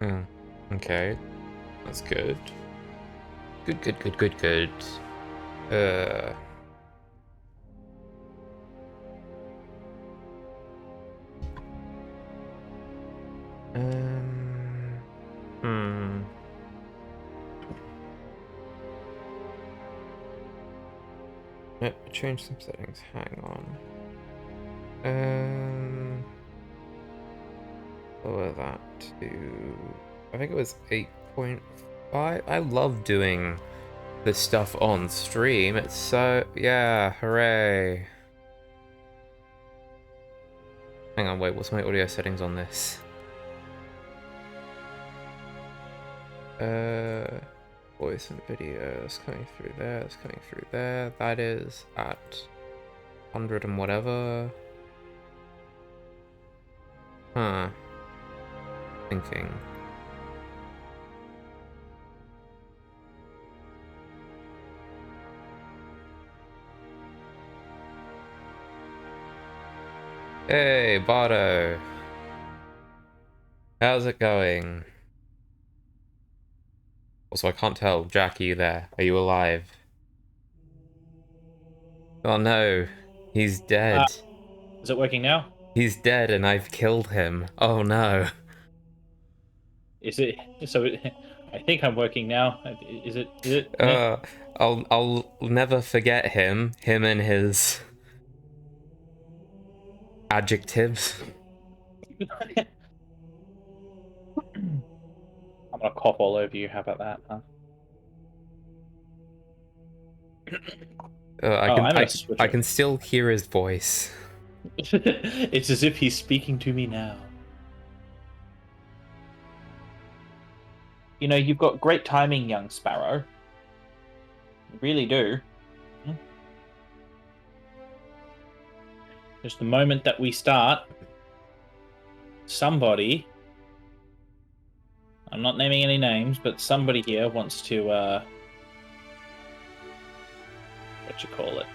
Hmm. Okay. That's good. Good. Uh. Um. Hmm. Change some settings. Hang on. Lower that to, I think it was 8.5. I love doing this stuff on stream. It's so, yeah, hooray. Hang on, wait, what's my audio settings on this? Voice and video, it's coming through there, it's coming through there. That is at 100 and whatever. Huh. Thinking. Hey, Bardo. How's it going? Also, I can't tell. Jack, are you there? Are you alive? Oh no, he's dead. Is it working now? He's dead and I've killed him. Oh no. Is it so? I think I'm working now. Is it? Is it? Uh, I'll never forget him. Him and his adjectives. I'm gonna cough all over you. How about that? Huh? I Oh, can I'm I gonna switch I it. can still hear his voice. It's as if he's speaking to me now. You know, you've got great timing, young Sparrow. You really do. Just the moment that we start, somebody, I'm not naming any names, but somebody here wants to, what you call it,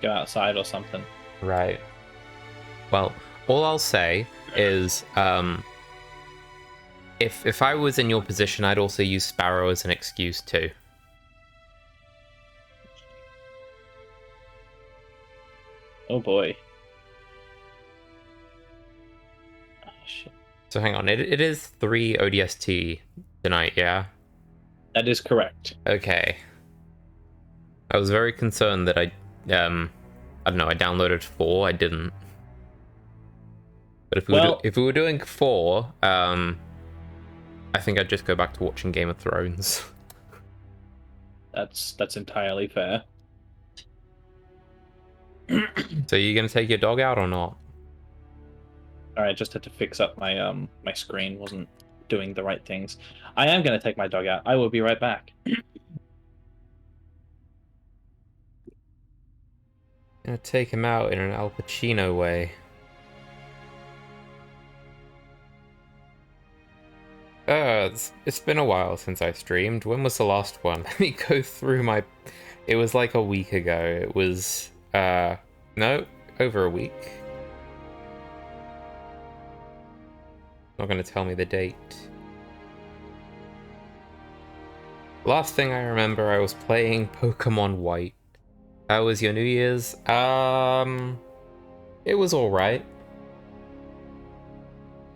go outside or something. Right. Well, all I'll say is, if I was in your position, I'd also use Sparrow as an excuse too. Oh boy. Oh, shit. So hang on, it is 3 ODST tonight, yeah? That is correct. Okay. I was very concerned that I don't know, I downloaded 4, I didn't. But Well, if we were doing 4, I think I'd just go back to watching Game of Thrones. that's entirely fair. So you gonna take your dog out or not? All right, just had to fix up my my screen wasn't doing the right things. I am gonna take my dog out. I will be right back. Gonna take him out in an Al Pacino way. It's been a while since I streamed. When was the last one? Let me go through my... It was like a week ago. It was, no, over a week. Not gonna tell me the date. Last thing I remember, I was playing Pokemon White. How was your New Year's? It was alright.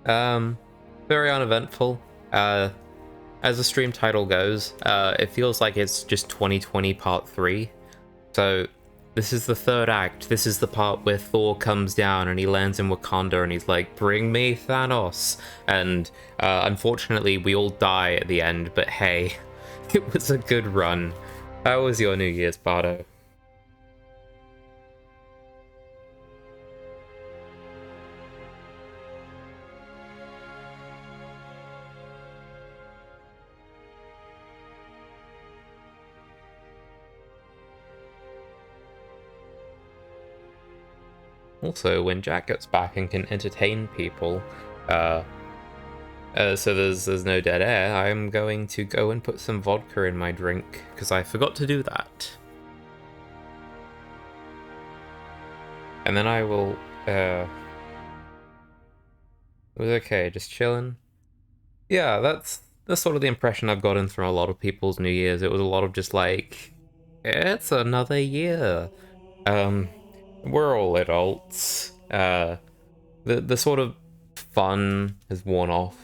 Very uneventful. As the stream title goes, it feels like it's just 2020 Part 3. So, this is the third act. This is the part where Thor comes down and he lands in Wakanda and he's like, "Bring me Thanos." And unfortunately, we all die at the end, but hey, it was a good run. How was your New Year's, Bardo? Also, when Jack gets back and can entertain people, uh, so there's no dead air, I'm going to go and put some vodka in my drink, because I forgot to do that. And then I will, It was okay, just chilling. Yeah, that's sort of the impression I've gotten from a lot of people's New Year's. It was a lot of just like, it's another year. Um, we're all adults. The sort of fun has worn off.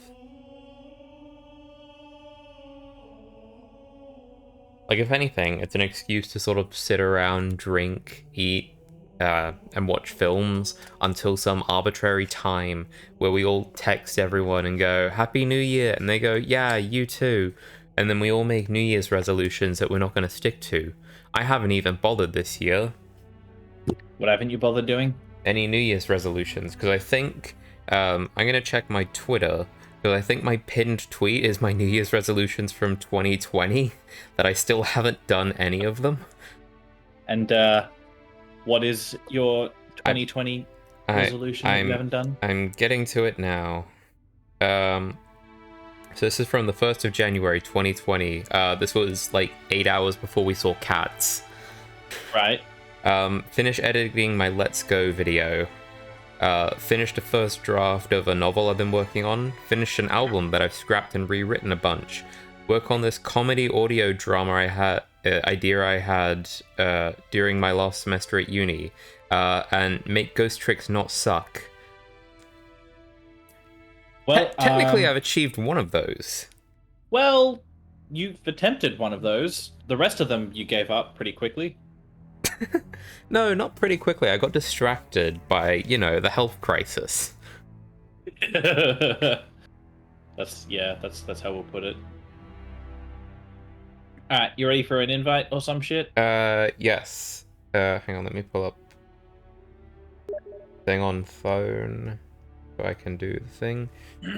Like, if anything, it's an excuse to sort of sit around, drink, eat, and watch films until some arbitrary time where we all text everyone and go, Happy New Year, and they go, yeah, you too. And then we all make New Year's resolutions that we're not going to stick to. I haven't even bothered this year. What haven't you bothered doing? Any New Year's resolutions, because I think I'm gonna check my Twitter, because I think my pinned tweet is my New Year's resolutions from 2020 that I still haven't done any of them. And what is your 2020 resolution that you haven't done? I'm getting to it now. So this is from the 1st of January 2020. This was like 8 hours before we saw Cats. Right. Finish editing my Let's Go video. Finished a first draft of a novel I've been working on. Finished an album that I've scrapped and rewritten a bunch. Work on this comedy audio drama idea I had during my last semester at uni. And make Ghost Tricks not suck. Well, technically, I've achieved one of those. Well, you've attempted one of those. The rest of them you gave up pretty quickly. No, not pretty quickly. I got distracted by, the health crisis. That's how we'll put it. Alright, you ready for an invite or some shit? Yes. Hang on, let me pull up thing on phone so I can do the thing.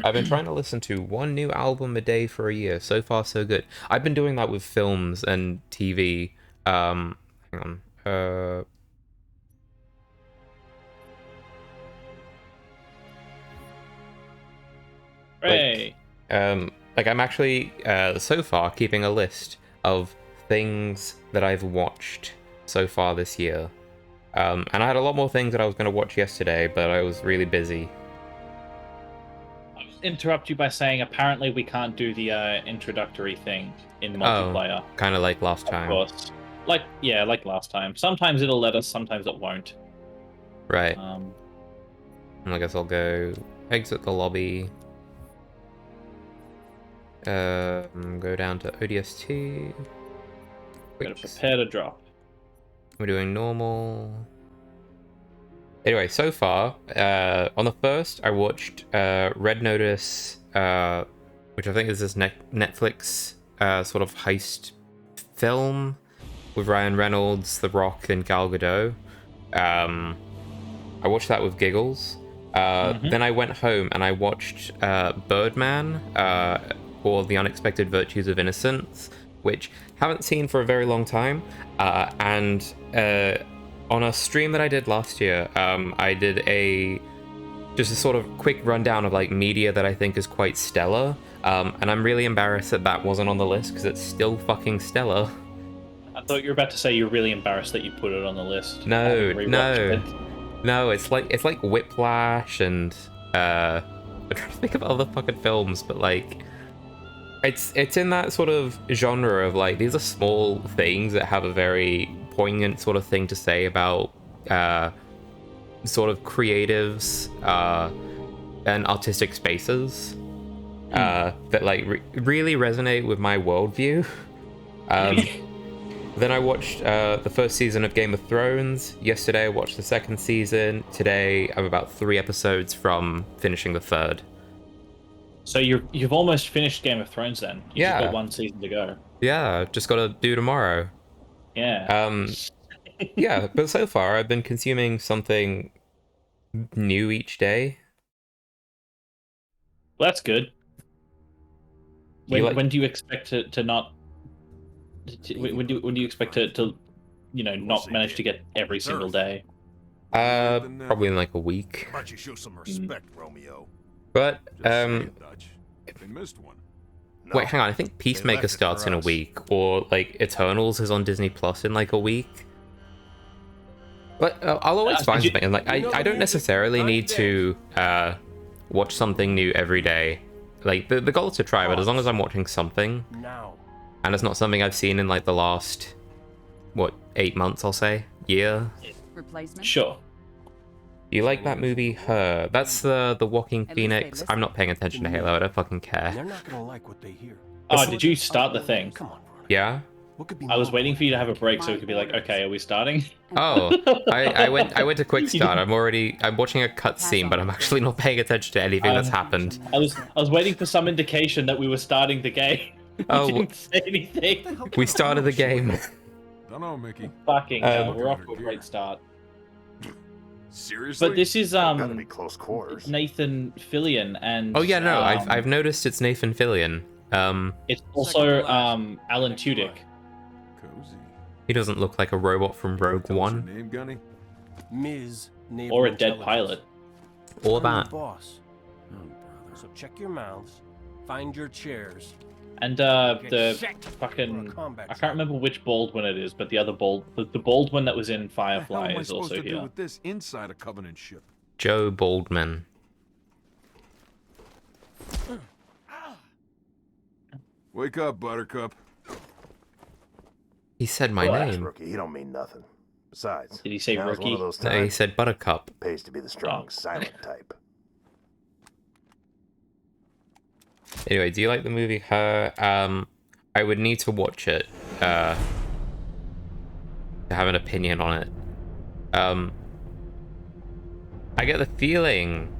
I've been trying to listen to one new album a day for a year. So far, so good. I've been doing that with films and TV. Hang on. Hey. Like I'm actually so far keeping a list of things that I've watched so far this year. And I had a lot more things that I was going to watch yesterday, but I was really busy. I'll interrupt you by saying apparently we can't do the introductory thing in multiplayer. Kind of like last time. Of course. Like last time. Sometimes it'll let us, sometimes it won't. Right. I guess I'll go exit the lobby. Go down to ODST. Gotta prepare to drop. We're doing normal. Anyway, so far, on the first, I watched Red Notice, which I think is this Netflix sort of heist film with Ryan Reynolds, The Rock, and Gal Gadot. I watched that with giggles. Then I went home and I watched Birdman, or The Unexpected Virtues of Innocence, which haven't seen for a very long time. And on a stream that I did last year, I did just a sort of quick rundown of like media that I think is quite stellar. And I'm really embarrassed that that wasn't on the list because it's still fucking stellar. I thought you were about to say you're really embarrassed that you put it on the list. No. No, it's like Whiplash and I'm trying to think of other fucking films, but like it's in that sort of genre of like these are small things that have a very poignant sort of thing to say about sort of creatives and artistic spaces that like really resonate with my worldview. Then I watched the first season of Game of Thrones. Yesterday I watched the second season. Today I'm about 3 episodes from finishing the third. So you've almost finished Game of Thrones then? You just got 1 season to go. Yeah, just gotta do tomorrow. Yeah. Yeah, but so far I've been consuming something new each day. Well, that's good. When do you expect to not... When do you expect to not manage to get every single day? Probably in like a week. How about you show some respect, Romeo? But They missed one. wait, hang on. I think Peacemaker starts in a week, or like Eternals is on Disney Plus in like a week. But I'll always find something. And like I don't necessarily need to watch something new every day. Like, the goal is to try, but as long as I'm watching something, Now. and it's not something I've seen in, like, the last, what, 8 months, I'll say? Year? Replacement? Sure. You like that movie, Her? That's the Walking At least they Phoenix. listen. I'm not paying attention to Halo, I don't fucking They're care. not gonna like what they hear. Oh, did you start the thing? Come on, Veronica. Yeah? What could be I was more waiting for you to have a romantic? break so we could be like, okay, are we starting? Oh, I went to quick start. I'm watching a cutscene, but I'm actually not paying attention to anything that's happened. I was waiting for some indication that we were starting the game. You Oh, didn't say anything. we started the game. Don't know, Mickey. Fucking hell, we're off to a Gear. great start. Seriously? But this is Gotta be close quarters. Nathan Fillion and Oh yeah, no, I've noticed it's Nathan Fillion. it's also Alan Tudyk. Cozy. He doesn't look like a robot from Rogue Tell us your One. name, Gunny? Ms. Naval Or a dead Intelligence. pilot. Or I'm the that. boss. Oh, brother. So check your mouths, find your chairs. And Get the set for fucking a combat I can't remember which Baldwin it is, but the other the Baldwin that was in What the hell Firefly am I is supposed also to do here. with this inside a Covenant ship? Joe Baldwin. Wake up, Buttercup. He said my Relax, name. rookie. He don't mean nothing. Besides, Did he say now's one rookie? of those No, he times said Buttercup. pays to be the strong, Oh. silent type. Anyway, do you like the movie Her? I would need to watch it to have an opinion on it. I get the feeling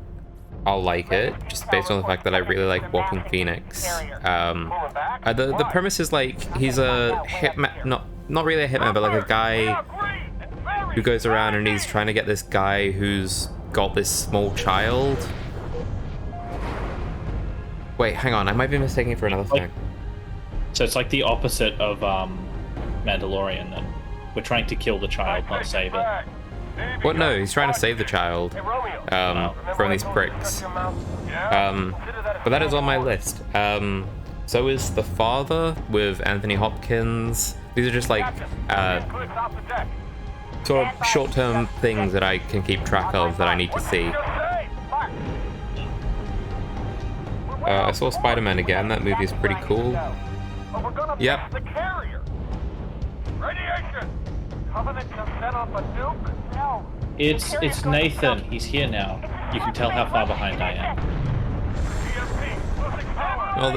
I'll like it just based on the fact that I really like Walking Phoenix. The premise is like he's a hitman, not really a hitman, but like a guy who goes around and he's trying to get this guy who's got this small child. Wait, hang on, I might be mistaking it for another thing. So it's like the opposite of Mandalorian. Then we're trying to kill the child, not save it. What? No, he's trying to save the child from these pricks. But that is on my list. So is The Father with Anthony Hopkins. These are just like sort of short-term things that I can keep track of that I need to see. I saw Spider-Man again. That movie is pretty cool. Yep. It's Nathan. He's here now. You can tell how far behind I am. Well,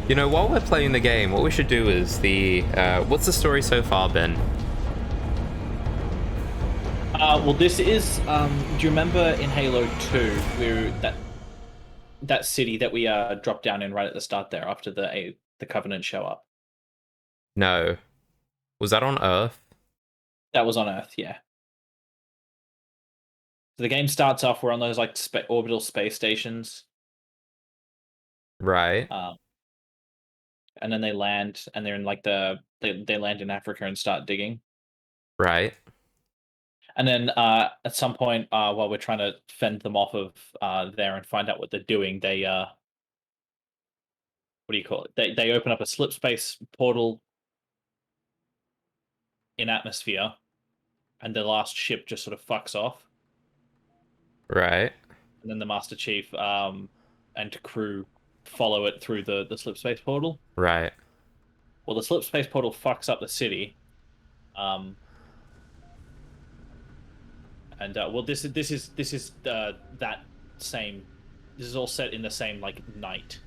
you know, while we're playing the game, what we should do is what's the story so far been? Well, this is. Do you remember in Halo 2, that city that we dropped down in right at the start there after the Covenant show up? No. Was that on Earth? That was on Earth, yeah. So the game starts off. We're on those like orbital space stations, Right. and then they land, and they're in like they land in Africa and start digging. Right. And then at some point, while we're trying to fend them off of there and find out what they're doing, they what do you call it? They open up a slip space portal in atmosphere, and the last ship just sort of fucks off. Right. And then the Master Chief and crew follow it through the slip space portal. Right. Well, the slip space portal fucks up the city. And well, this is that same. This is all set in the same like night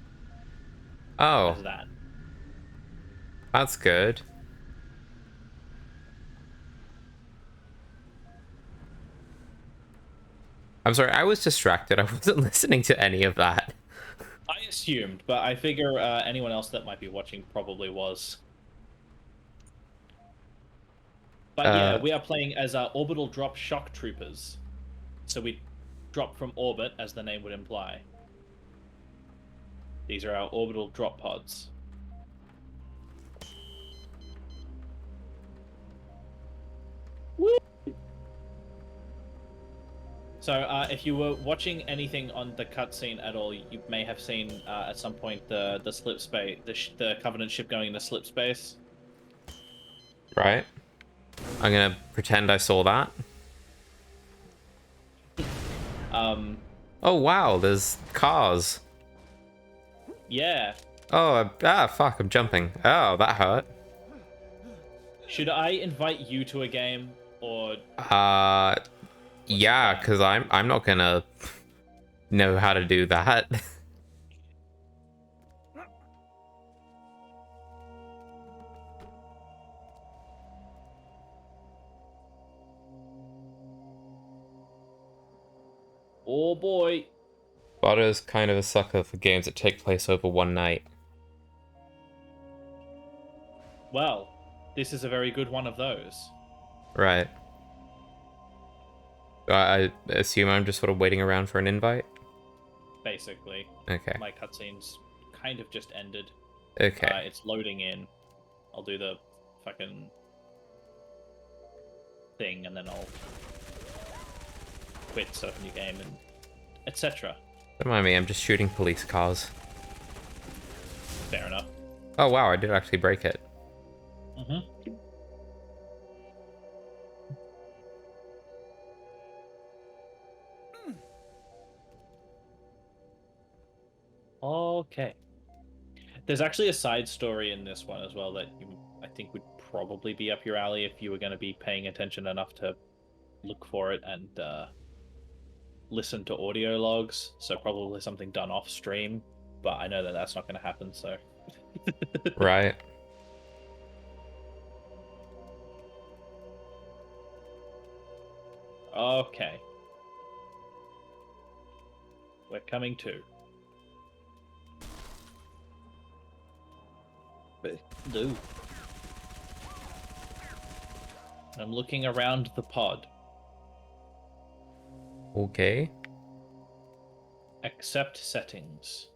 Oh, as that. that's good. I'm sorry, I was distracted. I wasn't listening to any of that. I assumed, but I figure anyone else that might be watching probably was. But yeah, we are playing as orbital drop shock troopers. So we drop from orbit, as the name would imply. These are our orbital drop pods. Woo! So if you were watching anything on the cutscene at all, you may have seen at some point the slip space, the Covenant ship going into slip space. Right. I'm gonna pretend I saw that. Oh wow, there's cars. Yeah. Oh, fuck, I'm jumping. Oh, that hurt. Should I invite you to a game, or Yeah, plan? because I'm not gonna know how to do that. Oh boy. Butter's kind of a sucker for games that take place over one night. Well, this is a very good one of those. Right. I assume I'm just sort of waiting around for an invite? Basically. Okay. My cutscene's kind of just ended. Okay. It's loading in. I'll do the fucking thing, and then I'll quit, start a new game, and etc. Don't mind me, I'm just shooting police cars. Fair enough. Oh wow, I did actually break it. Mm-hmm. Okay. There's actually a side story in this one as well that I think would probably be up your alley if you were going to be paying attention enough to look for it and listen to audio logs. So probably something done off stream, but I know that that's not going to happen. So Right. okay, we're coming to. No. I'm looking around the pod. Okay. Accept settings.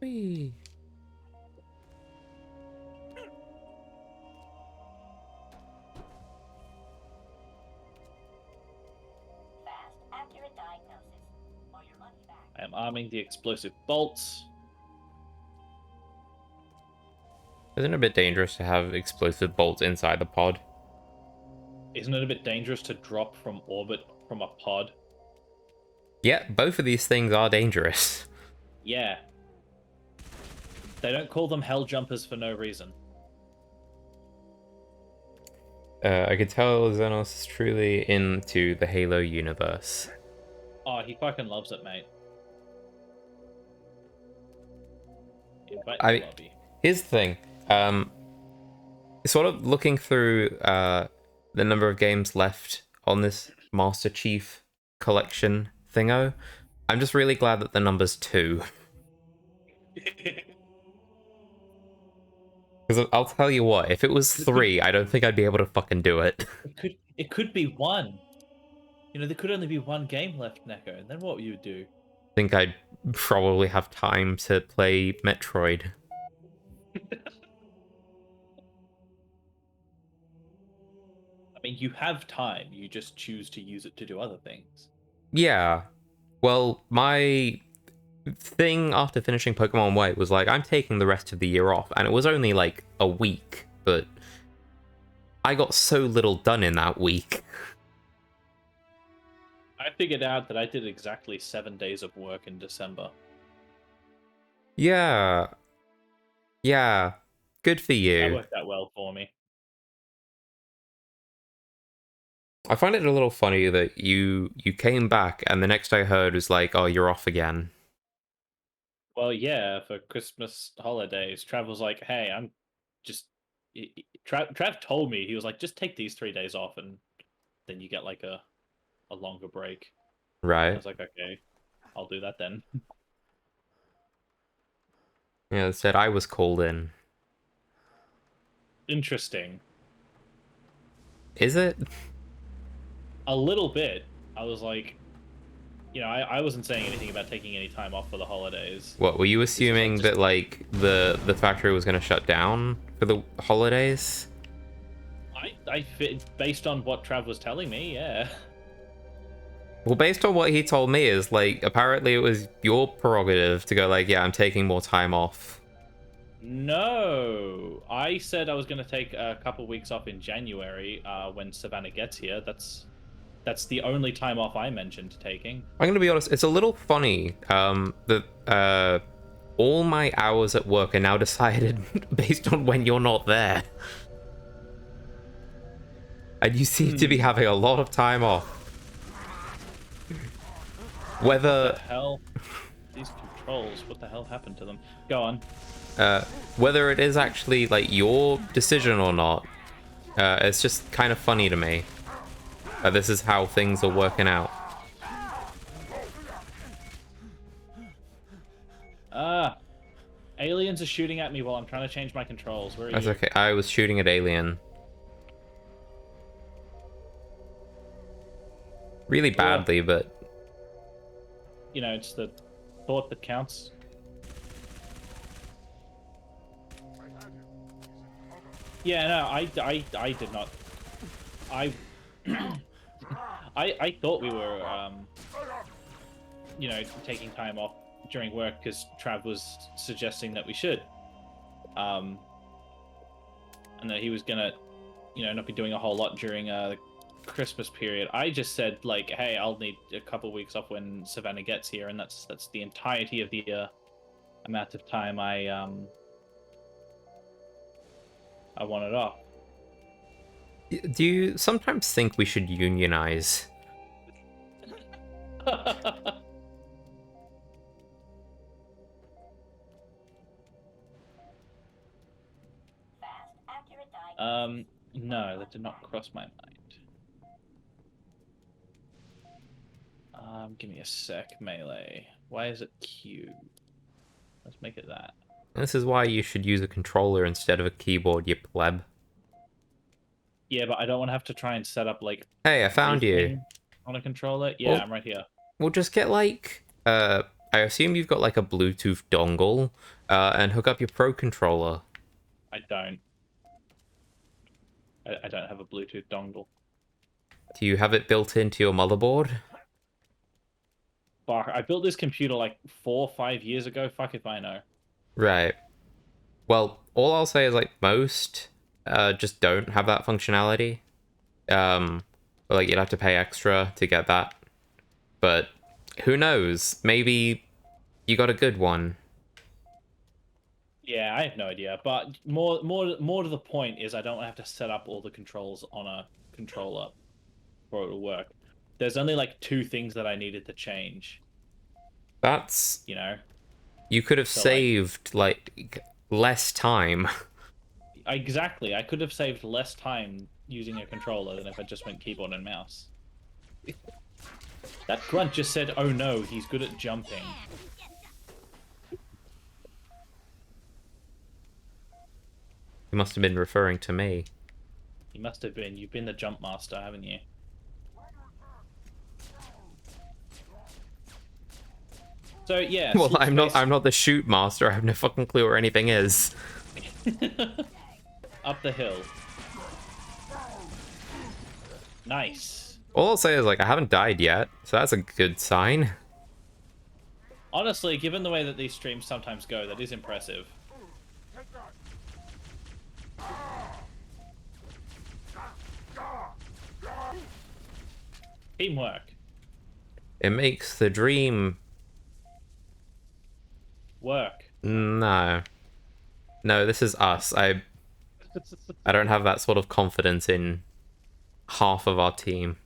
Whee. Fast, accurate diagnosis, or your money back. I am arming the explosive bolts. Isn't it a bit dangerous to have explosive bolts inside the pod? Isn't it a bit dangerous to drop from orbit from a pod? Yeah, both of these things are dangerous. Yeah. They don't call them hell jumpers for no reason. I can tell Xenos is truly into the Halo universe. Oh, he fucking loves it, mate. Invite I- to the lobby. Here's the thing. Sort of looking through the number of games left on this Master Chief collection thingo, I'm just really glad that the number's 2. Because I'll tell you what, if it was 3, I don't think I'd be able to fucking do it. It could be 1. You know, there could only be 1 game left, Neko, and then what would you do? I think I'd probably have time to play Metroid. I mean, you have time. You just choose to use it to do other things. Yeah. Well, my thing after finishing Pokemon White was like, I'm taking the rest of the year off, and it was only like a week, but I got so little done in that week. I figured out that I did exactly 7 days of work in December. Yeah. Yeah. Good for That you. worked out well for me. I find it a little funny that you came back and the next I heard was like, oh, you're off again. Well, yeah, for Christmas holidays, Trav was like, hey, I'm just... Trav told me, he was like, just take these 3 days off and then you get like a longer break. I Right. was like, okay, I'll do that then. Yeah, it said I was called in. Interesting. Is it? A little bit. I was like, you know, I wasn't saying anything about taking any time off for the holidays. What, were you is assuming just- that like the factory was going to shut down for the holidays? Based on what Trav was telling me, yeah. Well, based on what he told me is like apparently it was your prerogative to go like, yeah, I'm taking more time off. No, I said I was going to take a couple weeks off in January when Savannah gets here. That's That's the only time off I mentioned taking. I'm gonna be honest, it's a little funny that all my hours at work are now decided based on when you're not there. And you seem to be having a lot of time off. What the Whether hell? These controls, what the hell happened to them? Go on. whether it is actually like your decision or not, it's just kind of funny to me. This is how things are working out. Aliens are shooting at me while I'm trying to change my controls. Where are That's you? okay. I was shooting at Alien. Really badly, but You know, it's the thought that counts. Yeah, no, I did not. I thought we were, you know, taking time off during work because Trav was suggesting that we should. And that he was gonna, you know, not be doing a whole lot during the Christmas period. I just said like, hey, I'll need a couple weeks off when Savannah gets here, and that's the entirety of the amount of time I wanted off. do you sometimes think we should unionize? Fast, accurate diagnosis. No, that did not cross my mind. Give me a sec, melee. Why is it Q? Let's make it that. This is why you should use a controller instead of a keyboard, you pleb. Yeah, but I don't want to have to try and set up like Hey, I found you. everything on a controller. Yeah, Well- I'm right here. We'll just get like, I assume you've got like a Bluetooth dongle, and hook up your Pro controller. I don't. I don't have a Bluetooth dongle. Do you have it built into your motherboard? Fuck, I built this computer like 4 or 5 years ago. Fuck if I know. Right. Well, all I'll say is like most just don't have that functionality. But, like you'd have to pay extra to get that. But who knows? Maybe you got a good one. Yeah, I have no idea. But more to the point is I don't have to set up all the controls on a controller for it to work. There's only like 2 things that I needed to change. That's... You know. You could have So, saved like less time. Exactly. I could have saved less time using a controller than if I just went keyboard and mouse. That grunt just said, "Oh no, he's good at jumping." You must have been referring to me. He must have been. You've been the jump master, haven't you? So yeah. Well, sleep I'm space- not the shoot master. I have no fucking clue where anything is. Up the hill. Nice. All I'll say is like I haven't died yet, so that's a good sign. Honestly, given the way that these streams sometimes go, that is impressive. Teamwork. It makes the dream... Work. No. No, this is us. I don't have that sort of confidence in half of our team.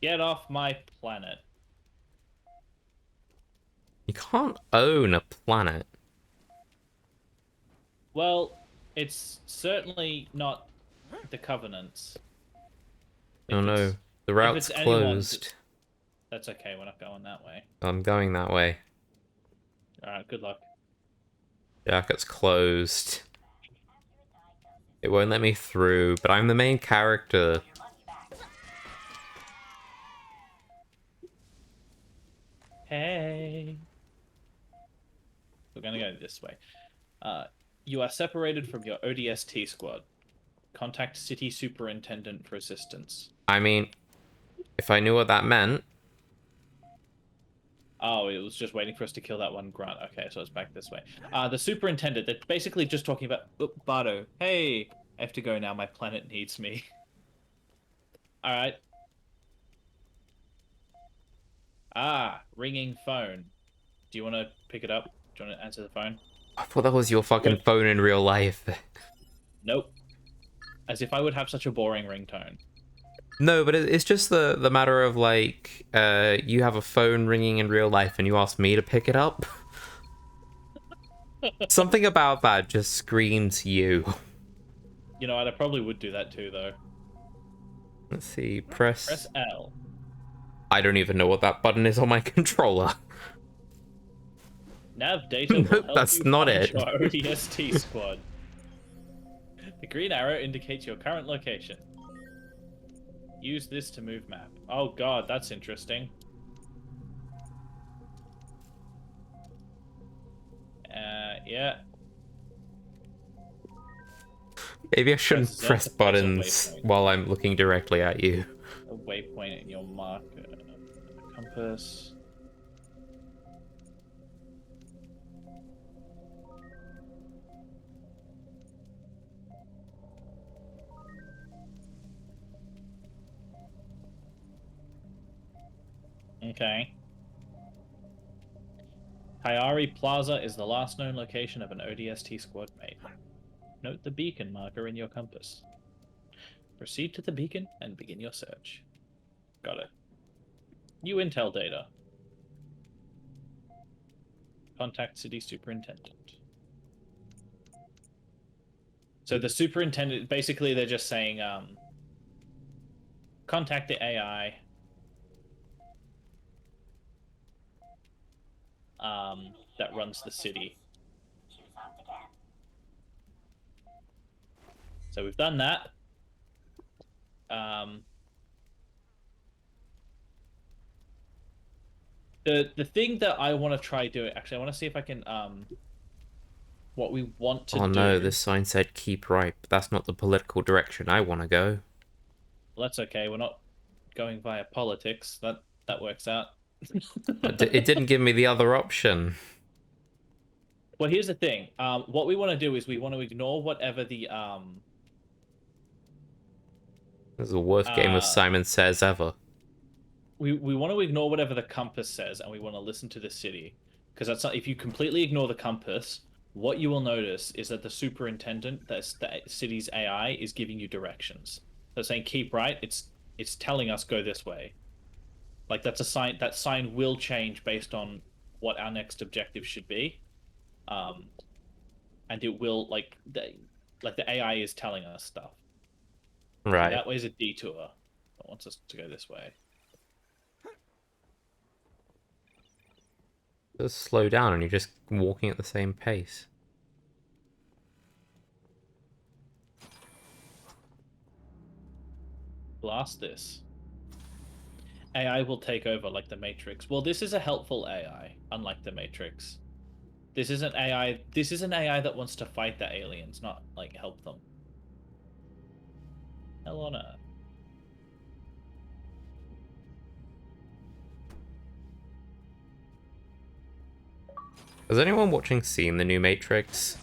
Get off my planet. You can't own a planet. Well, it's certainly not the Covenant's. Oh If no, it's- the route's it's anyone's, closed. That's okay, we're not going that way. I'm going that way. Alright, good luck. Jacket's closed. It won't let me through, but I'm the main character. Hey. We're gonna go this way. You are separated from your ODST squad. Contact City Superintendent for assistance. I mean, if I knew what that meant... Oh, it was just waiting for us to kill that one grunt. Okay, so it's back this way. The superintendent, they're basically just talking about... Oh, Bardo, hey! I have to go now, my planet needs me. All right. Ah, ringing phone. Do you want to pick it up? Do you want to answer the phone? I thought that was your fucking Good. phone in real life. Nope. As if I would have such a boring ringtone. No, but it's just the matter of like, you have a phone ringing in real life and you ask me to pick it up. Something about that just screams you. You know what? I probably would do that too, though. Let's see, Press L. I don't even know what that button is on my controller. Nav data will Nope, help that's you not find it. your ODST squad. The green arrow indicates your current location. Use this to move map. Oh god, that's interesting. Yeah. Maybe I shouldn't Press Z press to place a buttons waypoint. while I'm looking directly at you. A waypoint in your marker. Compass. Okay. Hyari Plaza is the last known location of an ODST squad mate. Note the beacon marker in your compass. Proceed to the beacon and begin your search. Got it. New intel data. Contact city superintendent. So the superintendent, basically they're just saying, contact the AI. That runs the city. So we've done that. The thing that I want to try doing, actually, I want to see if I can, what we want to do. Oh no, this sign said keep right, but that's not the political direction I want to go. Well, that's okay. We're not going via politics. That works out. It didn't give me the other option. Well, here's the thing. What we want to do is we want to ignore whatever the This is the worst game of Simon Says ever. we want to ignore whatever the compass says, and we want to listen to the city, because that's not, if you completely ignore the compass, what you will notice is that the superintendent, that's the city's AI, is giving you directions. They're saying keep right. It's telling us go this way. Like that's a sign. That sign will change based on what our next objective should be. And it will like the AI is telling us stuff. Right. That way is a detour. It wants us to go this way. Just slow down and you're just walking at the same pace. Blast this. AI will take over like the Matrix. Well, this is a helpful AI, unlike the Matrix. This isn't AI. This is an AI that wants to fight the aliens, not like help them. Hell on earth. Has anyone watching seen the new Matrix?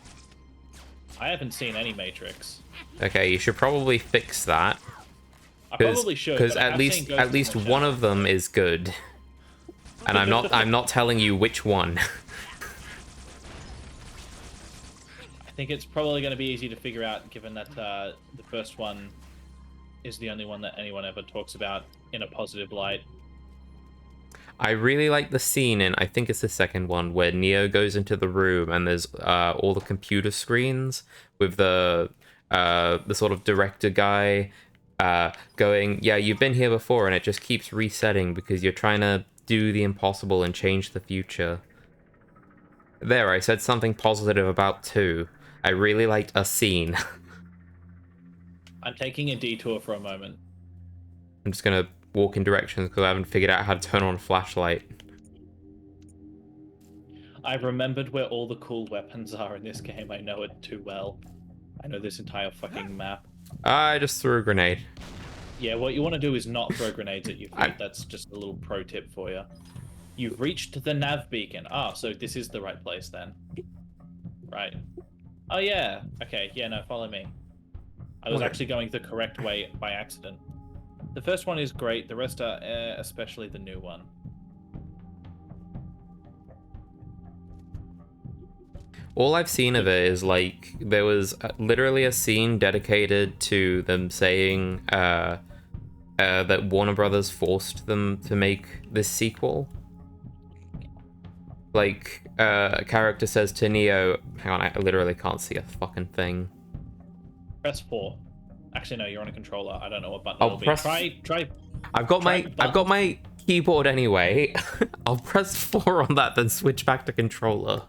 I haven't seen any Matrix. Okay, you should probably fix that. I probably should. Because but I at have seen least Ghost in the one Shell. of them is good. And I'm not telling you which one. I think it's probably going to be easy to figure out, given that the first one is the only one that anyone ever talks about in a positive light. I really like the scene in, I think it's the second one, where Neo goes into the room and there's all the computer screens with the sort of director guy going, yeah, you've been here before, and it just keeps resetting because you're trying to do the impossible and change the future. There, I said something positive about 2. I really liked a scene. I'm taking a detour for a moment. I'm just gonna walk in directions because I haven't figured out how to turn on a flashlight. I've remembered where all the cool weapons are in this game. I know it too well. I know this entire fucking map. I just threw a grenade. Yeah, what you want to do is not throw grenades at your feet. That's just a little pro tip for you. You've reached the nav beacon. Ah, so this is the right place then. Right. Oh yeah. Okay, yeah, no, follow me. I was Okay. actually going the correct way by accident. The first one is great. The rest are, especially the new one. All I've seen of it is like there was literally a scene dedicated to them saying that Warner Brothers forced them to make this sequel. Like a character says to Neo, hang on, I literally can't see a fucking thing. Press 4. Actually, no, you're on a controller. I don't know what button I'll it'll be. press- Try. I've got my keyboard anyway. I'll press 4 on that, then switch back to controller.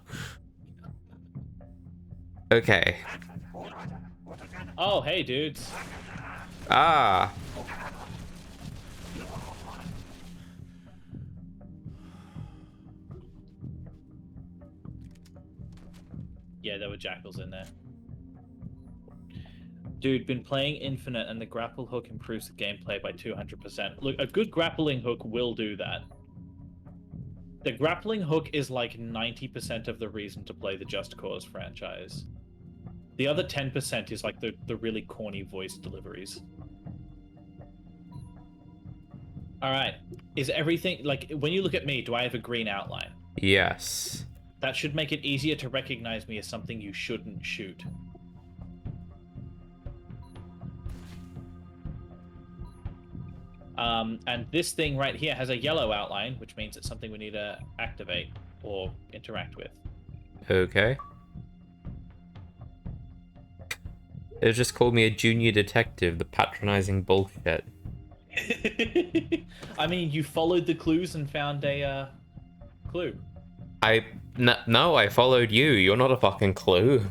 Okay. Oh, hey, dudes. Ah. Yeah, there were jackals in there. Dude, been playing Infinite and the grapple hook improves the gameplay by 200%. Look, a good grappling hook will do that. The grappling hook is like 90% of the reason to play the Just Cause franchise. The other 10% is like the really corny voice deliveries. Alright. Is everything, like, when you look at me, do I have a green outline? Yes. That should make it easier to recognize me as something you shouldn't shoot. And this thing right here has a yellow outline, which means it's something we need to activate or interact with. Okay. They just called me a junior detective, the patronizing bullshit. I mean, you followed the clues and found a clue. No, I followed you. You're not a fucking clue.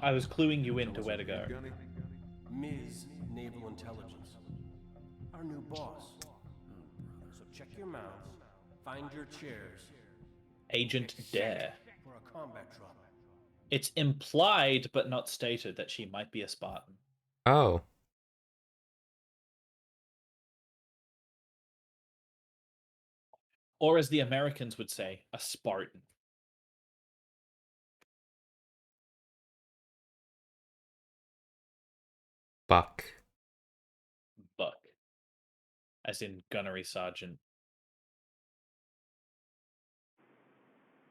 I was cluing you into where to go. Ms. Naval Intelligence. Our new boss. So check your mouths, find your chairs. Agent Dare. For a combat drop. It's implied but not stated that she might be a Spartan. Oh. Or as the Americans would say, a Spartan. Buck. Buck. As in gunnery sergeant.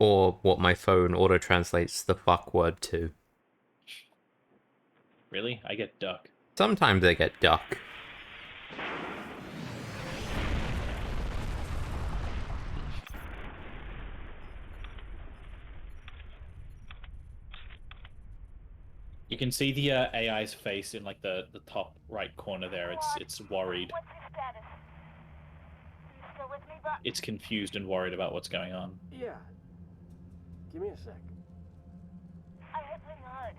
Or what my phone auto-translates the fuck word to. Really? I get duck. Sometimes I get duck. You can see the AI's face in like the top right corner there. It's worried. What's your status? You still with me, Buck? It's confused and worried about what's going on. Yeah. Give me a sec. I hit pretty hard.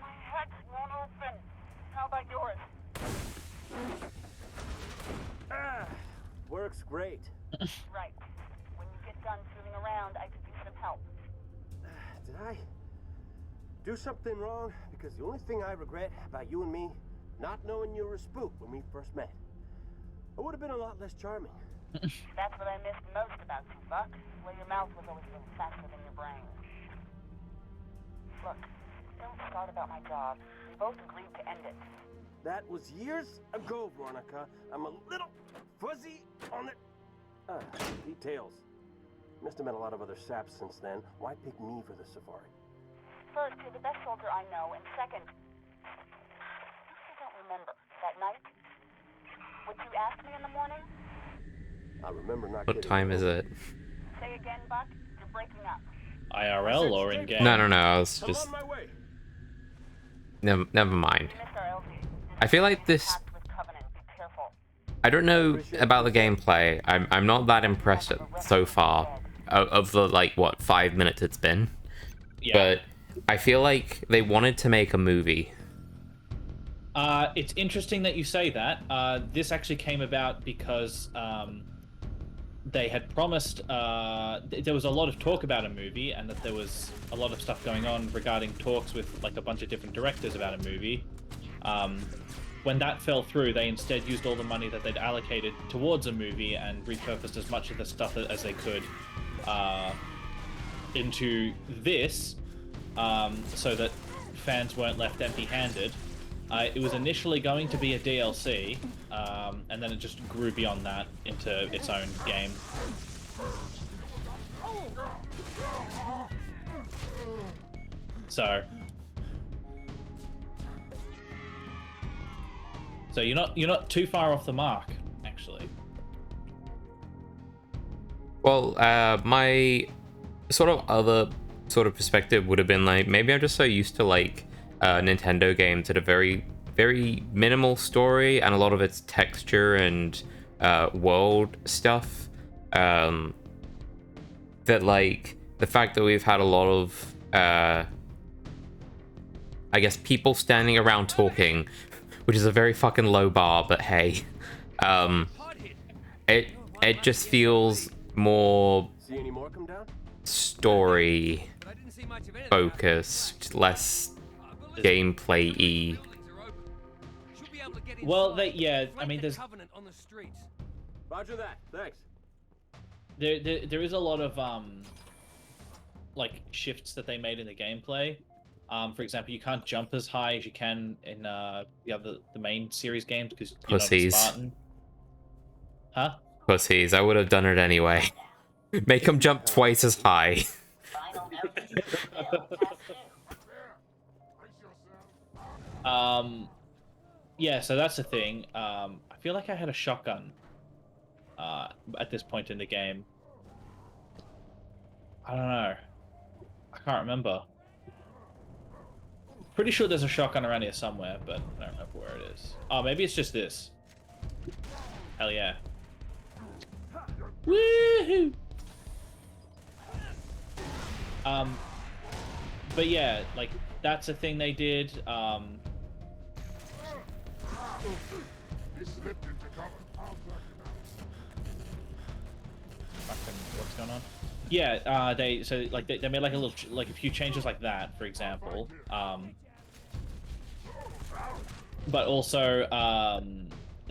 My head won't open. How about yours? Works great. Right. When you get done fooling around, I could use some help. Did I do something wrong? Because the only thing I regret about you and me, not knowing you were a spook when we first met. I would have been a lot less charming. That's what I missed most about you, Buck. Well, your mouth was always a little faster than your brain. Look, don't start about my job. We both agreed to end it. That was years ago, Veronica. I'm a little fuzzy on the details. Must have met a lot of other saps since then. Why pick me for the safari? First, you're the best soldier I know, and second, I don't remember that night. What you asked me in the morning? I remember not What getting time is it? Say again, Buck. You're breaking up. IRL or in game? No, I was I'm just... on my way. Never mind. You missed our LZ. I feel like this... Pact with Covenant. Be careful. I don't know about the gameplay. I'm not that impressed so far of the, like, what, 5 minutes it's been. Yeah. But I feel like they wanted to make a movie. It's interesting that you say that. This actually came about because they had promised. There was a lot of talk about a movie, and that there was a lot of stuff going on regarding talks with like a bunch of different directors about a movie. When that fell through, they instead used all the money that they'd allocated towards a movie and repurposed as much of the stuff as they could into this, so that fans weren't left empty-handed. It was initially going to be a DLC, and then it just grew beyond that into its own game. So you're not too far off the mark, actually. Well, my sort of other sort of perspective would have been like, maybe I'm just so used to like Nintendo games that are very, very minimal story and a lot of it's texture and world stuff. That like the fact that we've had a lot of I guess people standing around talking, which is a very fucking low bar, but hey, it just feels more See any more come down? story focused, less gameplay-y. Well, I mean, there's Roger that. Thanks. there is a lot of like shifts that they made in the gameplay. For example, you can't jump as high as you can in the main series games because you're not a Spartan. Huh? Pussies, I would have done it anyway. Make them jump twice as high. Yeah, so that's the thing. I feel like I had a shotgun at this point in the game. I don't know. I can't remember. Pretty sure there's a shotgun around here somewhere, but I don't remember where it is. Oh, maybe it's just this. Hell yeah. Woohoo! But yeah, like, that's a thing they did. Fucking, what's going on? Yeah, they made like a few changes like that, for example. But also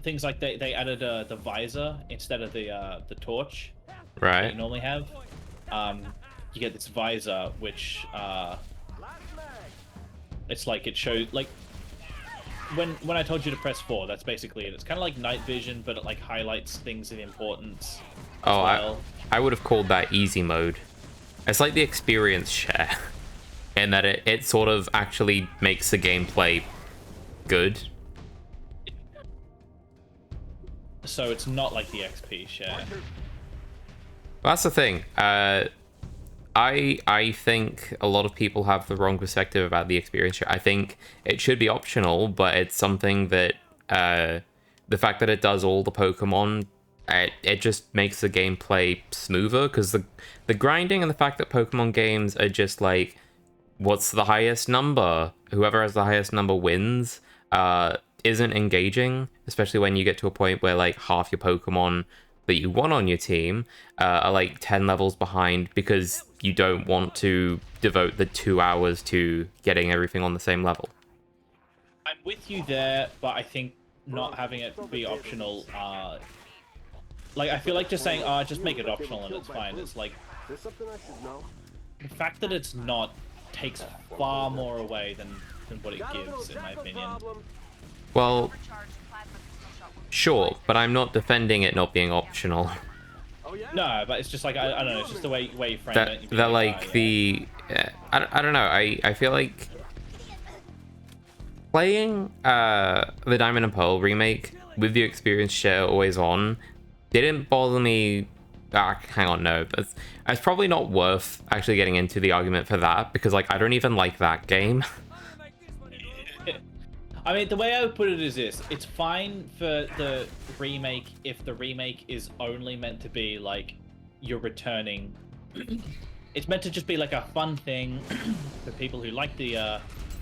things like they added the visor instead of the torch Right. that you normally have. You get this visor which it's like it shows like when I told you to press 4, that's basically it. It's kind of like night vision, but it like highlights things of importance. Oh, well. I would have called that easy mode. It's like the experience share, in that it sort of actually makes the gameplay good. So it's not like the XP share. Well, that's the thing. I think a lot of people have the wrong perspective about the experience share. I think it should be optional, but it's something that the fact that it does all the Pokemon, it just makes the gameplay smoother, because the grinding and the fact that Pokemon games are just like, what's the highest number? Whoever has the highest number wins, isn't engaging, especially when you get to a point where like half your Pokemon that you want on your team are like 10 levels behind because you don't want to devote the 2 hours to getting everything on the same level. I'm with you there, but I think not having it be optional, like, I feel like just saying, just make it optional and it's fine. It's like, There's something I should know. the fact that it's not takes far more away than what it gives, in my opinion. Well, sure, but I'm not defending it not being optional. No, but it's just like, I don't know, it's just the way you frame it. You'd be That like yeah. I don't know, I feel like playing the Diamond and Pearl remake with the experience share always on didn't bother me. Hang on, no, it's probably not worth actually getting into the argument for that, because like I don't even like that game. I mean, the way I would put it is this: it's fine for the remake if the remake is only meant to be like you're returning. It's meant to just be like a fun thing for people who like the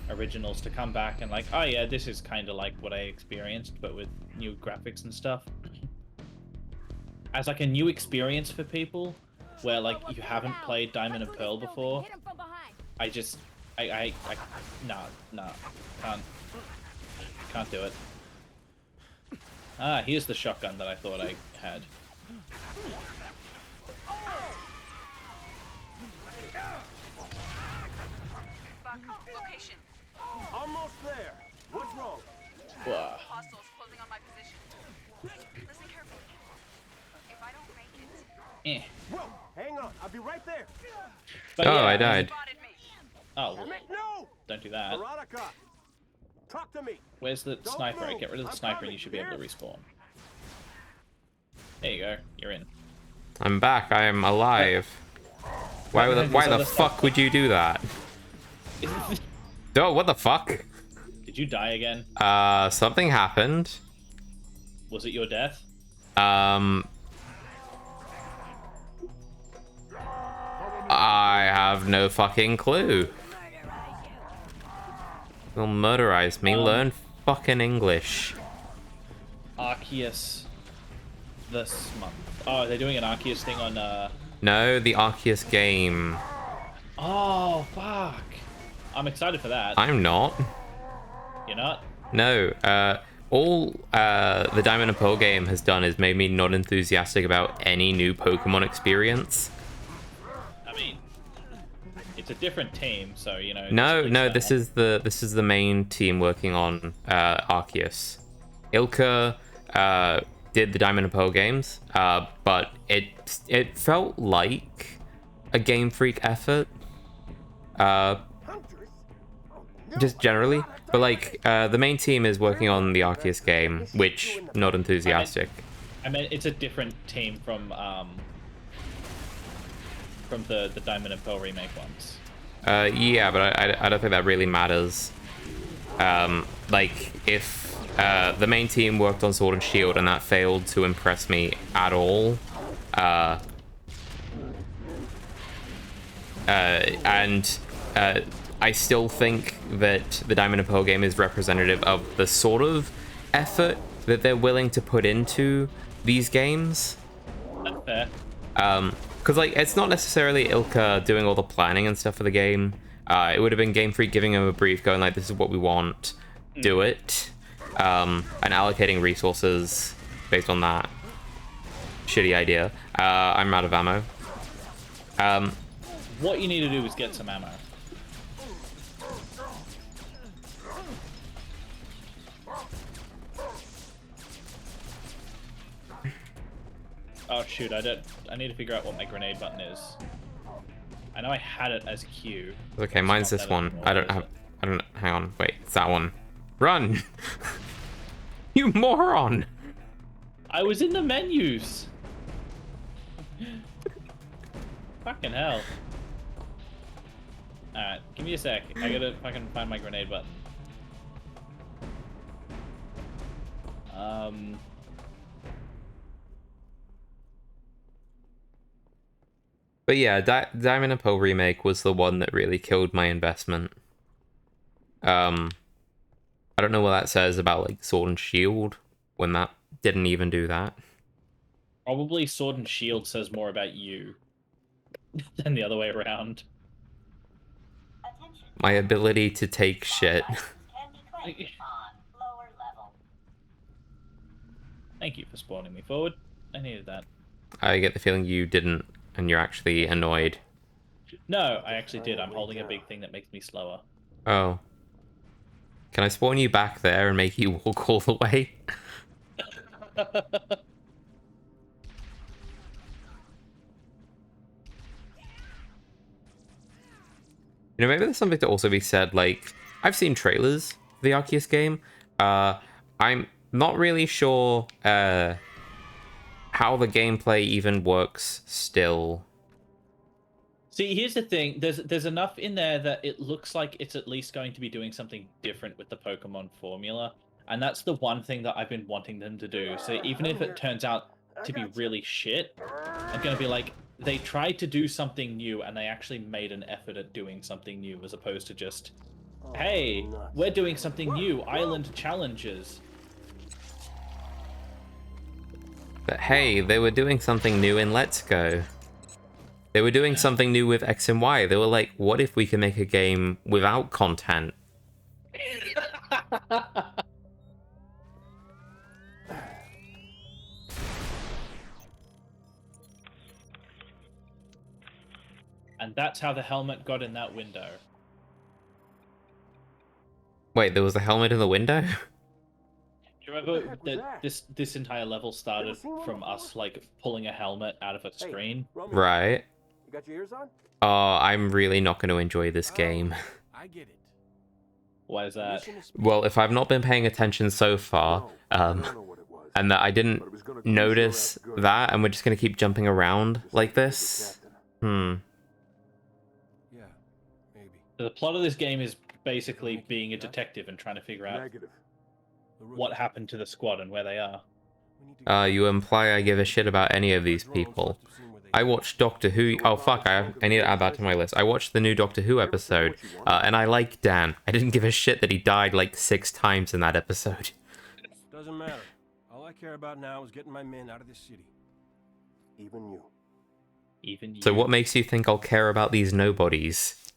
originals to come back and like, oh yeah, this is kind of like what I experienced, but with new graphics and stuff. As like a new experience for people where like you haven't played Diamond and Pearl before. I can't do it. Ah, here's the shotgun that I thought I had. Almost there. What's wrong? But Oh, yeah, I mean- died. Oh, well, Damn it, no! don't do that. Veronica! Talk to me! Where's the Don't sniper? move. Get rid of the I'm sniper and coming. you should be able to Here. respawn. There you go. You're in. I'm back. I am alive. Why There's the other stuff. fuck would you do that? Oh, what the fuck? Did you die again? Something happened. Was it your death? I have no fucking clue. You'll murderize me. Learn fucking English. Arceus this month. Oh, they're doing an Arceus thing on, No, the Arceus game. Oh, fuck. I'm excited for that. I'm not. You're not? No, all the Diamond and Pearl game has done is made me not enthusiastic about any new Pokemon experience. I mean, it's a different team, so, you know... No, it's no, at this least is the main team working on Arceus. Ilka did the Diamond and Pearl games, but it felt like a Game Freak effort. Just generally, but like the main team is working on the Arceus game, which not enthusiastic. I mean, it's a different team from the Diamond and Pearl remake ones. Yeah, but I don't think that really matters. Like if the main team worked on Sword and Shield and that failed to impress me at all, and I still think that the Diamond and Pearl game is representative of the sort of effort that they're willing to put into these games. That's fair. Because like it's not necessarily Ilka doing all the planning and stuff for the game. It would have been Game Freak giving them a brief, going like, "This is what we want, do it," and allocating resources based on that shitty idea. I'm out of ammo. What you need to do is get some ammo. Oh shoot, I need to figure out what my grenade button is. I know I had it as Q. Okay, mine's not this that one. anymore, I don't. Hang on. Wait, it's that one. Run! You moron! I was in the menus! Fucking hell. Alright, give me a sec. I gotta fucking find my grenade button. But yeah, Diamond and Pearl remake was the one that really killed my investment. I don't know what that says about like Sword and Shield when that didn't even do that. Probably Sword and Shield says more about you than the other way around. My ability to take shit. Thank you for spawning me forward. I needed that. I get the feeling you didn't, and you're actually annoyed. No, I actually did. I'm holding a big thing that makes me slower. Oh. Can I spawn you back there and make you walk all the way? You know, maybe there's something to also be said, like, I've seen trailers for the Arceus game. I'm not really sure how the gameplay even works still. See, here's the thing. There's enough in there that it looks like it's at least going to be doing something different with the Pokemon formula. And that's the one thing that I've been wanting them to do. So even if it turns out to be really shit, I'm going to be like, they tried to do something new and they actually made an effort at doing something new as opposed to just, hey, we're doing something new, island challenges. But hey, they were doing something new in Let's Go. They were doing something new with X and Y. They were like, what if we can make a game without content? And that's how the helmet got in that window. Wait, there was a helmet in the window? Do you remember that this entire level started from us like pulling a helmet out of a screen? Right. got your ears on? I'm really not going to enjoy this game. I get it. Why is The that? mission is Well, if I've not been paying attention so far, No, I don't know what it was. and that I didn't But it was gonna cruise your notice ass good. that, and we're just going to keep jumping around Just like you told the this. captain. Yeah, maybe. The plot of this game is basically being a detective and trying to figure out Negative. what happened to the squad and where they are. You imply I give a shit about any of these people. I watched Doctor Who. Oh fuck! I need to add that to my list. I watched the new Doctor Who episode, and I like Dan. I didn't give a shit that he died like 6 times in that episode. Doesn't matter. All I care about now is getting my men out of this city. Even you. Even you. So what makes you think I'll care about these nobodies?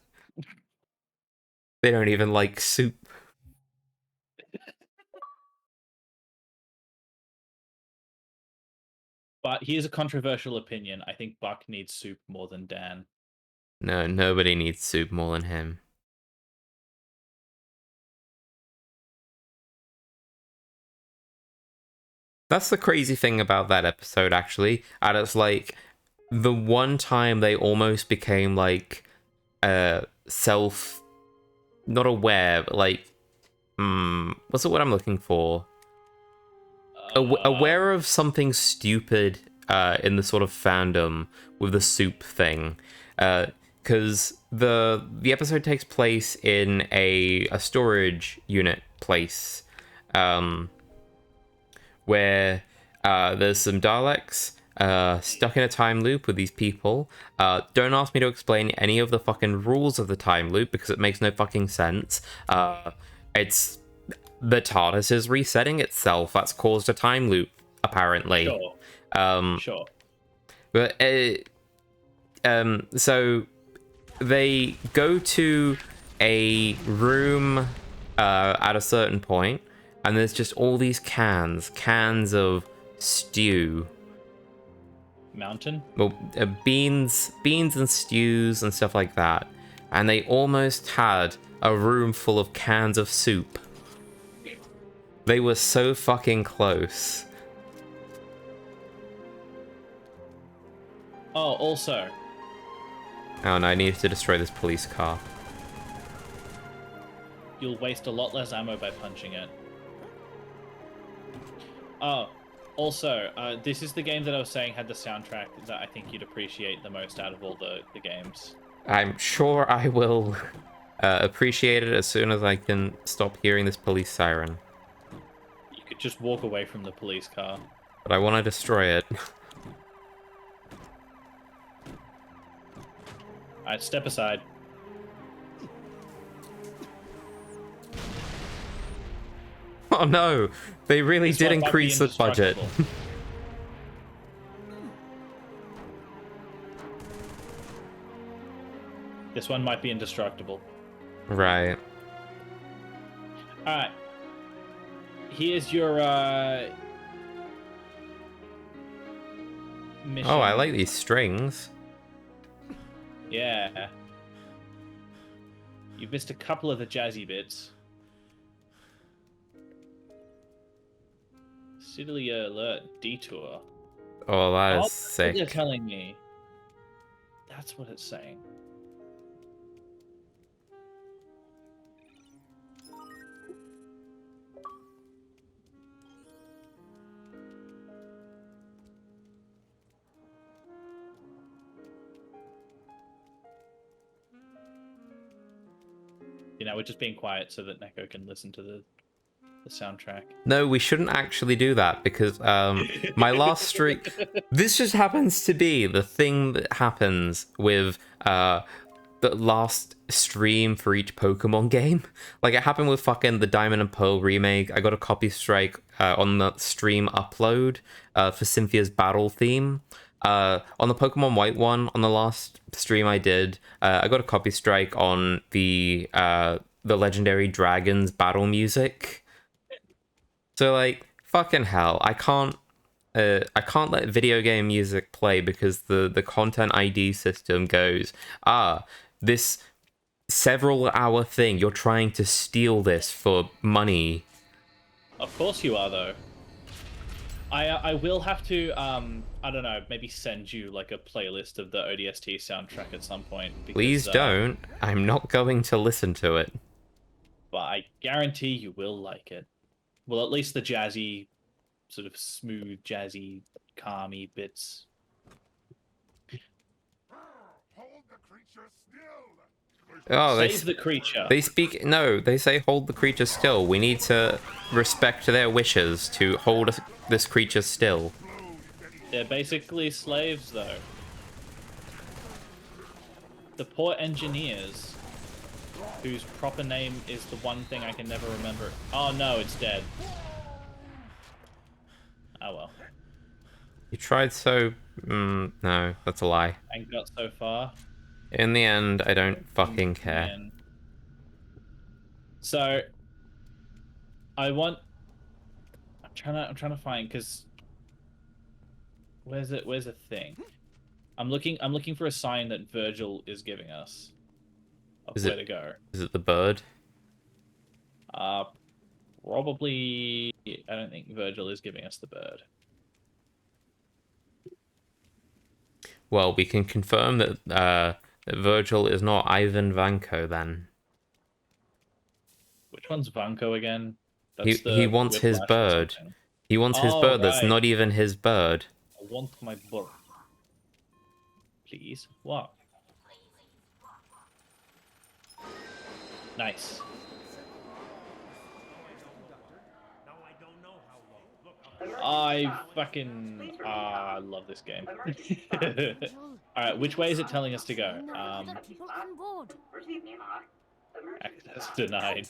They don't even like soup. But here's a controversial opinion. I think Buck needs soup more than Dan. No, nobody needs soup more than him. That's the crazy thing about that episode, actually. And it's like, the one time they almost became, like, not aware, but, like, what's the word I'm looking for? Aware of something stupid in the sort of fandom with the soup thing. Because the episode takes place in a storage unit place. Where there's some Daleks stuck in a time loop with these people. Don't ask me to explain any of the fucking rules of the time loop because it makes no fucking sense. It's the TARDIS is resetting itself. That's caused a time loop, apparently. Sure. Sure. But so they go to a room at a certain point. And there's just all these cans of stew. Mountain? Well, beans and stews and stuff like that. And they almost had a room full of cans of soup. They were so fucking close. Oh, also. Oh no, I need to destroy this police car. You'll waste a lot less ammo by punching it. Oh, also, this is the game that I was saying had the soundtrack that I think you'd appreciate the most out of all the games. I'm sure I will appreciate it as soon as I can stop hearing this police siren. You could just walk away from the police car. But I want to destroy it. Alright, step aside. Oh no, they really This did one might be increase the budget. indestructible. This one might be indestructible. Right. Alright. Here's your mission. Oh, I like these strings. Yeah. You've missed a couple of the jazzy bits. City alert detour. Oh, that is That's what sick. they're telling me. That's what it's saying. You know, we're just being quiet so that Neko can listen to the soundtrack. No, we shouldn't actually do that because my last stream. This just happens to be the thing that happens with the last stream for each Pokemon game. Like it happened with fucking the Diamond and Pearl remake. I got a copy strike on the stream upload for Cynthia's battle theme. On the Pokemon White one, on the last stream I did, I got a copy strike on the Legendary Dragons battle music. So like, fucking hell, I can't let video game music play because the content ID system goes, this several hour thing, you're trying to steal this for money. Of course you are, though. I will have to I don't know, maybe send you like a playlist of the ODST soundtrack at some point. Because, Please don't. I'm not going to listen to it. But I guarantee you will like it. Well, at least the jazzy, sort of smooth, jazzy, calmy bits. Oh, Save the creature. They speak. No, they say hold the creature still. We need to respect their wishes to hold this creature still. They're basically slaves, though. The poor engineers, whose proper name is the one thing I can never remember. Oh no, it's dead. Oh well. You tried so... no, that's a lie. And got so far. In the end, I don't fucking care. Man. So, I'm trying to find, because where's a thing? I'm looking for a sign that Virgil is giving us of where to go. Is it the bird? Probably. I don't think Virgil is giving us the bird. Well, we can confirm that that Virgil is not Ivan Vanko then. Which one's Vanko again? He wants his bird. He wants his bird that's not even his bird. I want my bird. Please. What? Nice. I fucking I love this game. Alright, which way is it telling us to go? Access denied.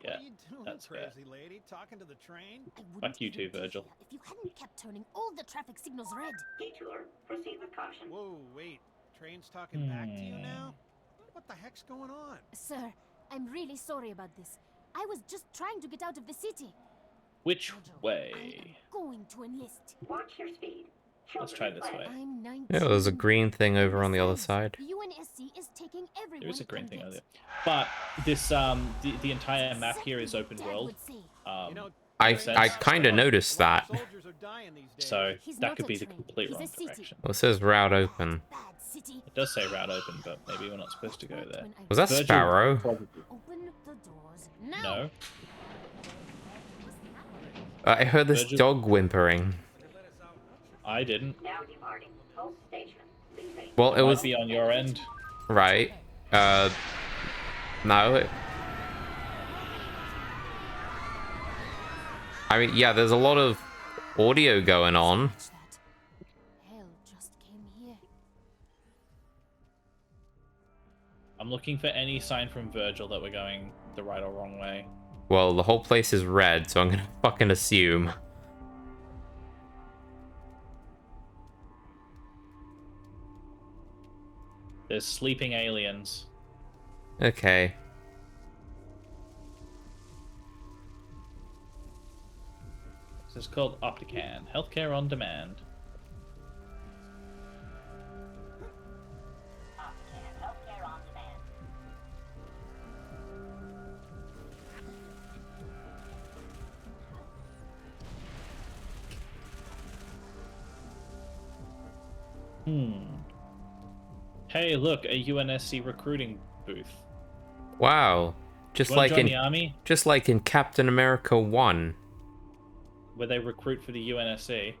Yeah, that's fair. Lady, talking to the train? Fuck you too, Virgil. If you hadn't kept turning all the traffic signals red. Detour. Proceed with caution. Whoa, wait. Train's talking back to you now? What the heck's going on? Sir, I'm really sorry about this. I was just trying to get out of the city. Which I am way? going to enlist. Watch your speed. Let's try this way. I'm 19. Yeah, there's a green thing over on the other side. The UNSC is taking everyone. There is a it green can thing get. over there. But this the entire map here is open Dad world. would say. I kind of noticed that. Soldiers are dying these days. So He's that not could a be the train. complete He's a wrong city. direction. Well, it says route open. Bad city. It does say route open, but maybe we're not supposed to go there. When I Was that Virgil Sparrow? probably- Open the doors now. No. I heard this Virgil- dog whimpering. I didn't. Now departing. Hold station. Leaving. Well, it Might was be on your end. right. No. I mean, yeah, there's a lot of audio going on. Watch that. Hell just came here. I'm looking for any sign from Virgil that we're going the right or wrong way. Well, the whole place is red, so I'm gonna fucking assume. There's sleeping aliens. Okay. This is called Optican. Healthcare on demand. Healthcare on demand. Hey, look, a UNSC recruiting booth. Wow. Just You wanna like join in the army, Captain America 1. where they recruit for the UNSC.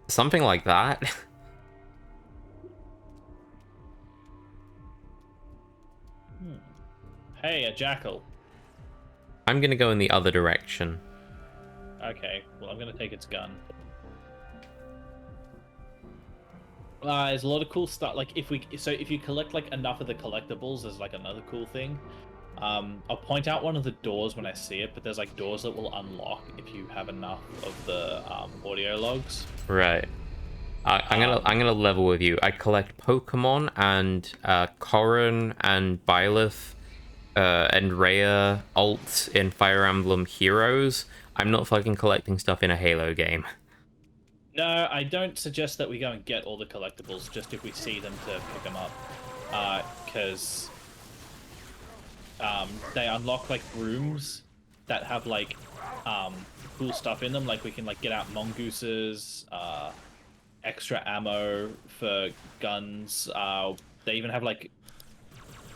Something like that. Hey, a jackal. I'm gonna go in the other direction. Okay, well, I'm gonna take its gun. There's a lot of cool stuff. Like if you collect like enough of the collectibles, there's like another cool thing. I'll point out one of the doors when I see it, but there's like doors that will unlock if you have enough of the audio logs. Right. I'm gonna level with you. I collect Pokemon and Corrin and Byleth and Rhea alts in Fire Emblem Heroes. I'm not fucking collecting stuff in a Halo game. No, I don't suggest that we go and get all the collectibles just if we see them to pick them up, because they unlock like rooms that have like cool stuff in them. Like we can like get out mongooses, extra ammo for guns. They even have like,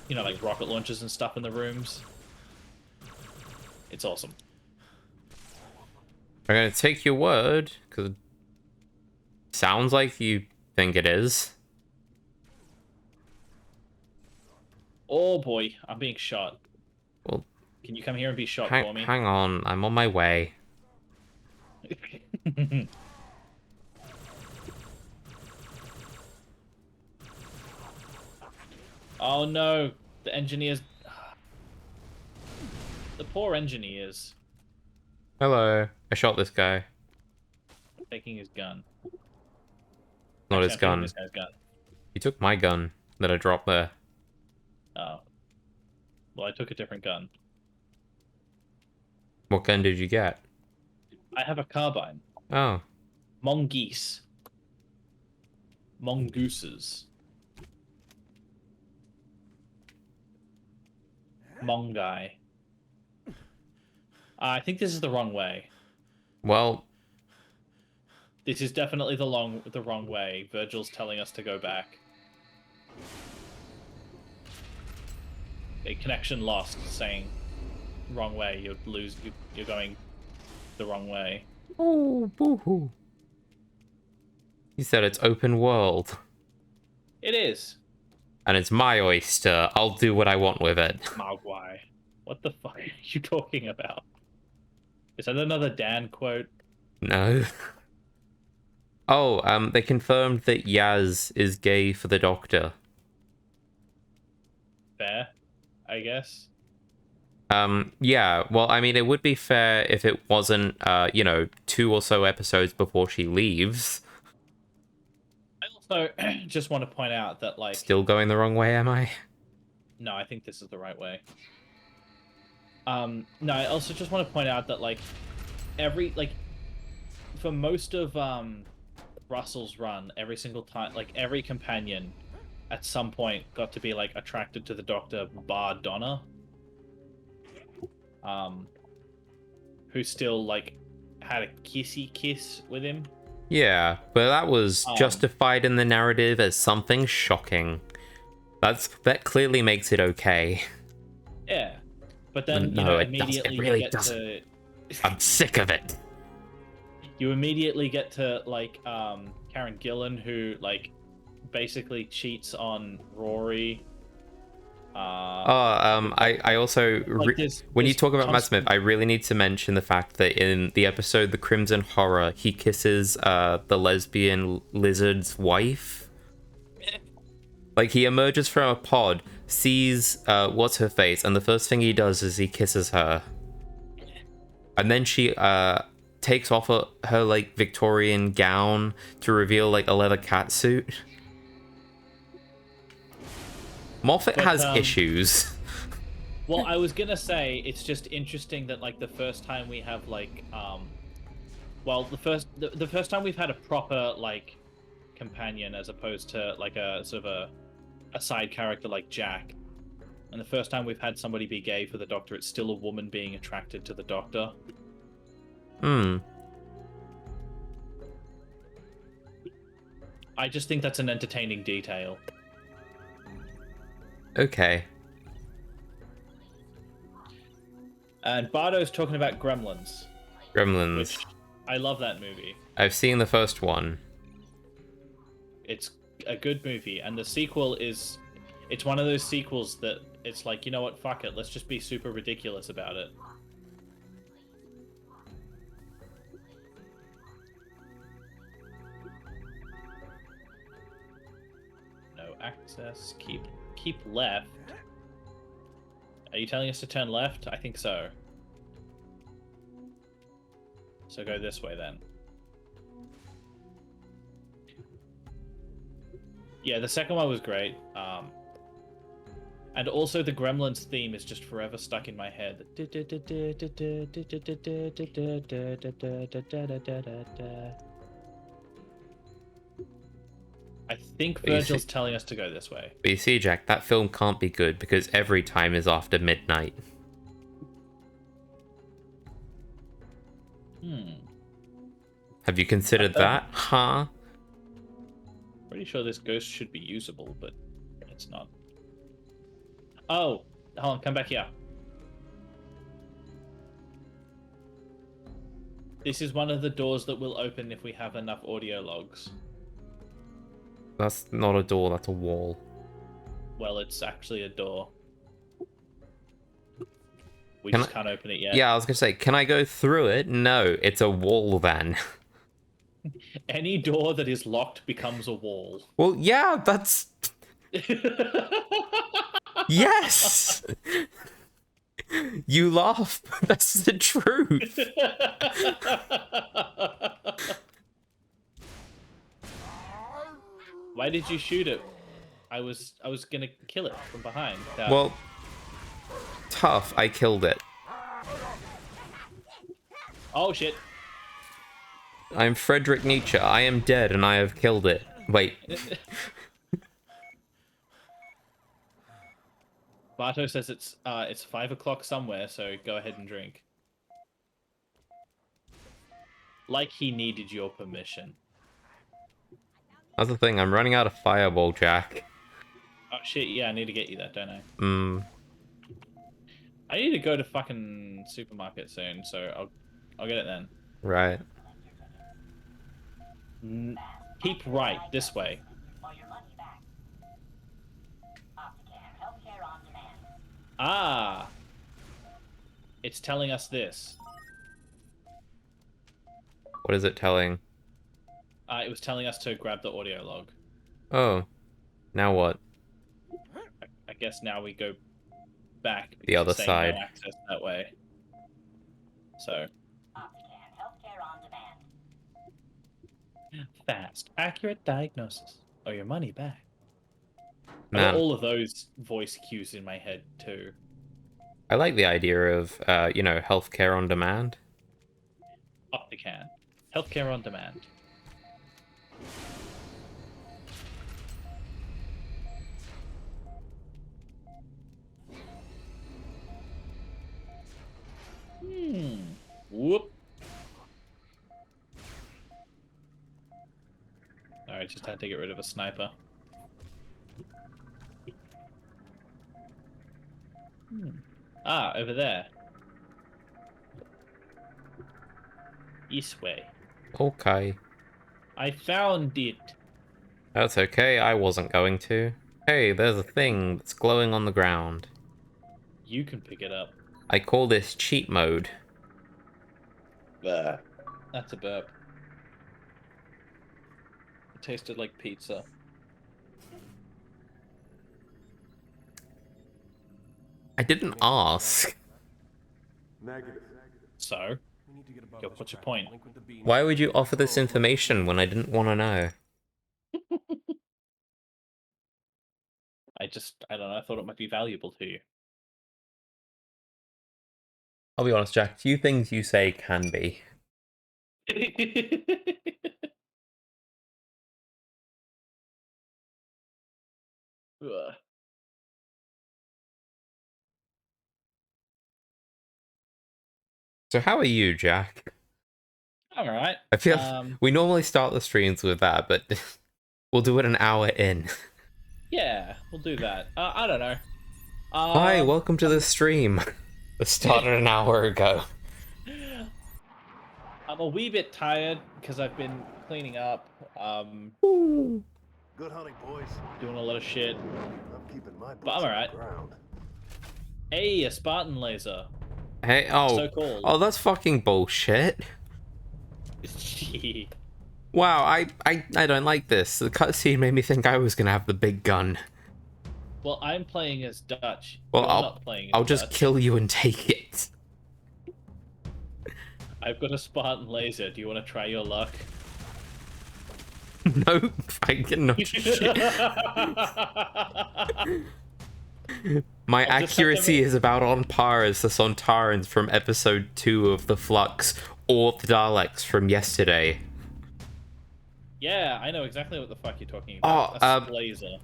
you know, like rocket launchers and stuff in the rooms. It's awesome. I'm gonna take your word, because it sounds like you think it is. Oh boy, I'm being shot. Well, Can you come here and be shot for me? hang on, I'm on my way. Oh no, the engineers. The poor engineers Hello. I shot this guy. taking his gun. Not Actually, his I'm taking gun. This guy's gun. He took my gun that I dropped there. Oh. Well, I took a different gun. What gun did you get? I have a carbine. Oh. Mongoose. Mongooses. Mongai. I think this is the wrong way. Well, This is definitely the wrong way. Virgil's telling us to go back. A connection lost, saying wrong way. You're going the wrong way. oh, boo-hoo. He said it's open world. It is. And it's my oyster. I'll do what I want with it. Mogwai. What the fuck are you talking about? Is that another Dan quote? No. Oh, they confirmed that Yaz is gay for the Doctor. Fair, I guess. Yeah, well, I mean, it would be fair if it wasn't, you know, 2 or so episodes before she leaves. I also just want to point out that, like... Still going the wrong way, am I? No, I think this is the right way. No, I also just want to point out that, like, for most of, Russell's run, every single time, like, every companion at some point got to be, like, attracted to the Doctor, bar Donna. Who still, like, had a kissy kiss with him. Yeah, but that was justified in the narrative as something shocking. That clearly makes it okay. Yeah. But then, no, you know, it doesn't. immediately It really you get doesn't. to... I'm sick of it. You immediately get to, like, Karen Gillan, who, like, basically cheats on Rory. I also... when you talk about Matt Smith, I really need to mention the fact that in the episode The Crimson Horror, he kisses the lesbian lizard's wife. Like, he emerges from a pod, sees what's-her-face, and the first thing he does is he kisses her. And then she takes off her like, Victorian gown to reveal, like, a leather catsuit. Moffat has issues. Well, I was gonna say, it's just interesting that, like, the first time we have, like, well, the first time we've had a proper, like, companion as opposed to, like, a sort of a side character like Jack, and the first time we've had somebody be gay for the Doctor, it's still a woman being attracted to the Doctor. I just think that's an entertaining detail. Okay. And Bardo's talking about Gremlins. Gremlins. Which, I love that movie. I've seen the first one. It's a good movie, and the sequel is... It's one of those sequels that it's like, you know what, fuck it, let's just be super ridiculous about it. No access, keep left. Are you telling us to turn left? I think so. So go this way then. Yeah, the second one was great. And also the Gremlins theme is just forever stuck in my head. I think Virgil's telling us to go this way. But you see, Jack, that film can't be good because every time is after midnight. Have you considered that? Huh? Pretty sure this ghost should be usable, but it's not. Oh, hold on, come back here. This is one of the doors that will open if we have enough audio logs. That's not a door, that's a wall. Well, it's actually a door. We Can just can't open it yet. Yeah, I was gonna say, can I go through it? No, it's a wall then. Any door that is locked becomes a wall. Well, yeah, that's... Yes! You laugh, but that's the truth. Why did you shoot it? I was gonna kill it from behind. Well, tough, I killed it. Oh shit. I'm Frederick Nietzsche. I am dead and I have killed it. Wait. Barto says it's 5 o'clock somewhere, so go ahead and drink. Like he needed your permission. That's the thing, I'm running out of Fireball, Jack. Oh shit, yeah, I need to get you that, don't I? I need to go to fucking supermarket soon, so I'll get it then. Right. Keep right, this way. Ah! It's telling us this. What is it telling? It was telling us to grab the audio log. Oh. Now what? I guess now we go back. The other it's saying side. No access that way. So. Fast, accurate diagnosis, or your money back. I got all of those voice cues in my head too. I like the idea of, you know, healthcare on demand. Optican. Healthcare on demand. Whoop. Alright, just had to get rid of a sniper. Ah, over there. This way. Okay. I found it. That's okay, I wasn't going to. Hey, there's a thing that's glowing on the ground. You can pick it up. I call this cheat mode. That's a burp. It tasted like pizza. I didn't ask. Negative. So? Yo, what's your point? Why would you offer this information when I didn't want to know? I don't know, I thought it might be valuable to you. I'll be honest, Jack, few things you say can be. So how are you, Jack? I'm alright. I feel we normally start the streams with that, but we'll do it an hour in. Yeah, we'll do that. I don't know. Hi, welcome to the stream. It started an hour ago. I'm a wee bit tired because I've been cleaning up. Good hunting, boys. Doing a lot of shit. I'm keeping my But I'm alright. Hey, a Spartan laser. Hey, oh, So cool. Oh, that's fucking bullshit. Wow, I don't like this. The cutscene made me think I was gonna have the big gun. Well, I'm playing as Dutch. Well, You're not playing as I'll just Dutch. kill you and take it. I've got a Spartan laser. Do you want to try your luck? Nope, I can no shit. My accuracy is about on par as the Sontarans from episode 2 of The Flux, or the Daleks from yesterday. Yeah, I know exactly what the fuck you're talking about. A laser.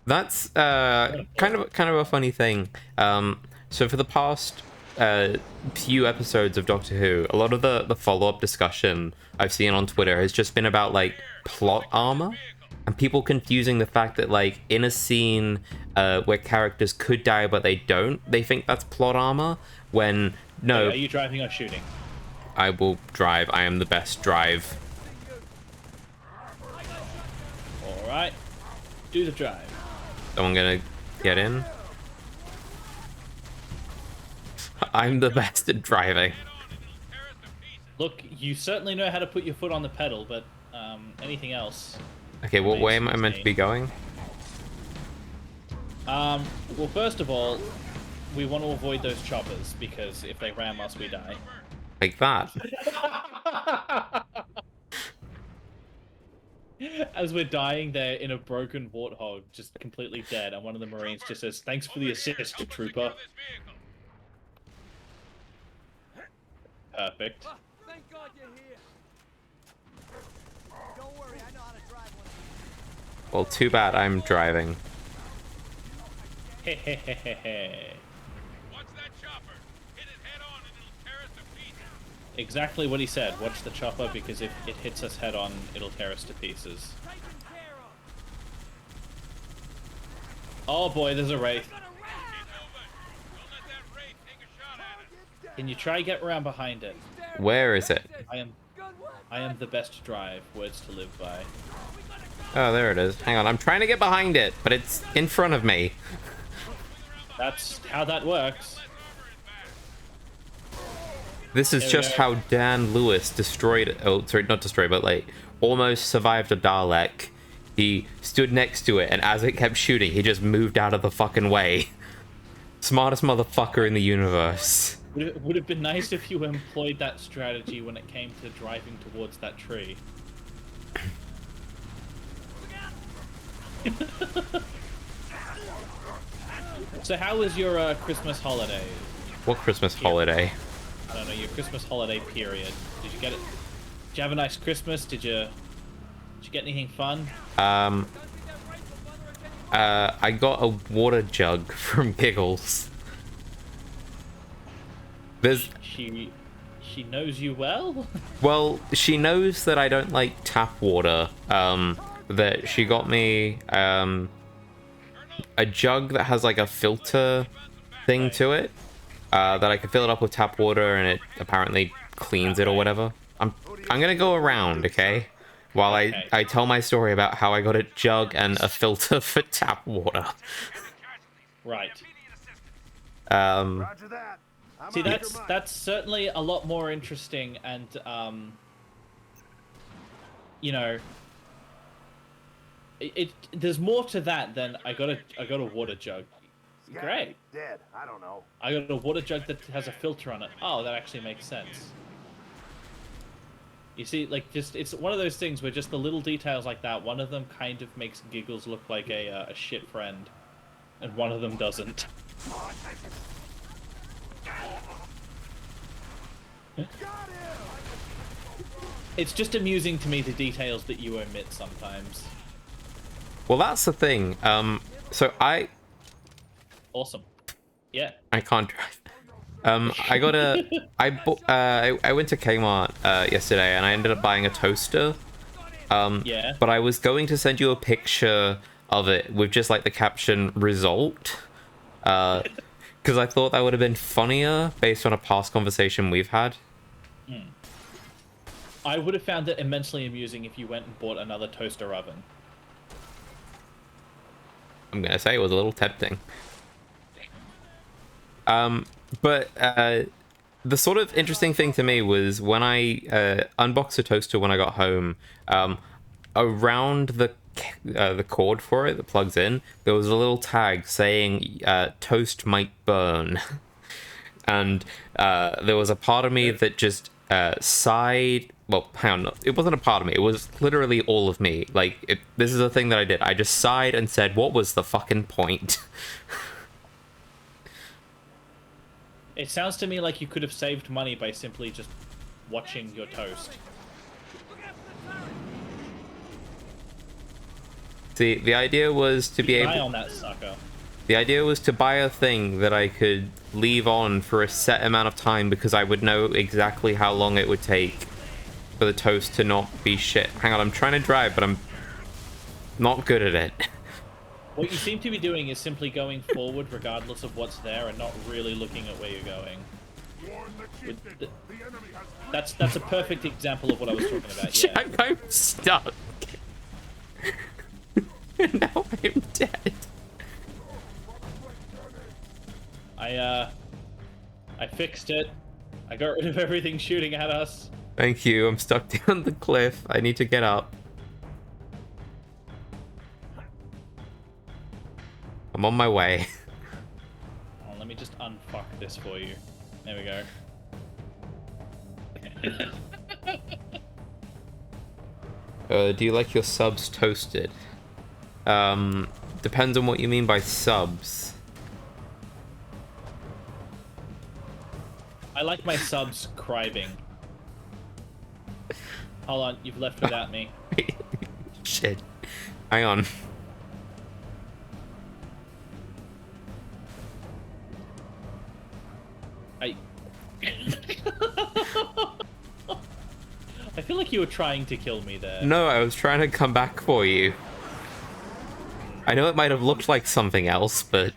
That's kind of a funny thing. So for the past few episodes of Doctor Who, a lot of the follow-up discussion I've seen on Twitter has just been about like plot armor and people confusing the fact that like in a scene where characters could die but they don't, they think that's plot armor when no. Are you driving or shooting? I will drive. I am the best drive. All right, do the drive. Someone gonna get in? I'm the best at driving. Look, you certainly know how to put your foot on the pedal, but anything else? Okay, what way am I meant to be going? Well, first of all, we want to avoid those choppers because if they ram us, we die. Like that. As we're dying there in a broken warthog, just completely dead, and one of the Marines just says, "Thanks for the assist, trooper." Perfect. Thank God you're here. Don't worry, I know how to drive one. Well, too bad I'm driving. Hehehehe. Exactly what he said. Watch the chopper, because if it hits us head on, it'll tear us to pieces. Oh boy, there's a wraith. Can you try get around behind it? Where is it? I am the best drive. Words to live by. Oh, there it is. Hang on, I'm trying to get behind it, but it's in front of me. That's how that works. This is just how Dan Lewis destroyed, oh, sorry, not destroyed, but like almost survived a Dalek. He stood next to it, and as it kept shooting, he just moved out of the fucking way. Smartest motherfucker in the universe. Would have been nice if you employed that strategy when it came to driving towards that tree. So how was your Christmas holiday? What Christmas holiday? I don't know, your Christmas holiday period. Did you get it? Did you have a nice Christmas? Did you get anything fun? I got a water jug from Giggles. There's... She knows you well? Well, she knows that I don't like tap water. That she got me a jug that has like a filter thing to it. That I can fill it up with tap water and it apparently cleans it or whatever. I'm gonna go around, okay? While I tell my story about how I got a jug and a filter for tap water. Right. Roger that. See, that's certainly a lot more interesting, and you know, there's more to that than I got a water jug. Great. Dead. I don't know. I got a water jug that has a filter on it. Oh, that actually makes sense. You see, like, just it's one of those things where just the little details like that, one of them kind of makes Giggles look like a shit friend, and one of them doesn't. It's just amusing to me the details that you omit sometimes. Well, that's the thing. So Awesome. Yeah. I can't drive. I got a... I went to Kmart yesterday and I ended up buying a toaster. Yeah. But I was going to send you a picture of it with just like the caption result. Because I thought that would have been funnier based on a past conversation we've had. I would have found it immensely amusing if you went and bought another toaster oven. I'm going to say it was a little tempting. But the sort of interesting thing to me was when I unboxed the toaster when I got home, around the cord for it that plugs in, there was a little tag saying toast might burn. And there was a part of me that just sighed. Well, hang on, it wasn't a part of me, it was literally all of me. Like, this is a thing that I did. I just sighed and said, what was the fucking point? It sounds to me like you could have saved money by simply just watching your toast. See, the idea was to be Keep an able... eye on that sucker. The idea was to buy a thing that I could leave on for a set amount of time because I would know exactly how long it would take for the toast to not be shit. Hang on, I'm trying to drive, but I'm not good at it. What you seem to be doing is simply going forward regardless of what's there and not really looking at where you're going. That's a perfect example of what I was talking about, yeah. Jack, I'm stuck. Now I'm dead. I fixed it. I got rid of everything shooting at us. Thank you, I'm stuck down the cliff. I need to get up. I'm on my way. Oh, let me just unfuck this for you. There we go. Do you like your subs toasted? Depends on what you mean by subs. I like my subs cribing. Hold on, you've left without me. Shit. Hang on. I feel like you were trying to kill me there. No, I was trying to come back for you. I know it might have looked like something else, but...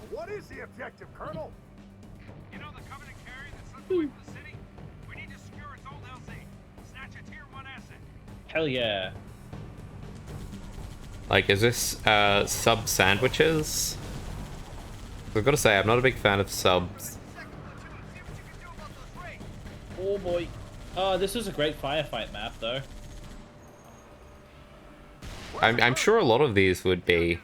What is the objective, Colonel? You know the Covenant carrier that slipped away from the city? We need to secure its old LZ. Snatch a tier 1 asset. Hell yeah. Like, is this, sub sandwiches? I've got to say, I'm not a big fan of subs. Oh boy. Oh, this is a great firefight map, though. I'm sure a lot of these would be.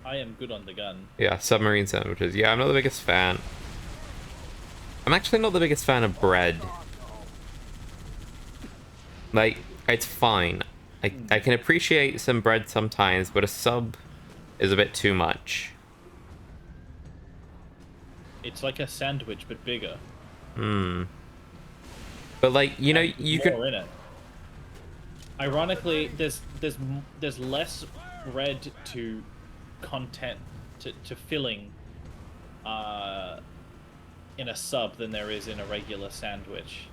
I am good on the gun. Yeah, submarine sandwiches. Yeah, I'm not the biggest fan. I'm actually not the biggest fan of bread. Like, it's fine. I can appreciate some bread sometimes, but a sub is a bit too much. It's like a sandwich, but bigger. Hmm. But like, you know, you more could... in it. Ironically, there's less bread to content to filling in a sub than there is in a regular sandwich.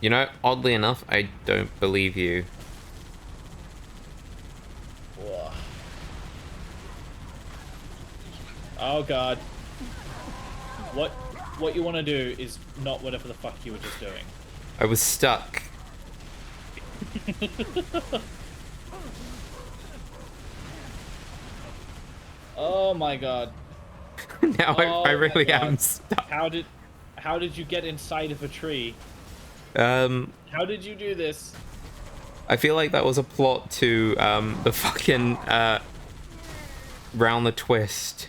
You know, oddly enough, I don't believe you. Ugh. Oh god. What you want to do is not whatever the fuck you were just doing. I was stuck. Oh my god. Now Oh I my really God. am stuck. How did you get inside of a tree? How did you do this? I feel like that was a plot to the fucking round the twist.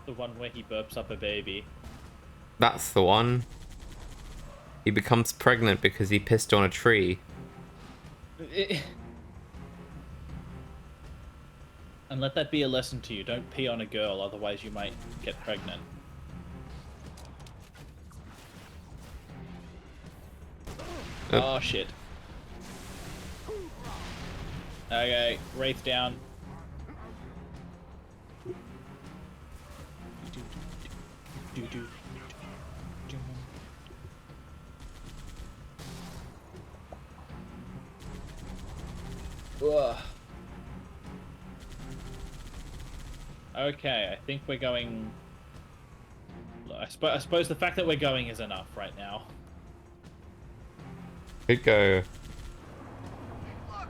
The one where he burps up a baby. That's the one. He becomes pregnant because he pissed on a tree. And let that be a lesson to you. Don't pee on a girl, otherwise you might get pregnant. Oh shit. Okay, Wraith down. Ugh. Okay, I think we're going... I suppose the fact that we're going is enough right now. Could go.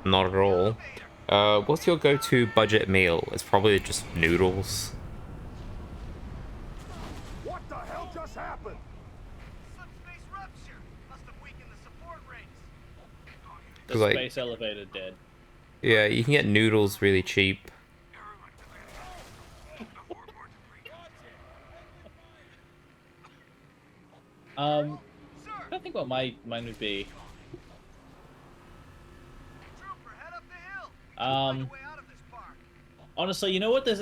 Not at all. What's your go-to budget meal? It's probably just noodles. What the hell just happened? Subspace rupture. Must have weakened the support rates. The Like- space elevator dead. Yeah, you can get noodles really cheap. I don't think what mine would be. Trooper, head up the hill. Find a way out of this park. Honestly, you know what? There's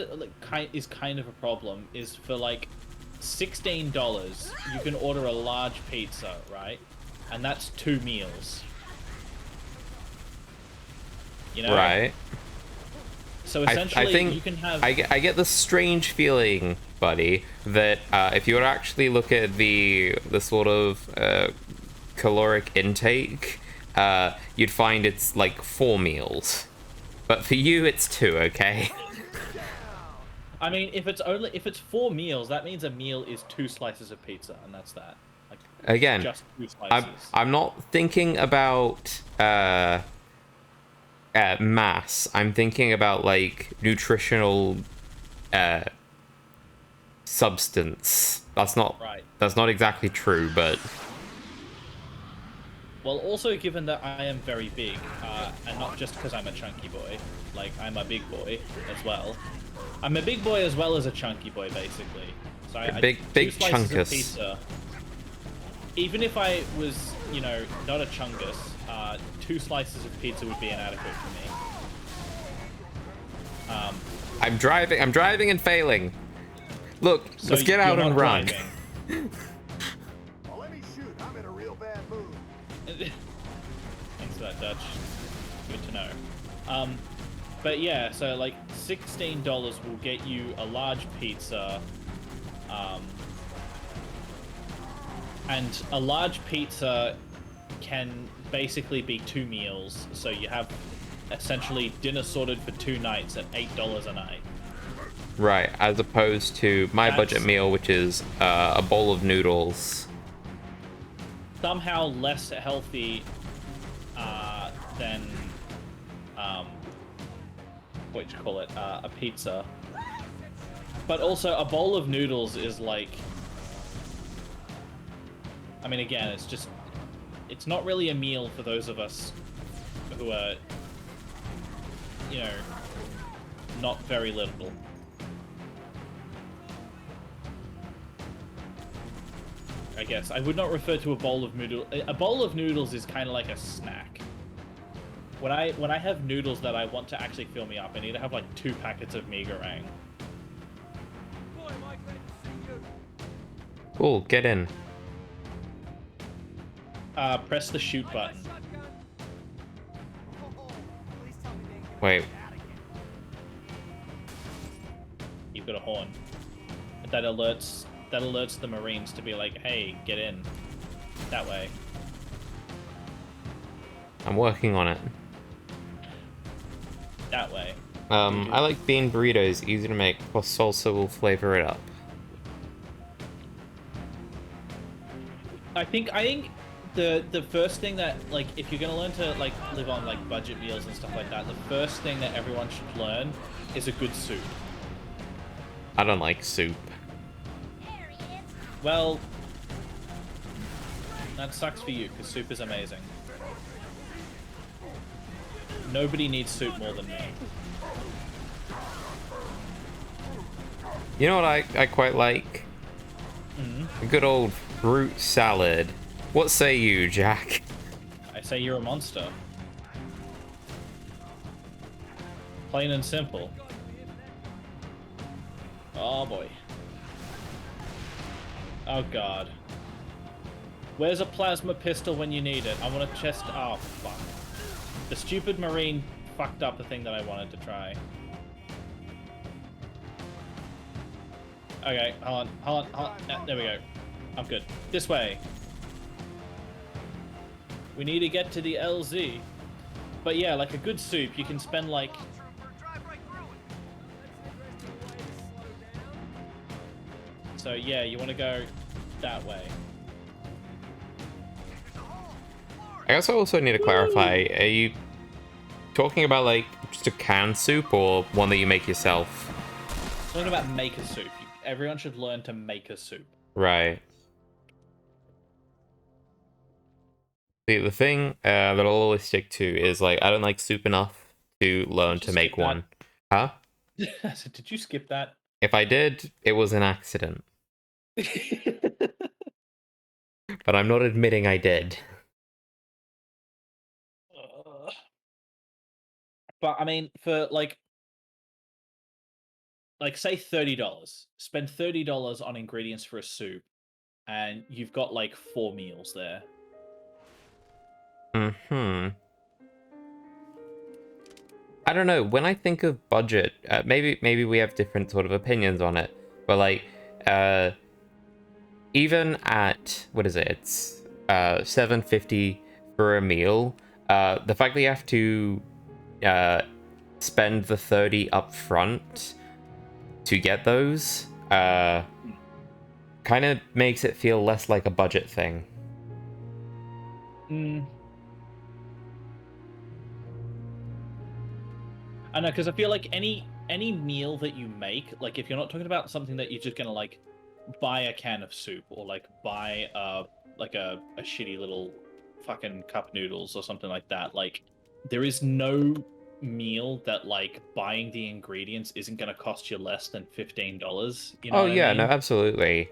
is kind of a problem is for like $16, you can order a large pizza, right? And that's 2 meals. You know? Right. So I essentially, think you can have. I get the strange feeling, buddy, that if you were to actually look at the sort of caloric intake, you'd find it's like 4 meals. But for you, it's 2, okay? I mean, if it's 4 meals, that means a meal is 2 slices of pizza, and that's that. Like, Again, just 2 slices. I'm not thinking about mass. I'm thinking about like nutritional substance. That's not Right. That's not exactly true, but Well, also given that I am very big, and not just because I'm a chunky boy, like I'm a big boy as well. I'm a big boy as well as a chunky boy, basically. So big 2 slices chunkus. of pizza. Even if I was, you know, not a chungus, 2 slices of pizza would be inadequate for me. I'm driving and failing. Look, So let's get out you're and not run. driving. Oh, let me shoot. I'm in a real bad mood. Thanks for that, Dutch. Good to know. But yeah, so like $16 will get you a large pizza, and a large pizza can basically be 2 meals. So you have essentially dinner sorted for 2 nights at $8 a night. Right, as opposed to my budget meal, which is a bowl of noodles. Somehow less healthy than what do you call it, a pizza. But also a bowl of noodles is like, I mean, again, it's not really a meal for those of us who are, you know, not very little. I guess I would not refer to a bowl of noodles. A bowl of noodles is kind of like a snack. When I have noodles that I want to actually fill me up, I need to have like 2 packets of mee goreng. Cool, get in. Press the shoot button. Wait. You've got a horn. That alerts the Marines to be like, hey, get in. That way. I'm working on it. That way. I like bean burritos, easy to make, plus salsa will flavor it up. I think the first thing that, like, if you're gonna learn to like live on like budget meals and stuff like that, the first thing that everyone should learn is a good soup. I don't like soup. Well, that sucks for you, because soup is amazing. Nobody needs soup more than me. You know what I quite like? A good old fruit salad. What say you, Jack? I say you're a monster. Plain and simple. Oh boy. Oh god. Where's a plasma pistol when you need it? I want a chest. Oh fuck. The stupid Marine fucked up the thing that I wanted to try. Okay, hold on. There we go. I'm good. This way. We need to get to the LZ. But yeah, like a good soup, you can spend like... So yeah, you want to go that way. I guess I also need to clarify, are you talking about like just a canned soup or one that you make yourself? Talking about make a soup. Everyone should learn to make a soup. Right. The thing that I'll always stick to is like I don't like soup enough to learn to make one. Huh? So did you skip that? If I did, it was an accident. But I'm not admitting I did. But I mean, for like like say $30. Spend $30 on ingredients for a soup, and you've got like 4 meals there. I don't know. When I think of budget, maybe we have different sort of opinions on it. But like, even at what is it? It's $7.50 for a meal. The fact that you have to spend the 30 up front to get those kind of makes it feel less like a budget thing. I know, because I feel like any meal that you make, like if you're not talking about something that you're just gonna like buy a can of soup or like buy like a shitty little fucking cup noodles or something like that, like there is no meal that like buying the ingredients isn't gonna cost you less than $15. You know Oh what yeah, I mean? no, absolutely.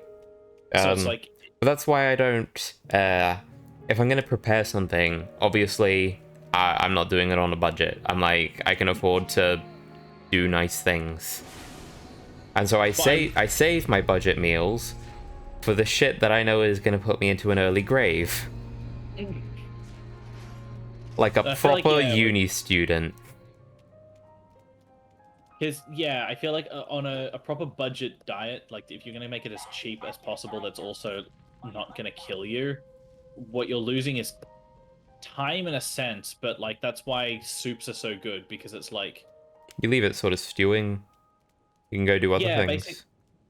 So it's like, but that's why I don't. If I'm gonna prepare something, obviously, I'm not doing it on a budget. I'm like, I can afford to do nice things, and so I save my budget meals for the shit that I know is gonna put me into an early grave, like a proper uni student. Because, yeah, I feel like on a proper budget diet, like if you're going to make it as cheap as possible, that's also not going to kill you, what you're losing is time in a sense, but like that's why soups are so good, because it's like... You leave it sort of stewing, you can go do other things.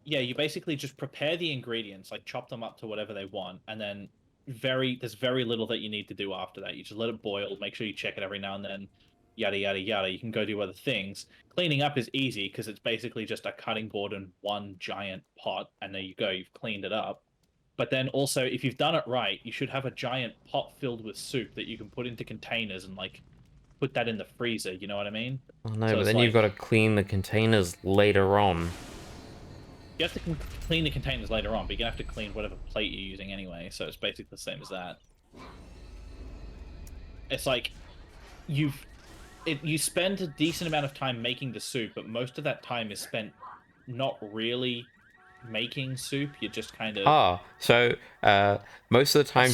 You basically just prepare the ingredients, like chop them up to whatever they want, and then there's very little that you need to do after that. You just let it boil, make sure you check it every now and then, yada yada yada. You can go do other things. Cleaning up is easy because it's basically just a cutting board and one giant pot, and there you go, you've cleaned it up. But then also, if you've done it right, you should have a giant pot filled with soup that you can put into containers and like put that in the freezer, you know what I mean? Oh no, so but then you've got to clean the containers later on. You have to clean the containers later on, but you're going to have to clean whatever plate you're using anyway, so it's basically the same as that. It's like, you spend a decent amount of time making the soup, but most of that time is spent not really making soup, you're just kind of... so most of the time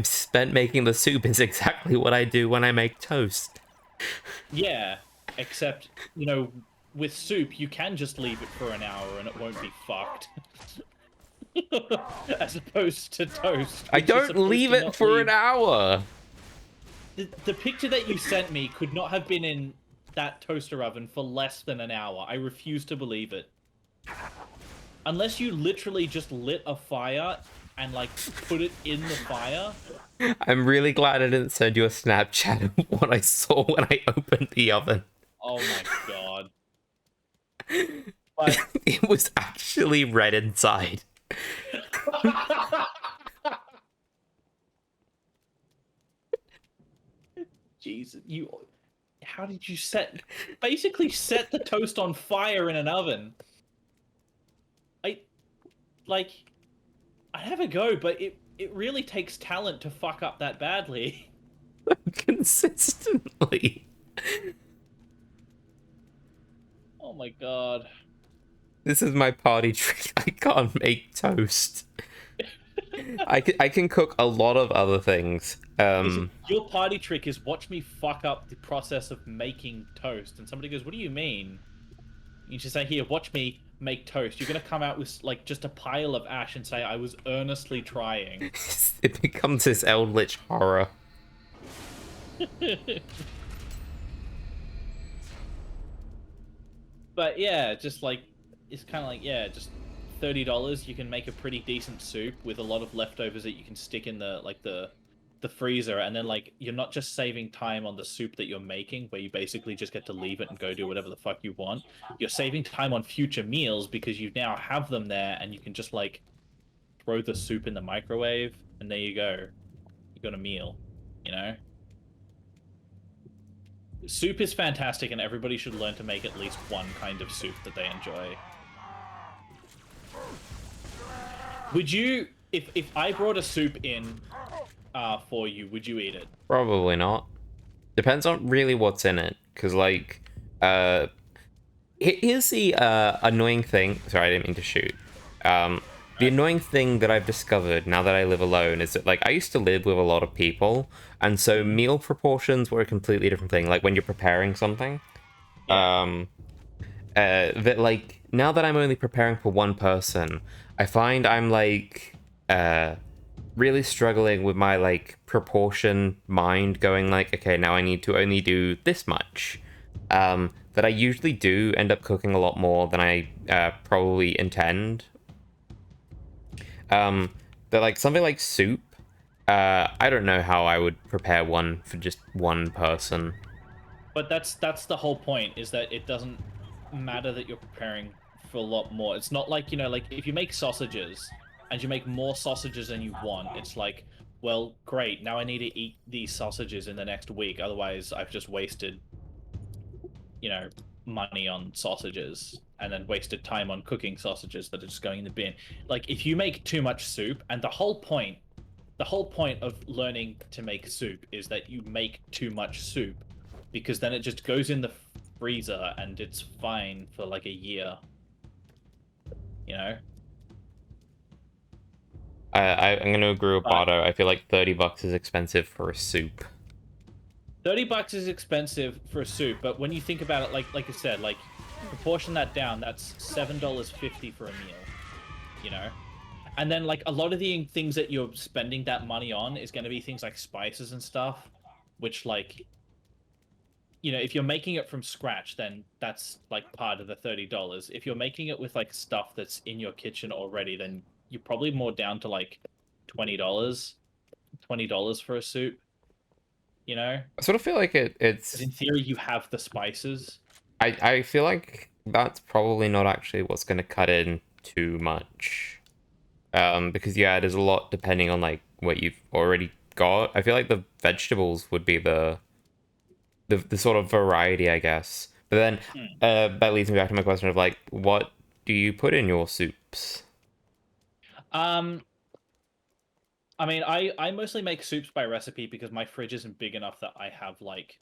spent making the soup is exactly what I do when I make toast. Yeah, except, you know, with soup, you can just leave it for an hour and it won't be fucked. As opposed to toast. I don't leave it for an hour! The picture that you sent me could not have been in that toaster oven for less than an hour. I refuse to believe it. Unless you literally just lit a fire and, like, put it in the fire. I'm really glad I didn't send you a Snapchat of what I saw when I opened the oven. Oh my god. But... it was actually red inside. Jesus, how did you basically set the toast on fire in an oven? I'd have a go, but it really takes talent to fuck up that badly. Consistently. Oh my god. This is my party trick. I can't make toast. I can cook a lot of other things. Your party trick is watch me fuck up the process of making toast. And somebody goes, what do you mean? You just say, here, watch me make toast. You're going to come out with like just a pile of ash and say, I was earnestly trying. It becomes this eldritch horror. But yeah, just like, it's kind of like, yeah, just $30, you can make a pretty decent soup with a lot of leftovers that you can stick in the freezer, and then like you're not just saving time on the soup that you're making, where you basically just get to leave it and go do whatever the fuck you want. You're saving time on future meals because you now have them there, and you can just like throw the soup in the microwave, and there you go. You got a meal, you know? Soup is fantastic, and everybody should learn to make at least one kind of soup that they enjoy. Would you, if I brought a soup in for you, would you eat it? Probably not. Depends on really what's in it, because like Here's the annoying thing. Sorry, I didn't mean to shoot. The annoying thing that I've discovered now that I live alone is that, like, I used to live with a lot of people, and so meal proportions were a completely different thing. Like, when you're preparing something, that, like, now that I'm only preparing for one person, I find I'm, like, really struggling with my, like, proportion mind going, like, okay, now I need to only do this much. That I usually do end up cooking a lot more than I probably intend. But, like, something like soup, I don't know how I would prepare one for just one person. But that's the whole point, is that it doesn't matter that you're preparing for a lot more. It's not like, you know, like if you make sausages and you make more sausages than you want, it's like, well, great, now I need to eat these sausages in the next week, otherwise I've just wasted, you know, money on sausages and then wasted time on cooking sausages that are just going in the bin. Like, if you make too much soup, and the whole point of learning to make soup is that you make too much soup, because then it just goes in the freezer and it's fine for like a year, you know. I'm gonna agree with But Bardo. I feel like $30 is expensive for a soup. $30 is expensive for a soup, but when you think about it, like I said, like, proportion that down, that's $7.50 for a meal, you know. And then, like, a lot of the things that you're spending that money on is going to be things like spices and stuff, which, like, you know, if you're making it from scratch, then that's, like, part of the $30. If you're making it with, like, stuff that's in your kitchen already, then you're probably more down to, like, $20. $20 for a soup, you know? I sort of feel like it's... 'Cause in theory, you have the spices. I feel like that's probably not actually what's going to cut in too much. Because, yeah, there's a lot depending on, like, what you've already got. I feel like the vegetables would be the sort of variety, I guess. But then, that leads me back to my question of, like, what do you put in your soups? I mean, I mostly make soups by recipe because my fridge isn't big enough that I have, like,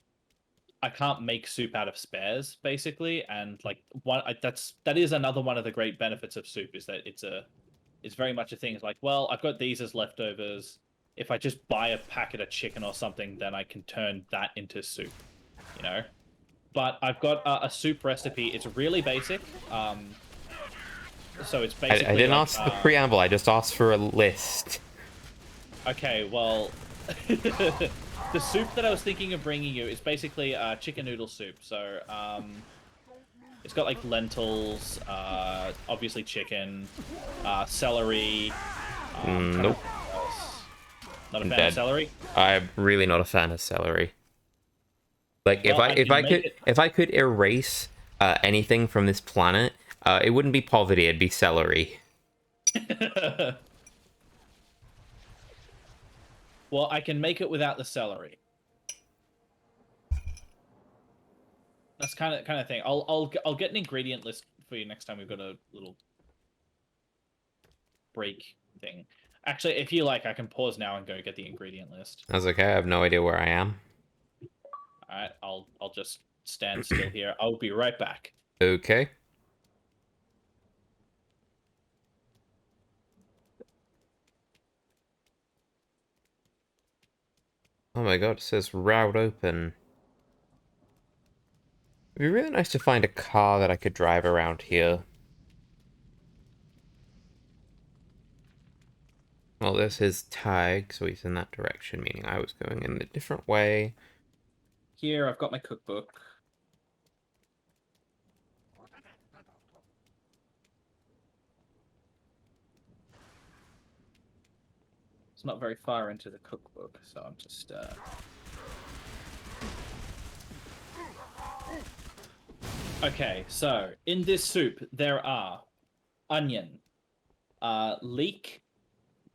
I can't make soup out of spares, basically, and, like, that is another one of the great benefits of soup, is that it's very much a thing. It's like, well, I've got these as leftovers. If I just buy a packet of chicken or something, then I can turn that into soup, you know? But I've got a soup recipe. It's really basic. So it's basically I didn't like, ask the preamble, I just asked for a list. Okay, well, the soup that I was thinking of bringing you is basically chicken noodle soup. So, it's got, like, lentils, obviously chicken, celery. Nope. Not a fan of celery? I'm really not a fan of celery. Like, Well, if I could erase anything from this planet, it wouldn't be poverty, it'd be celery. Well, I can make it without the celery. That's kind of thing. I'll get an ingredient list for you next time we've got a little break thing. Actually, if you like, I can pause now and go get the ingredient list. That's okay, I have no idea where I am. Alright, I'll just stand still here. I'll be right back. Okay. Oh my god, it says route open. It'd be really nice to find a car that I could drive around here. Well, there's his tag, so he's in that direction, meaning I was going in a different way. Here, I've got my cookbook. It's not very far into the cookbook, so I'm just, Okay, so, in this soup, there are onion, leek,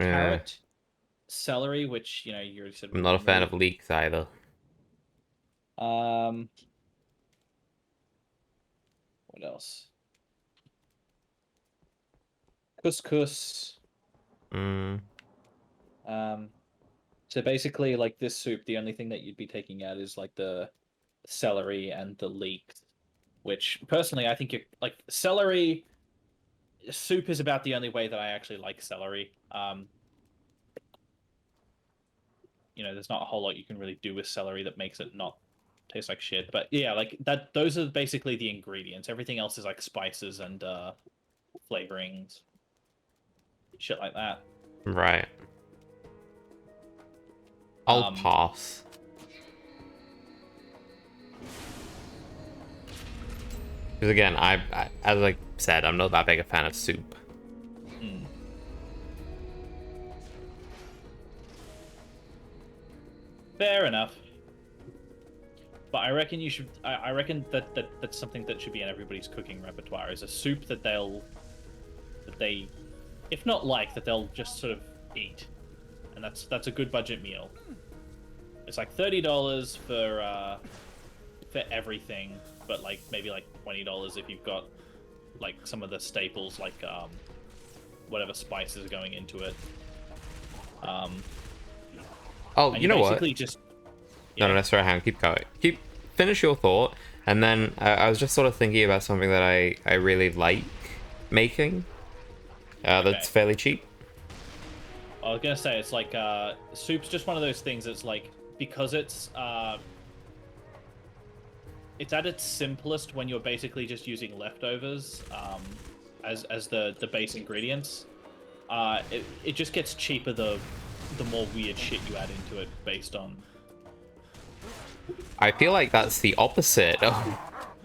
carrot, celery, which, you know, you already said... I'm not a fan of leeks either. What else? Couscous. So basically, like, this soup, the only thing that you'd be taking out is, like, the celery and the leeks. which personally I think like celery soup is about the only way that I actually like celery. There's not a whole lot you can really do with celery that makes it not taste like shit. But yeah, like that. Those are basically the ingredients. Everything else is like spices and flavorings, shit like that. Right. I'll pass. Because again, as I said, I'm not that big a fan of soup. Fair enough. But I reckon you should. I reckon that's something that should be in everybody's cooking repertoire. Is a soup that they, if not like, that they'll just sort of eat, and that's a good budget meal. It's like $30 for everything, but like maybe like $20 if you've got like some of the staples, like whatever spices are going into it. Oh, you know what? Just no, sorry, hang on, keep going. Finish your thought, and then I was just sort of thinking about something that I really like making. That's fairly cheap. I was gonna say it's like soup's just one of those things that's like, because it's at its simplest when you're basically just using leftovers as the base ingredients. It just gets cheaper the more weird shit you add into it based on. I feel like that's the opposite of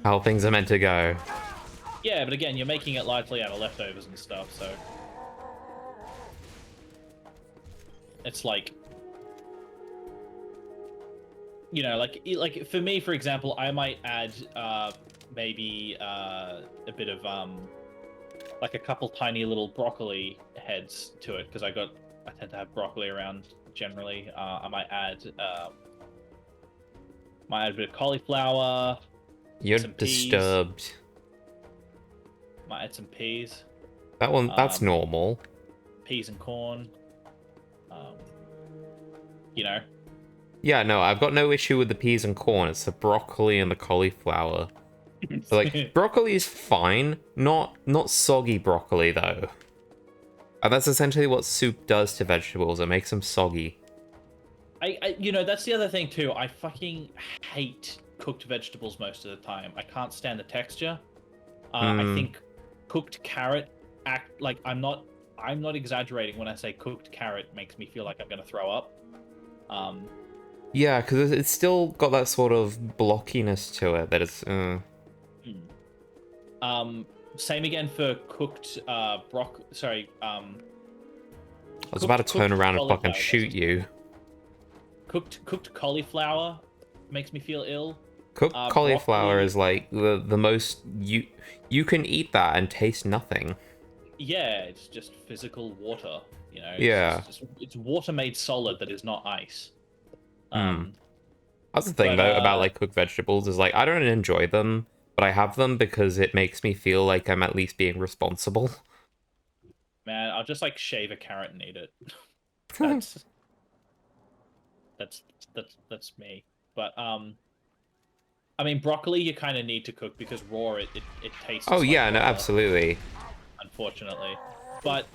how things are meant to go. Yeah, but again, you're making it largely out of leftovers and stuff, so it's like, like for me, for example, I might add maybe a bit of like a couple tiny little broccoli heads to it, because I tend to have broccoli around generally. I might add a bit of cauliflower. You're disturbed. Peas. Might add some peas. That's normal. Peas and corn. Yeah, no, I've got no issue with the peas and corn. It's the broccoli and the cauliflower. So, like, broccoli is fine. Not soggy broccoli, though. And that's essentially what soup does to vegetables. It makes them soggy. That's the other thing too. I fucking hate cooked vegetables most of the time. I can't stand the texture. I think cooked carrot I'm not exaggerating when I say cooked carrot makes me feel like I'm gonna throw up. Yeah, because it's still got that sort of blockiness to it that it's. Same again for cooked I was about to turn around and fucking shoot you. Cooked cauliflower makes me feel ill. Cooked cauliflower is like the most you can eat that and taste nothing. Yeah, it's just physical water, Yeah. It's water made solid that is not ice. That's the thing though about like cooked vegetables is like I don't enjoy them, but I have them because it makes me feel like I'm at least being responsible. Man, I'll just like shave a carrot and eat it. That's me. But I mean, broccoli you kind of need to cook because raw it tastes. Oh like yeah, no, water, absolutely. Unfortunately, but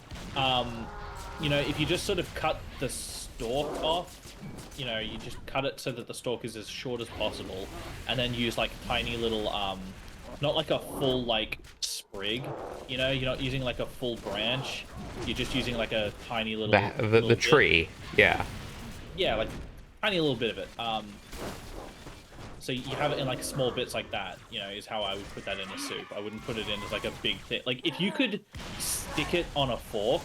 if you just sort of cut the stalk off, you just cut it so that the stalk is as short as possible, and then use like tiny little not like a full like sprig, you're not using like a full branch, you're just using like a tiny little the tree, yeah, like tiny little bit of it. So you have it in like small bits like that, is how I would put that in a soup. I wouldn't put it in as like a big thing. Like if you could stick it on a fork,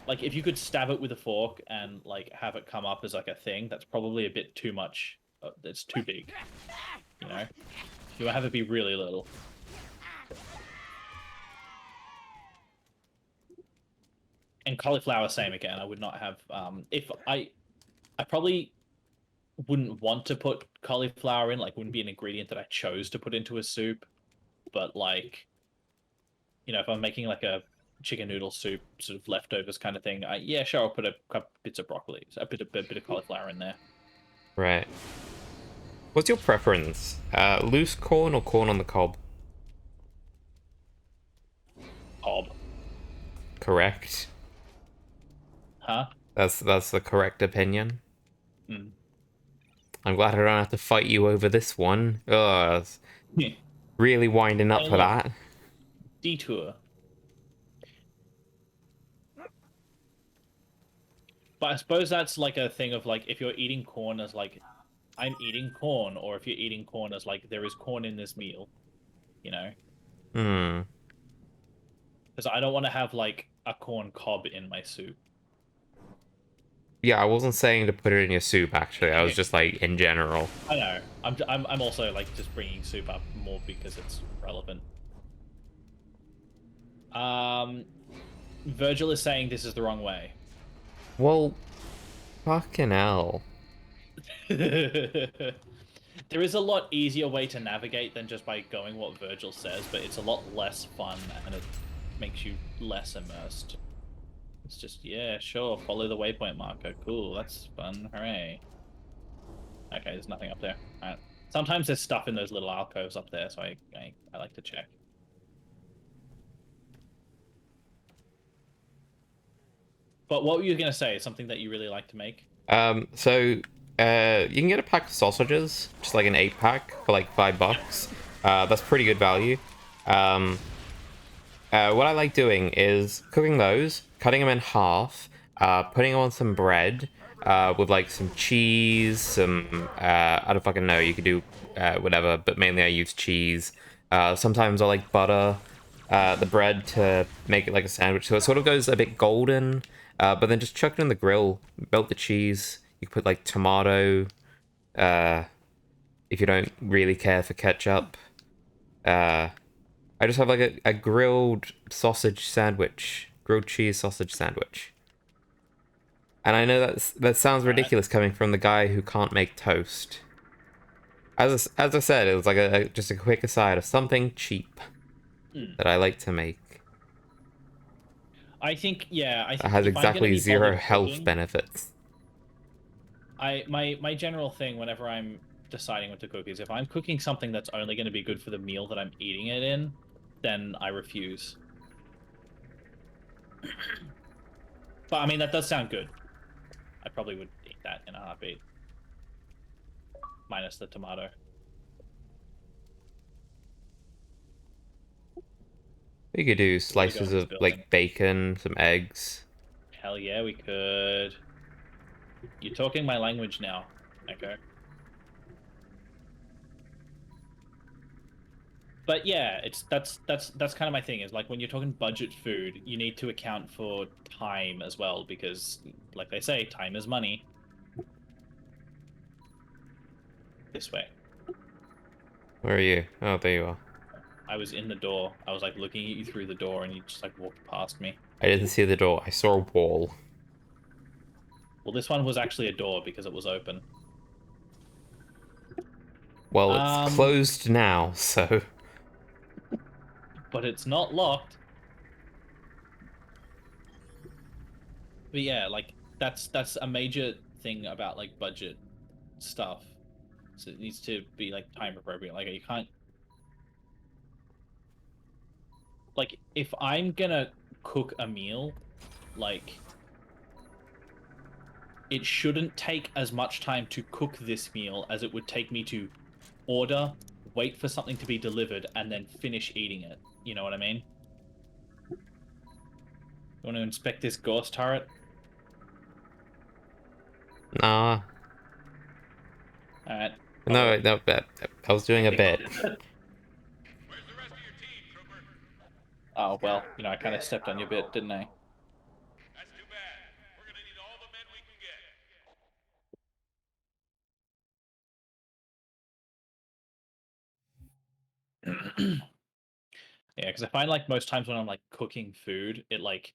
like if you could stab it with a fork and like have it come up as like a thing, that's probably a bit too much. It's too big, You have it be really little. And cauliflower, same again. I would not have. If I probably wouldn't want to put cauliflower in. Like, wouldn't be an ingredient that I chose to put into a soup. But like, if I'm making like a chicken noodle soup, sort of leftovers kind of thing, yeah, sure, I'll put a couple bits of broccoli, a bit of cauliflower in there. Right. What's your preference? Loose corn or corn on the cob? Cob. Correct. Huh? That's the correct opinion. Hmm. I'm glad I don't have to fight you over this one. Ugh, really winding up Hey, for look. that. Detour. But I suppose that's like a thing of like if you're eating corn as like I'm eating corn, or if you're eating corn as like there is corn in this meal, you know? Hmm. Because I don't want to have like a corn cob in my soup. Yeah, I wasn't saying to put it in your soup, actually. I was just like, in general. I know. I'm also like just bringing soup up more because it's relevant. Virgil is saying this is the wrong way. Well, fucking hell. There is a lot easier way to navigate than just by going what Virgil says, but it's a lot less fun and it makes you less immersed. It's just, yeah, sure, follow the waypoint marker. Cool, that's fun. Hooray. Okay, there's nothing up there. Alright. Sometimes there's stuff in those little alcoves up there, so I like to check. But what were you going to say? Something that you really like to make? So, you can get a pack of sausages, just like an 8-pack for like $5. That's pretty good value. What I like doing is cooking those, cutting them in half, putting them on some bread, with like some cheese, some, I don't fucking know, you could do, whatever, but mainly I use cheese. Sometimes I like butter, the bread to make it like a sandwich, so it sort of goes a bit golden, but then just chuck it in the grill, melt the cheese, you can put like tomato, if you don't really care for ketchup. I just have like a grilled sausage sandwich, grilled cheese sausage sandwich. And I know that sounds ridiculous coming from the guy who can't make toast. As I said, it was like just a quick aside of something cheap that I like to make. I think, yeah, I It think has if I'm going to exactly be zero bothered health cooking, benefits. my general thing whenever I'm deciding what to cook is if I'm cooking something that's only going to be good for the meal that I'm eating it in, then I refuse. But I mean, that does sound good. I probably would eat that in a heartbeat. Minus the tomato. We could do slices of like bacon, some eggs. Hell yeah, we could. You're talking my language now, Echo. But yeah, that's kind of my thing is like when you're talking budget food, you need to account for time as well because like they say, time is money. This way. Where are you? Oh, there you are. I was in the door. I was like looking at you through the door and you just like walked past me. I didn't see the door. I saw a wall. Well, this one was actually a door because it was open. Well, it's closed now, so... But it's not locked. But yeah, like that's a major thing about like budget stuff. So it needs to be like time appropriate. Like you can't like if I'm gonna cook a meal, like it shouldn't take as much time to cook this meal as it would take me to order, wait for something to be delivered, and then finish eating it. You know what I mean? You want to inspect this ghost turret? Nah. Alright. No, I was doing a bit. Oh, well, you know, I kind of stepped on your bit, didn't I? That's too bad. We're gonna need all the men we can get. Yeah, because I find like most times when I'm like cooking food, it like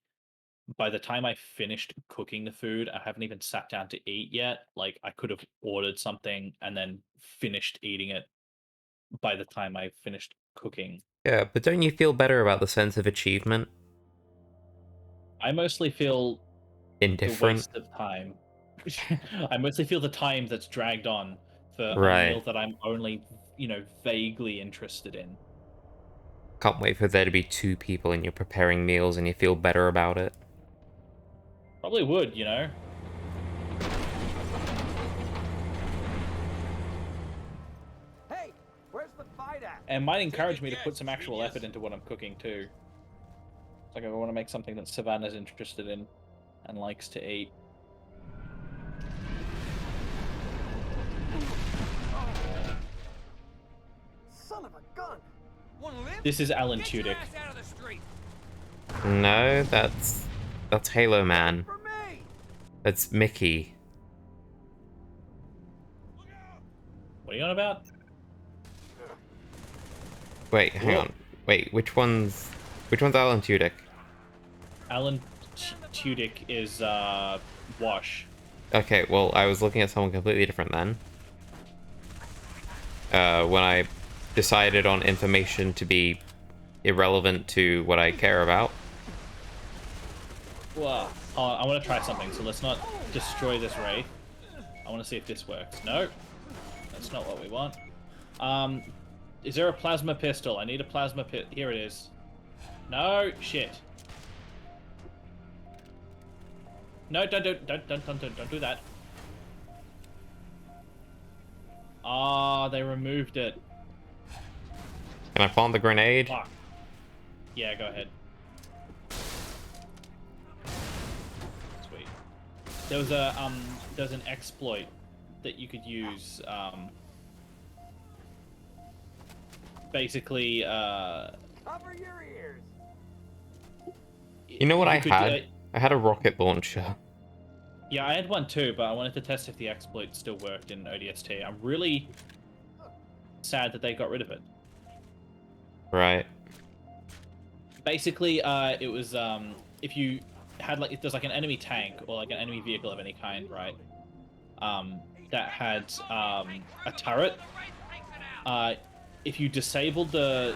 by the time I finished cooking the food, I haven't even sat down to eat yet. Like I could have ordered something and then finished eating it by the time I finished cooking. Yeah, but don't you feel better about the sense of achievement? I mostly feel the Indifferent. waste of time. I mostly feel the time that's dragged on for Right. a meal that I'm only, vaguely interested in. Can't wait for there to be 2 people and you're preparing meals and you feel better about it. Probably would, Hey, where's the fight at? And might encourage me to put some actual effort into what I'm cooking too. It's like I want to make something that Savannah's interested in and likes to eat. Son of a gun! This is Alan Tudyk. No, that's Halo Man. For me! That's Mickey. What are you on about? Wait, hang on. Wait, which one's Alan Tudyk? Alan Tudyk is Wash. Okay, well, I was looking at someone completely different then. When I decided on information to be irrelevant to what I care about. Well, I want to try something, so let's not destroy this wraith. I want to see if this works. No, that's not what we want. Is there a plasma pistol? I need a plasma pit. Here it is. No, shit. No, don't do that. Ah, they removed it. Can I plant the grenade? Fuck. Yeah, go ahead. Sweet. There's an exploit that you could use. Basically, Cover your ears! You know what I could, had? I had a rocket launcher. Yeah, I had one too, but I wanted to test if the exploit still worked in ODST. I'm really sad that they got rid of it. Right. Basically, it was if you had if there's like an enemy tank or like an enemy vehicle of any kind, right? That had a turret. If you disabled the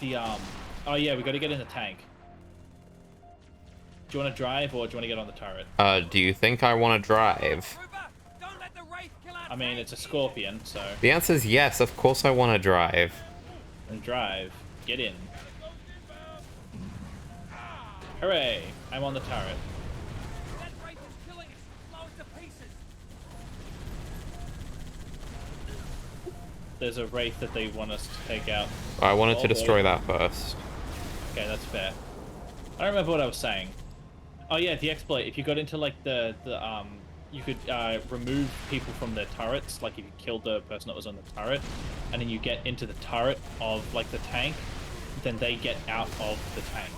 oh yeah, we got to get in the tank. Do you want to drive or do you want to get on the turret? Do you think I want to drive? I mean, it's a Scorpion, so... The answer is yes, of course I want to drive. And drive. Get in. Hooray! I'm on the turret. There's a wraith that they want us to take out. I wanted to destroy that first. Okay, that's fair. I don't remember what I was saying. Oh yeah, the exploit. If you got into like you could remove people from their turrets. Like if you killed the person that was on the turret, and then you get into the turret of like the tank, then they get out of the tank.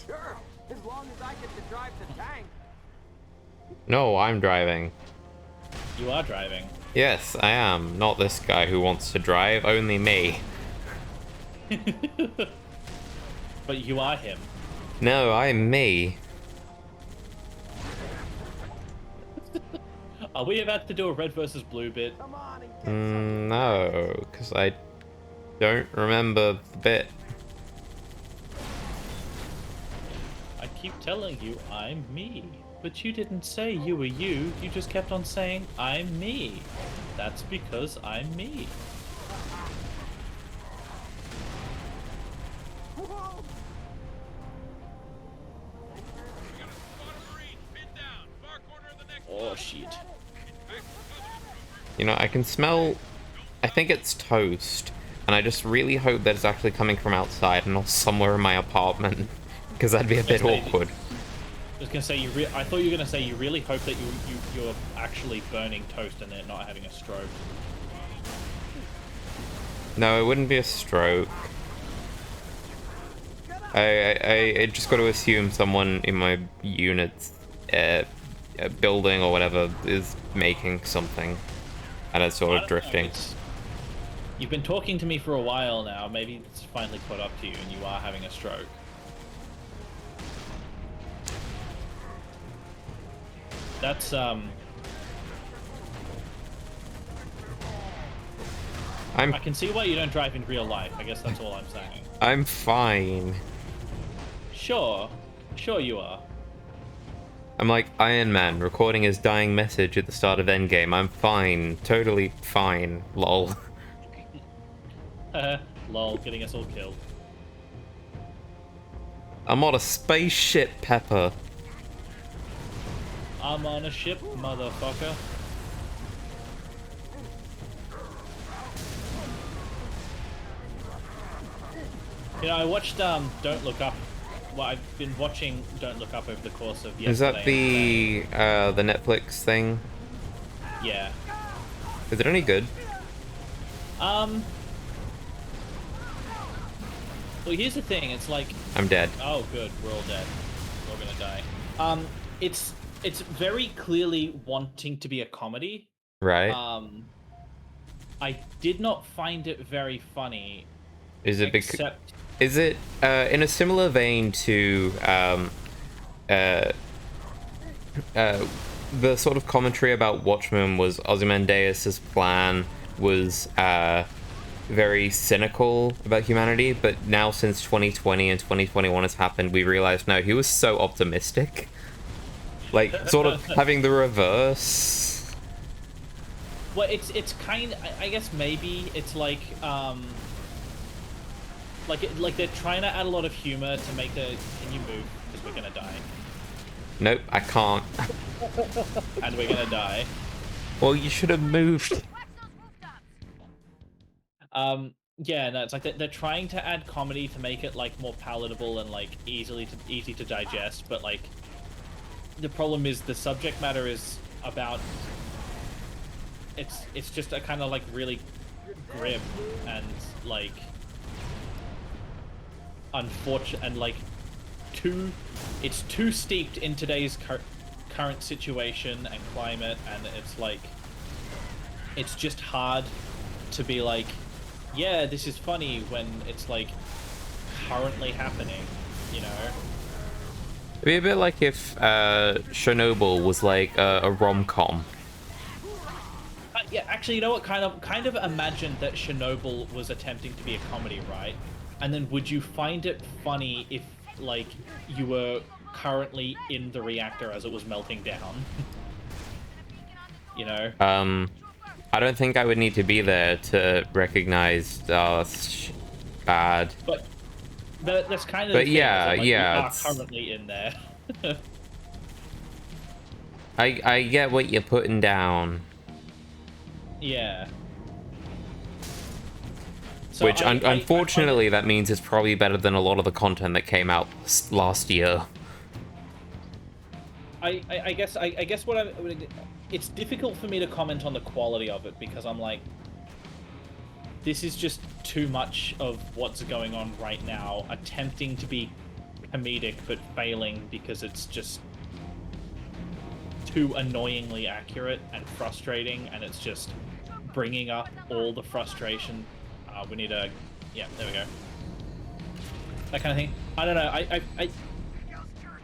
Sure, as long as I get to drive the tank. No, I'm driving. You are driving. Yes, I am. Not this guy who wants to drive, only me. But you are him. No, I'm me. Are we about to do a red versus blue bit? Come on and get some. No, because I don't remember the bit. I keep telling you I'm me. But you didn't say you were you just kept on saying, I'm me. That's because I'm me. Oh, shit. You know, I can smell... I think it's toast. And I just really hope that it's actually coming from outside and not somewhere in my apartment. Because that'd be a bit awkward. I was gonna say I thought you were gonna say you really hope that you're actually burning toast and they're not having a stroke. No, it wouldn't be a stroke. I just got to assume someone in my unit's building or whatever is making something, and it's sort of drifting. You've been talking to me for a while now. Maybe it's finally caught up to you, and you are having a stroke. That's I can see why you don't drive in real life. I guess that's all I'm saying. I'm fine. Sure you are. I'm like Iron Man recording his dying message at the start of Endgame. I'm fine. Totally fine. Lol. Lol, getting us all killed. I'm on a spaceship, Pepper. I'm on a ship, motherfucker. You know, I watched Don't Look Up. Well, I've been watching Don't Look Up over the course of yesterday. Is that the Netflix thing? Yeah. Is it any good? Well, here's the thing. It's like I'm dead. Oh, good. We're all dead. We're all gonna die. It's very clearly wanting to be a comedy. Right. I did not find it very funny. Is it except... Is it in a similar vein to the sort of commentary about Watchmen was Ozymandias' plan was very cynical about humanity, but now since 2020 and 2021 has happened, we realize no, he was so optimistic. Like, sort of having the reverse. Well, it's kind. I guess maybe it's like they're trying to add a lot of humor to make the. Can you move? Because we're gonna die. Nope, I can't. And we're gonna die. Well, you should have moved. Yeah, no, it's like they're trying to add comedy to make it like more palatable and like easy to digest, but like the problem is the subject matter is about it's just a kind of like really grim and like unfortunate and like it's too steeped in today's current situation and climate, and it's like it's just hard to be like, yeah, this is funny when it's like currently happening, you know? It'd be a bit like if Chernobyl was like a rom-com. Yeah, actually, you know what? Kind of imagine that Chernobyl was attempting to be a comedy, right? And then would you find it funny if, like, you were currently in the reactor as it was melting down? You know? I don't think I would need to be there to recognize bad. But that's kind of. But yeah, like, yeah. You are currently in there. I get what you're putting down. Yeah. So Which, unfortunately, that means it's probably better than a lot of the content that came out last year. I guess what it's difficult for me to comment on the quality of it because I'm like, this is just too much of what's going on right now, attempting to be comedic but failing because it's just too annoyingly accurate and frustrating, and it's just bringing up all the frustration. We need a... Yeah, there we go. That kind of thing. I don't know.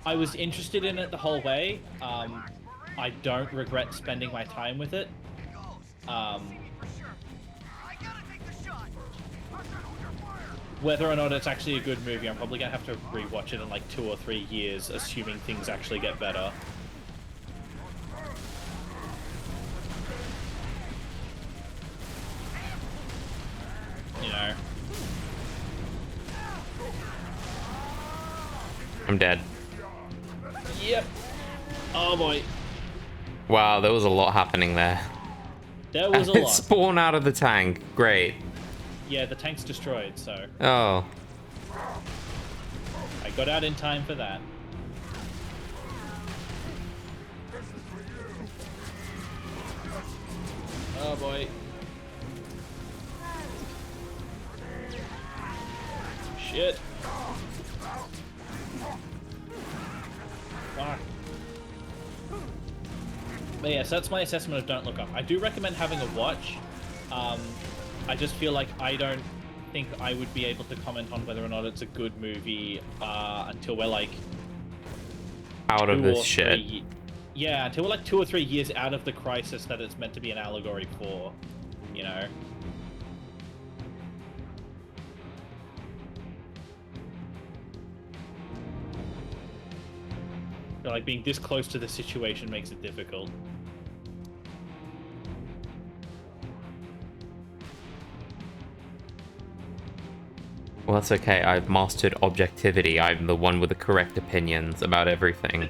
I was interested in it the whole way. I don't regret spending my time with it. Whether or not it's actually a good movie, I'm probably going to have to rewatch it in like 2 or 3 years, assuming things actually get better. You know. I'm dead. Yep. Oh boy. Wow, there was a lot happening there. There was a lot. Spawn out of the tank. Great. Yeah, the tank's destroyed, so... Oh. I got out in time for that. Oh boy. Shit. Fuck. But yeah, so that's my assessment of Don't Look Up. I do recommend having a watch. I just feel like I don't think I would be able to comment on whether or not it's a good movie until we're like... Out of this shit. Yeah, until we're like 2 or 3 years out of the crisis that it's meant to be an allegory for, you know? like being this close to the situation makes it difficult. Well, that's okay. I've mastered objectivity. I'm the one with the correct opinions about everything.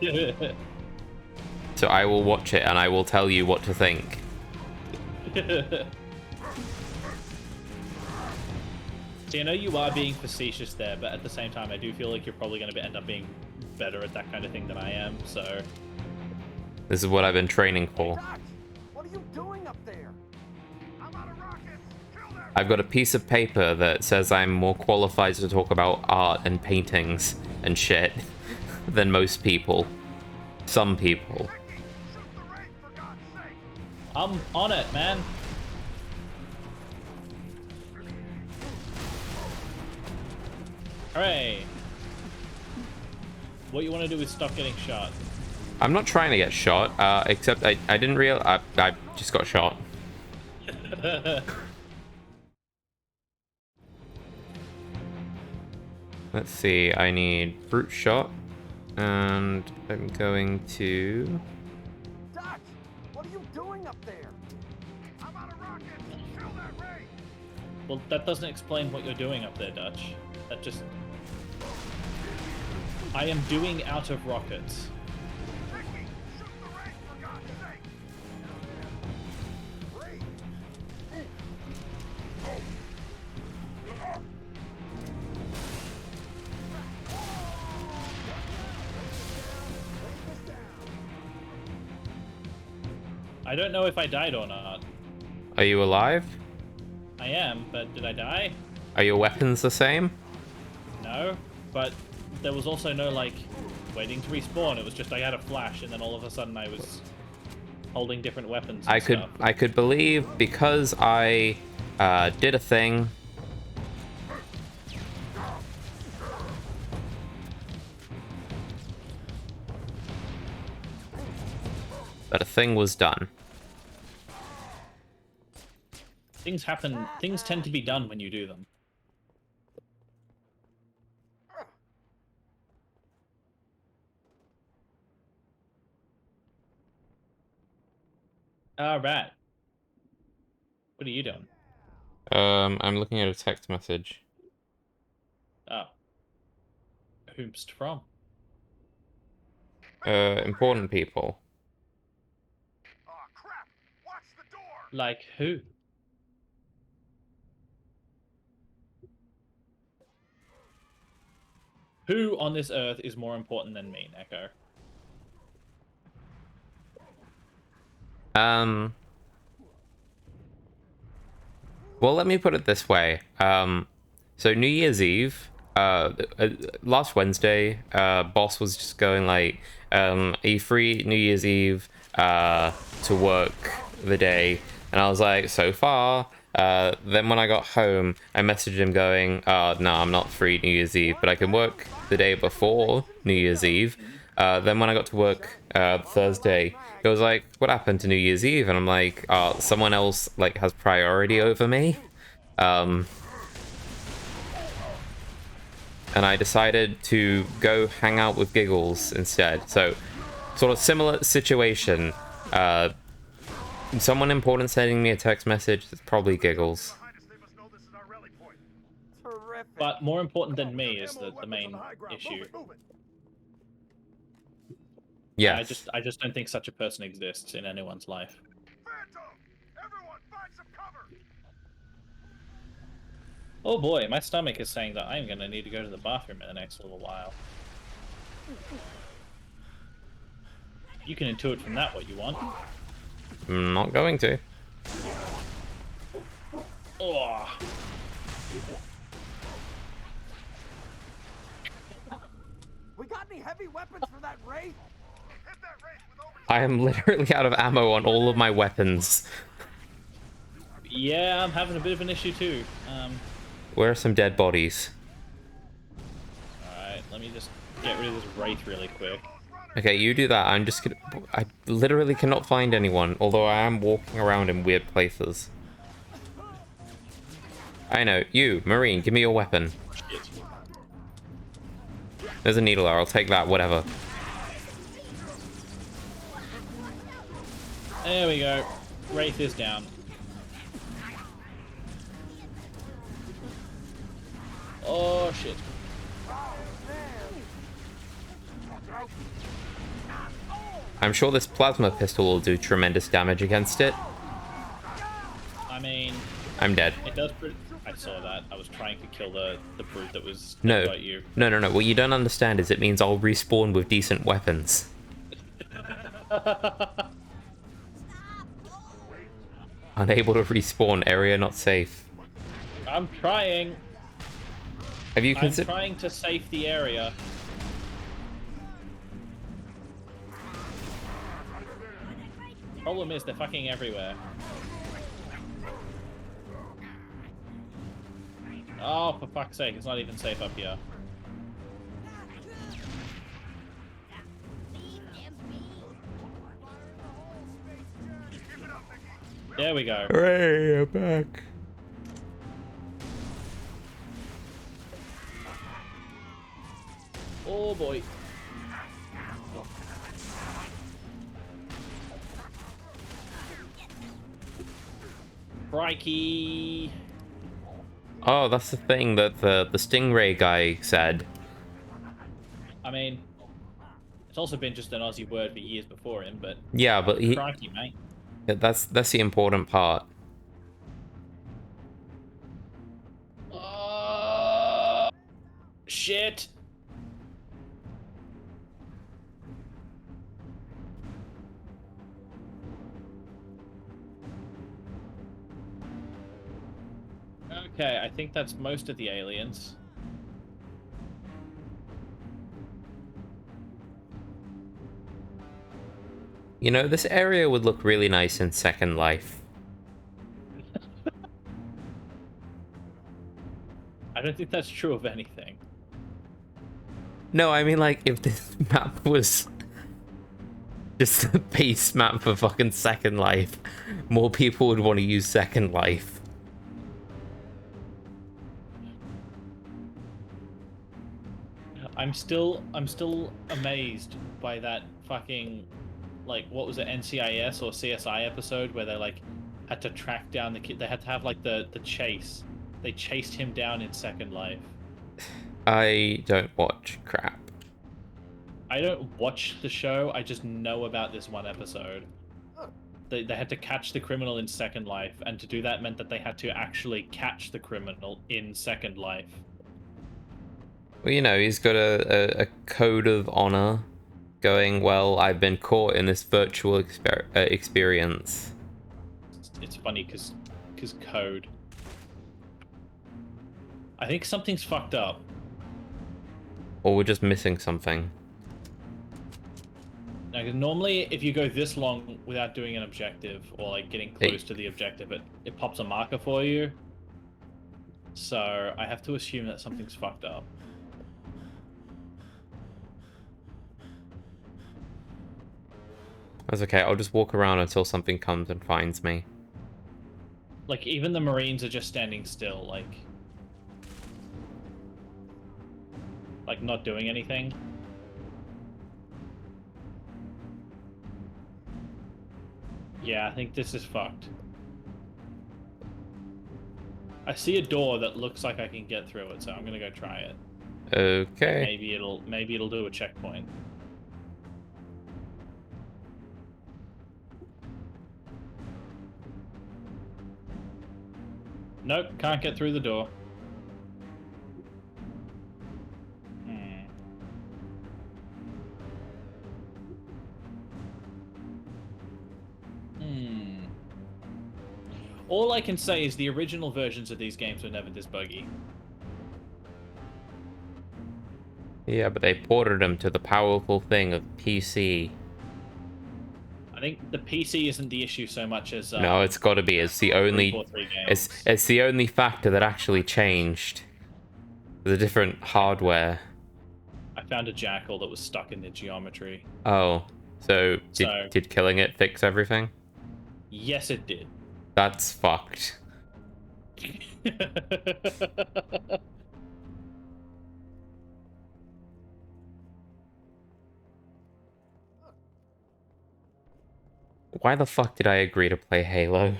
So I will watch it and I will tell you what to think. See, I know you are being facetious there, but at the same time, I do feel like you're probably going to end up being better at that kind of thing than I am, so... This is what I've been training for. Doc, what are you doing up there? I'm out of rockets. Kill that. I've got a piece of paper that says I'm more qualified to talk about art and paintings and shit than most people. Some people. Ricky, shoot the ray, for God's sake. I'm on it, man. Hooray. What you want to do is stop getting shot. I'm not trying to get shot, except I didn't realize I just got shot. Let's see, I need brute shot, and I'm going to... Doc, what are you doing up there? I'm out of rockets. Kill that ray. Well, that doesn't explain what you're doing up there, Dutch. That just... I am doing out of rockets. Ricky, shoot the ray, for God's sake. Ray. I don't know if I died or not. Are you alive? I am, but did I die? Are your weapons the same? No, but there was also no, like, waiting to respawn. It was just I had a flash, and then all of a sudden I was holding different weapons and stuff. I could believe because I did a thing. That a thing was done. Things happen. Things tend to be done when you do them. All right. What are you doing? I'm looking at a text message. Oh. Whomst from? Important people. Oh, crap. Watch the door. Like who? Who on this earth is more important than me, Neko? Well, let me put it this way. So New Year's Eve, last Wednesday, boss was just going like, are you free New Year's Eve to work the day? And I was like, so far. Then when I got home, I messaged him going, no, I'm not free New Year's Eve, but I can work the day before New Year's Eve. Then when I got to work Thursday, it was like, what happened to New Year's Eve? And I'm like, someone else like has priority over me. And I decided to go hang out with Giggles instead. So, sort of similar situation. Someone important sending me a text message, it's probably Giggles. But more important than me is the main issue. Yeah. I just don't think such a person exists in anyone's life. Phantom! Everyone, find some cover. Oh boy, my stomach is saying that I'm gonna need to go to the bathroom in the next little while. You can intuit from that what you want. I'm not going to. Oh. We got any heavy weapons for that ray? Hit that ray with over. I am literally out of ammo on all of my weapons. Yeah, I'm having a bit of an issue too. Where are some dead bodies? Alright, let me just get rid of this wraith really quick. Okay, you do that. I'm just gonna... I literally cannot find anyone, although I am walking around in weird places. I know. You, Marine, give me your weapon. Shit. There's a needle there. I'll take that, whatever. There we go. Wraith is down. Oh shit. I'm sure this plasma pistol will do tremendous damage against it. I mean, I'm dead. it does. I saw that. I was trying to kill the brute that was No. got you. No. What you don't understand is it means I'll respawn with decent weapons. Unable to respawn. Area not safe. I'm trying. Have you I'm trying to safe the area. Problem is, they're fucking everywhere. Oh, for fuck's sake, it's not even safe up here. There we go. Hooray, I'm back. Oh boy. Crikey. Oh, that's the thing that the Stingray guy said. I mean, it's also been just an Aussie word for years before him, but Yeah, but he... crikey, mate. Yeah, that's the important part. Shit. Okay, I think that's most of the aliens. You know, this area would look really nice in Second Life. I don't think that's true of anything. No, I mean, like, if this map was just the base map for fucking Second Life, more people would want to use Second Life. I'm still amazed by that fucking, like, what was it, NCIS or CSI episode where they, like, had to track down the kid. They had to have, like, the chase. They chased him down in Second Life. I don't watch crap. I don't watch the show, I just know about this one episode. They had to catch the criminal in Second Life, and to do that meant that they had to actually catch the criminal in Second Life. Well, you know, he's got a code of honor going, well, I've been caught in this virtual experience. It's funny because code. I think something's fucked up. Or we're just missing something. Now, 'cause normally, if you go this long without doing an objective, or like getting close to the objective, it pops a marker for you. So I have to assume that something's fucked up. That's okay, I'll just walk around until something comes and finds me. Like, even the Marines are just standing still, like not doing anything. Yeah, I think this is fucked. I see a door that looks like I can get through it, so I'm gonna go try it. Okay. Maybe it'll do a checkpoint. Nope, can't get through the door. All I can say is the original versions of these games were never this buggy. Yeah, but they ported them to the powerful thing of PC. I think the PC isn't the issue so much as no, it's got to be. It's the only. It's the only factor that actually changed. The different hardware. I found a jackal that was stuck in the geometry. Oh, so did killing it fix everything? Yes, it did. That's fucked. Why the fuck did I agree to play Halo?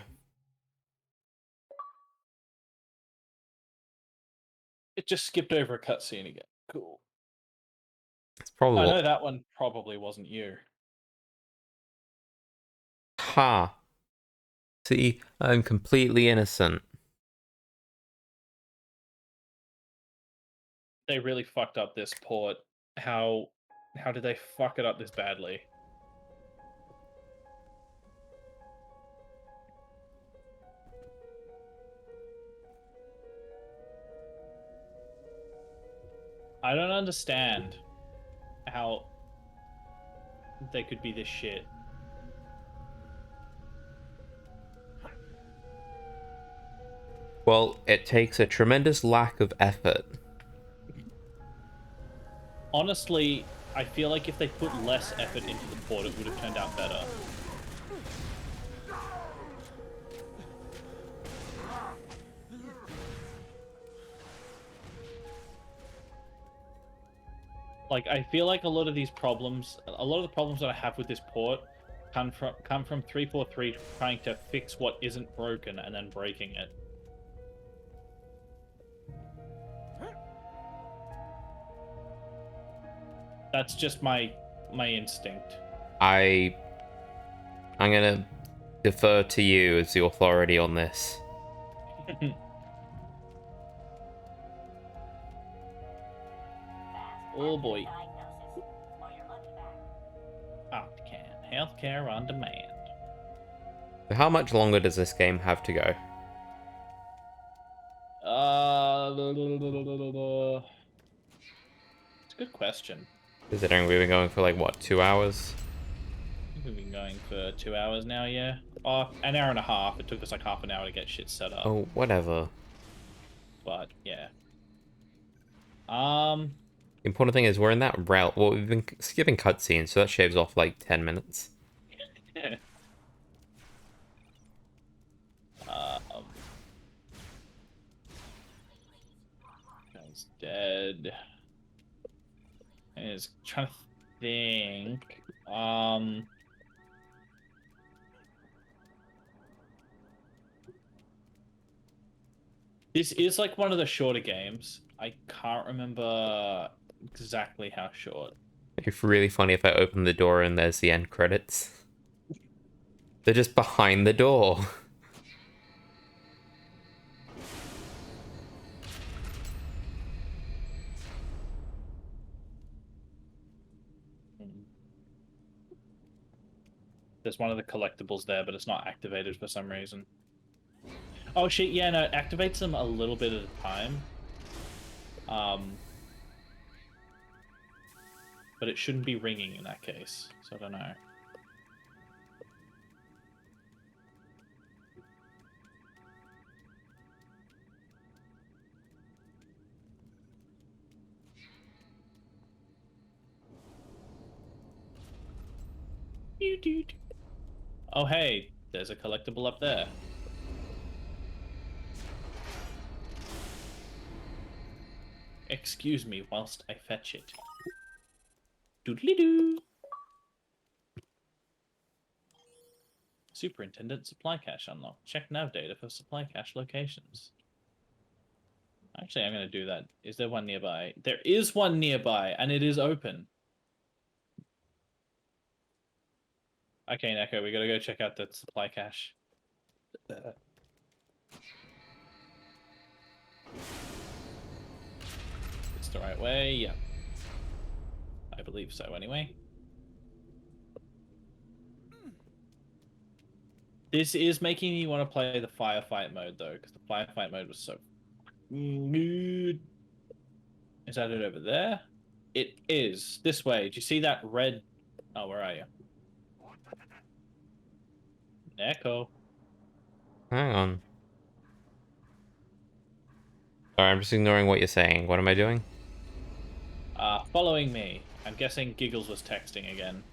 It just skipped over a cutscene again. Cool. It's probably I know what... that one probably wasn't you. Ha! See, I'm completely innocent. They really fucked up this port. How did they fuck it up this badly? I don't understand how they could be this shit. Well, it takes a tremendous lack of effort. Honestly, I feel like if they put less effort into the port, it would have turned out better. Like, I feel like a lot of these problems, a lot of the problems that I have with this port come from 343 trying to fix what isn't broken and then breaking it. That's just my instinct. I'm gonna defer to you as the authority on this. Oh boy. Optican. Healthcare on demand. How much longer does this game have to go? It's a good question. Considering we've been going for like, what, 2 hours? I think we've been going for 2 hours now, yeah. Oh, an hour and a half. It took us like half an hour to get shit set up. Oh, whatever. But, yeah. The important thing is we're in that route. Well, we've been skipping cutscenes, so that shaves off like 10 minutes. Guy's dead. I was trying to think. This is like one of the shorter games. I can't remember exactly how short. It's really funny if I open the door and there's the end credits. They're just behind the door. There's one of the collectibles there, but it's not activated for some reason. Oh shit, yeah, no, it activates them a little bit at a time. But it shouldn't be ringing in that case, so I don't know. Oh hey, there's a collectible up there. Excuse me whilst I fetch it. Doodly-doo! Superintendent supply cache unlocked. Check nav data for supply cache locations. Actually, I'm going to do that. Is there one nearby? There is one nearby, and it is open. Okay, Neko, we got to go check out the supply cache. It's the right way, yeah. I believe so, anyway. This is making me want to play the firefight mode, though, because the firefight mode was so good. Is that it over there? It is. This way. Do you see that red... Oh, where are you? Neko. Hang on. Sorry, I'm just ignoring what you're saying. What am I doing? Following me. I'm guessing Giggles was texting again.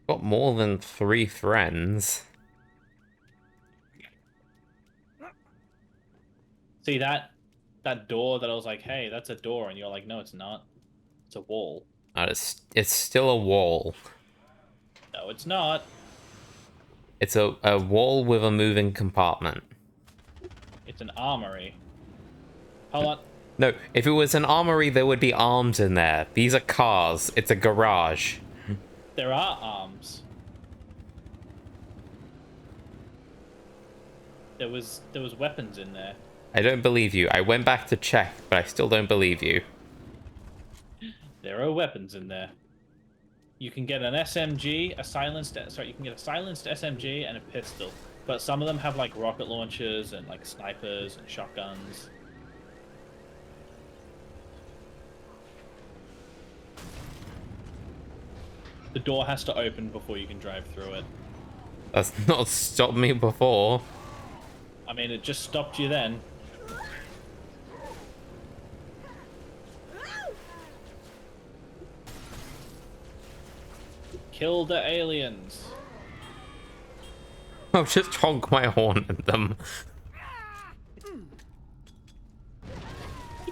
Got more than 3 friends. See that door that I was like, hey, that's a door, and you're like, no, it's not. It's a wall. It's still a wall. No, it's not. It's a wall with a moving compartment. It's an armory. Hold on. No, if it was an armory, there would be arms in there. These are cars. It's a garage. There are arms. There was weapons in there. I don't believe you. I went back to check, but I still don't believe you. There are weapons in there. You can get an SMG, you can get a silenced SMG and a pistol. But some of them have like rocket launchers and like snipers and shotguns. The door has to open before you can drive through it. That's not stopped me before. I mean, it just stopped you then. Kill the aliens. I'll just honk my horn at them.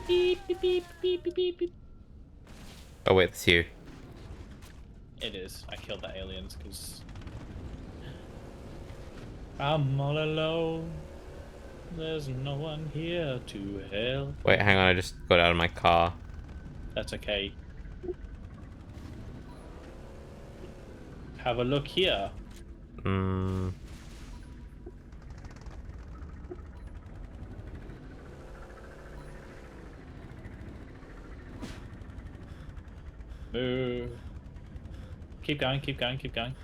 Beep, beep, beep, beep, beep, beep, beep. Oh wait, it's you. It is. I killed the aliens because I'm all alone. There's no one here to help. Wait, hang on, I just got out of my car. That's okay. Have a look here. Hmm. Move. Keep going, keep going, keep going.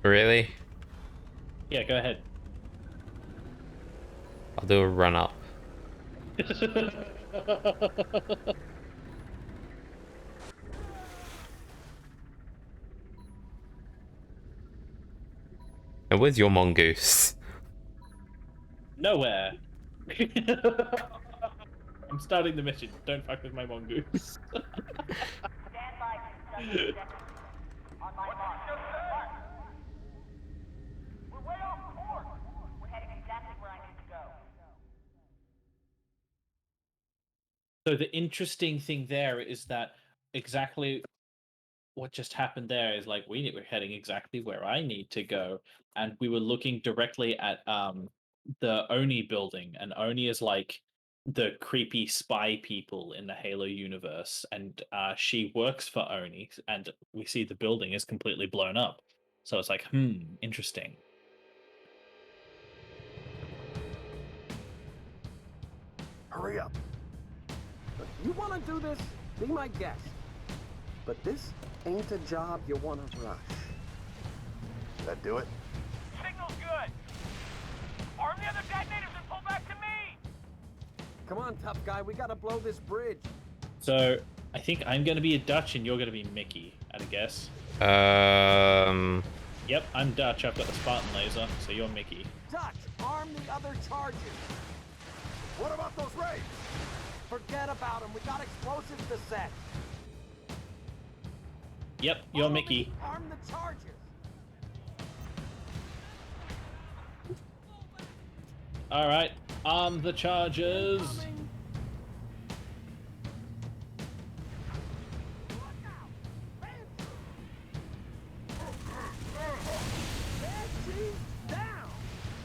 Really? Yeah, go ahead. I'll do a run up. And where's your mongoose? Nowhere. I'm starting the mission. Don't fuck with my mongoose. Stand by for 7 seconds. On my mark. We're way off course. We're heading exactly where I need to go. So the interesting thing there is that exactly what just happened there is like we're heading exactly where I need to go, and we were looking directly at the Oni building, and Oni is like the creepy spy people in the Halo universe, and she works for Oni, and we see the building is completely blown up. So it's like, interesting. Hurry up. Look, you want to do this? Be my guest. But this ain't a job you want to rush. That do it? Signal's good. Arm the other detonators and pull back to me. Come on, tough guy. We gotta blow this bridge. So I think I'm going to be a Dutch and you're going to be Mickey, I'd guess. Yep, I'm Dutch. I've got the Spartan laser, so you're Mickey. Dutch, arm the other charges. What about those raids? Forget about them. We got explosives to set. Yep, you're Mickey. Arm the charges. All right, arm the charges.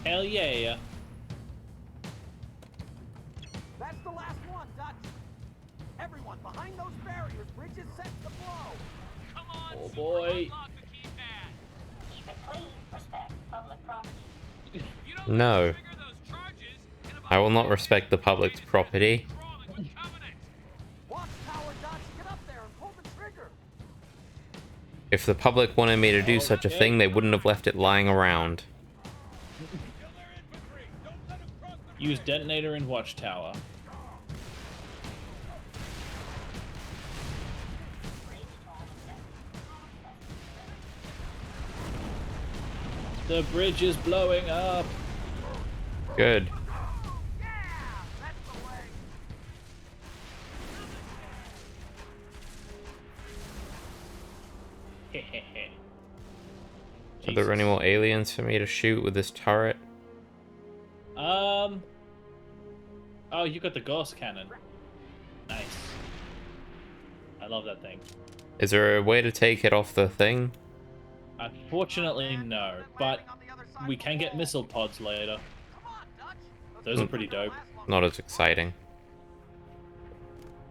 Hell yeah. That's the last one, Dutch. Everyone behind those barriers. Bridge is set to blow. Come on, Oh boy. unlock the keypad. Keep it clean. Respect public property. You don't No. trigger those charges, and if I will not respect the public's property. crawling with Covenant. Watchtower, Dutch, get up there and pull the trigger. If the public wanted me to do such a thing, they wouldn't have left it lying around. Kill their infantry. Don't let them cross the Use detonator in Watchtower. The bridge is blowing up. Good. Are there any more aliens for me to shoot with this turret? Oh, you got the ghost cannon. Nice. I love that thing. Is there a way to take it off the thing? Unfortunately, no. But we can get missile pods later. Those are pretty dope. Not as exciting.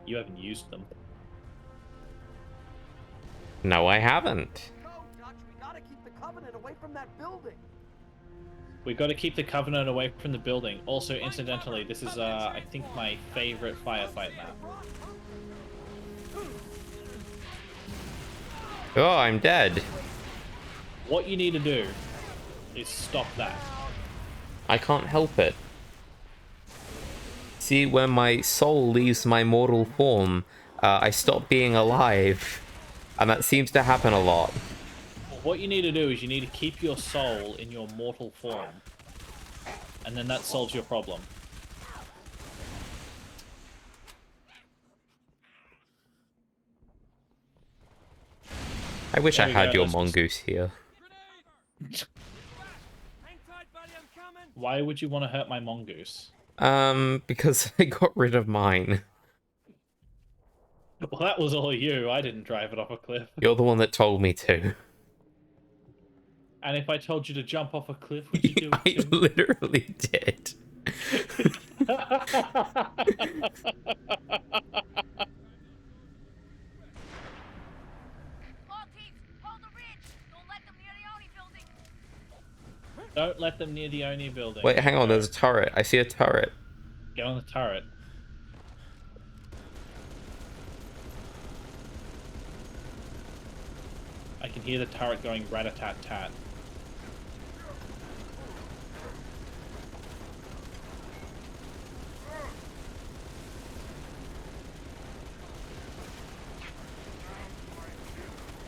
You haven't used them. No, I haven't. Go, Dutch. We gotta keep the Covenant away from that building. We got to keep the Covenant away from the building. Also, incidentally, this is, I think, my favorite firefight map. Oh, I'm dead. What you need to do is stop that. I can't help it. See, when my soul leaves my mortal form, I stop being alive. And that seems to happen a lot. What you need to do is you need to keep your soul in your mortal form. And then that solves your problem. I wish I There we had go, your let's mongoose here. Why would you want to hurt my mongoose? Because I got rid of mine. Well, that was all you. I didn't drive it off a cliff. You're the one that told me to. And if I told you to jump off a cliff, would you do it I too? literally did. Don't let them near the Oni building. Wait, hang on, there's a turret. I see a turret. Get on the turret. I can hear the turret going rat-a-tat-tat.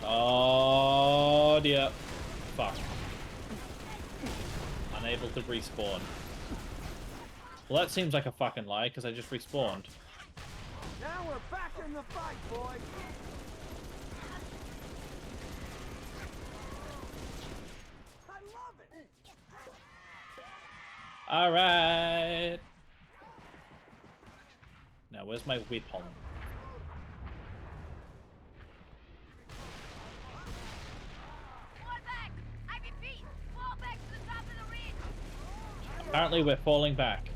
Oh dear. Fuck. Unable to respawn. Well, that seems like a fucking lie, because I just respawned. Now we're back in the fight, boys. I love it. Alright. Now, where's my weapon? Apparently we're falling back.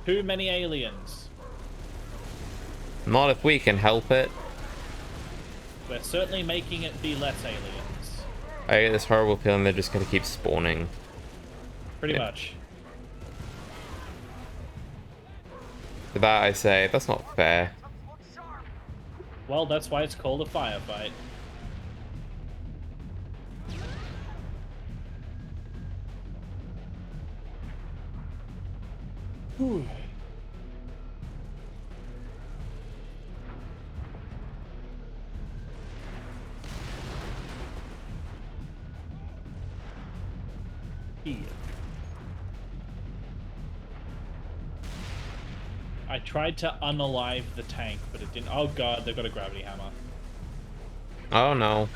Too many aliens. Not if we can help it. We're certainly making it be less aliens. I get this horrible feeling they're just gonna keep spawning. Pretty Yeah. much. To that I say, that's not fair. Well, that's why it's called a firefight. Whew. Yeah. I tried to unalive the tank, but it didn't. Oh god, they've got a gravity hammer. Oh no.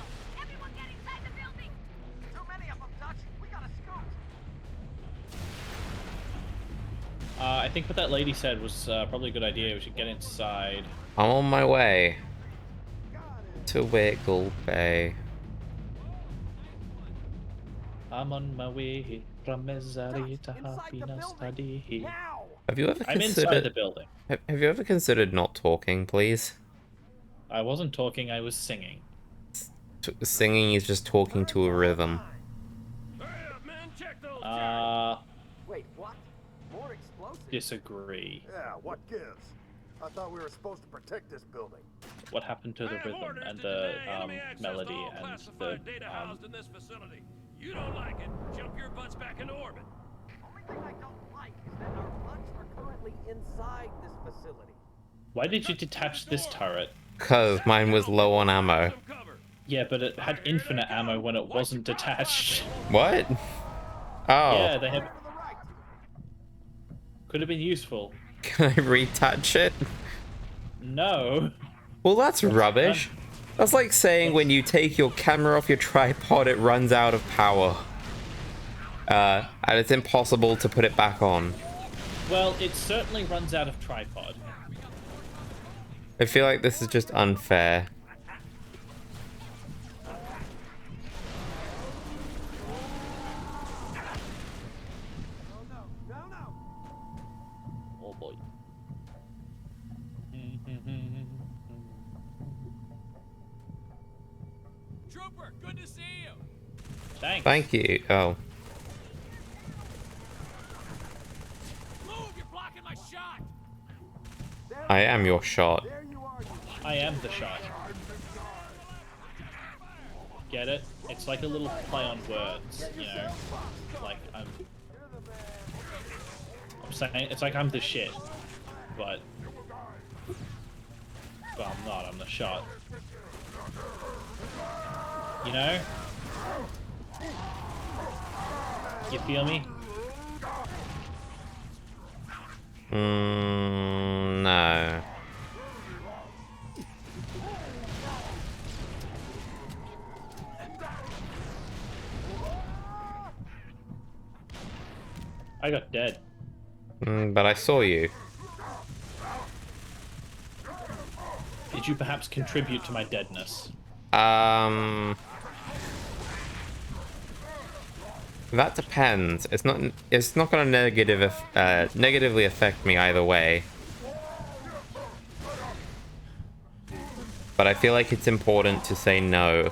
I think what that lady said was probably a good idea. We should get inside. I'm on my way to Wiggle Bay. I'm on my way from misery to happiness study. Have you ever I'm inside considered the building. Have you ever considered not talking, please? I wasn't talking, I was singing. Singing is just talking to a rhythm. Wait, what? More explosives? Disagree. Yeah, what gives? I thought we were supposed to protect this building. What happened to the rhythm and the melody and the in this facility. You don't like it? Jump your butts back into orbit. Only thing I don't like is that our butts are currently inside this facility. Why did you detach this turret? Cause mine was low on ammo. Yeah, but it had infinite ammo when it wasn't detached. What? Oh. Yeah, they had. Could have been useful. Can I retouch it? No. Well, that's rubbish. That's like saying when you take your camera off your tripod, it runs out of power. And it's impossible to put it back on. Well, it certainly runs out of tripod. I feel like this is just unfair. Trooper, good to see you. Thanks. Thank you. Oh. Move, you're blocking my shot. I am your shot. There you are, you I am the shot. Get it? It's like a little play on words, you know? Like, I'm saying, it's like I'm the shit. But I'm not, I'm the shot. You know? You feel me? No. I got dead. But I saw you. Did you perhaps contribute to my deadness? That depends. It's not gonna negatively affect me either way. But I feel like it's important to say no.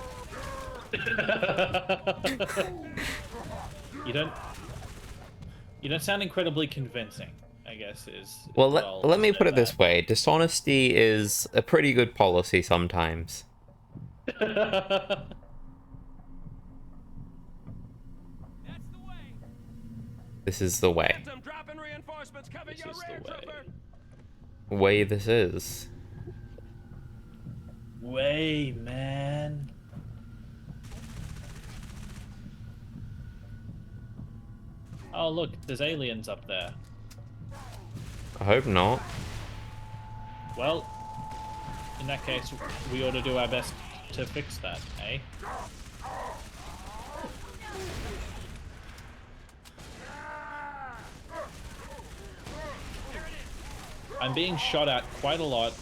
You don't sound incredibly convincing, I guess is Well, what let me say put it about this way. Dishonesty is a pretty good policy sometimes. That's the way. This is the way. Phantom, dropping reinforcements. Cover This your is rear, the way. Trooper. Way this is. Way, man. Oh, look, there's aliens up there. I hope not. Well, in that case, we ought to do our best to fix that, eh? I'm being shot at quite a lot.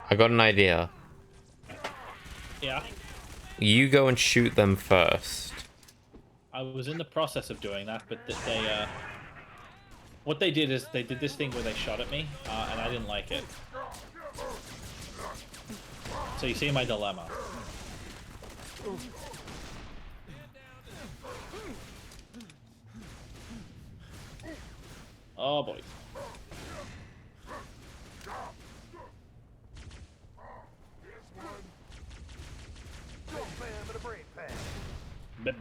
I got an idea. Yeah, You go and shoot them first. I was in the process of doing that, but they, what they did is they did this thing where they shot at me, and I didn't like it. So you see my dilemma. Oh boy. bam and a brain pan.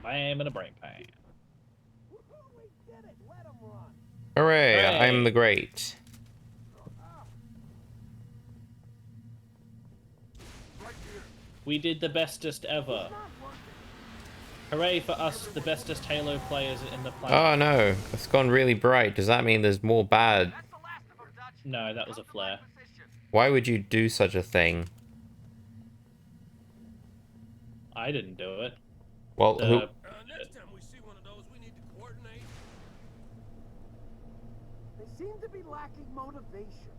Bam and a brain pan. We did it. Let him run. Hooray, Hooray. I'm the great. We did the bestest ever. Hooray for us, the bestest Halo players in the planet. Oh no, it's gone really bright. Does that mean there's more bad? No, that was a flare. Why would you do such a thing? I didn't do it. Well, who... Next time we see one of those, we need to coordinate. They seem to be lacking motivation.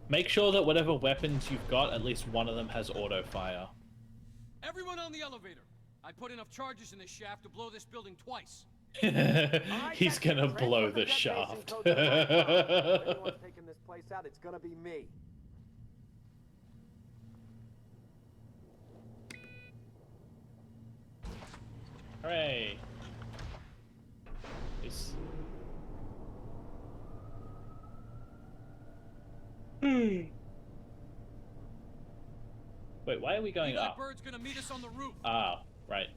Make sure that whatever weapons you've got, at least one of them has auto fire. Everyone on the elevator. I put enough charges in this shaft to blow this building twice. He's gonna blow the shaft. If anyone's taking this place out, it's gonna be me. Hooray. Peace. Wait, why are we going Eli up? Bird's gonna meet us on the roof. Ah, right.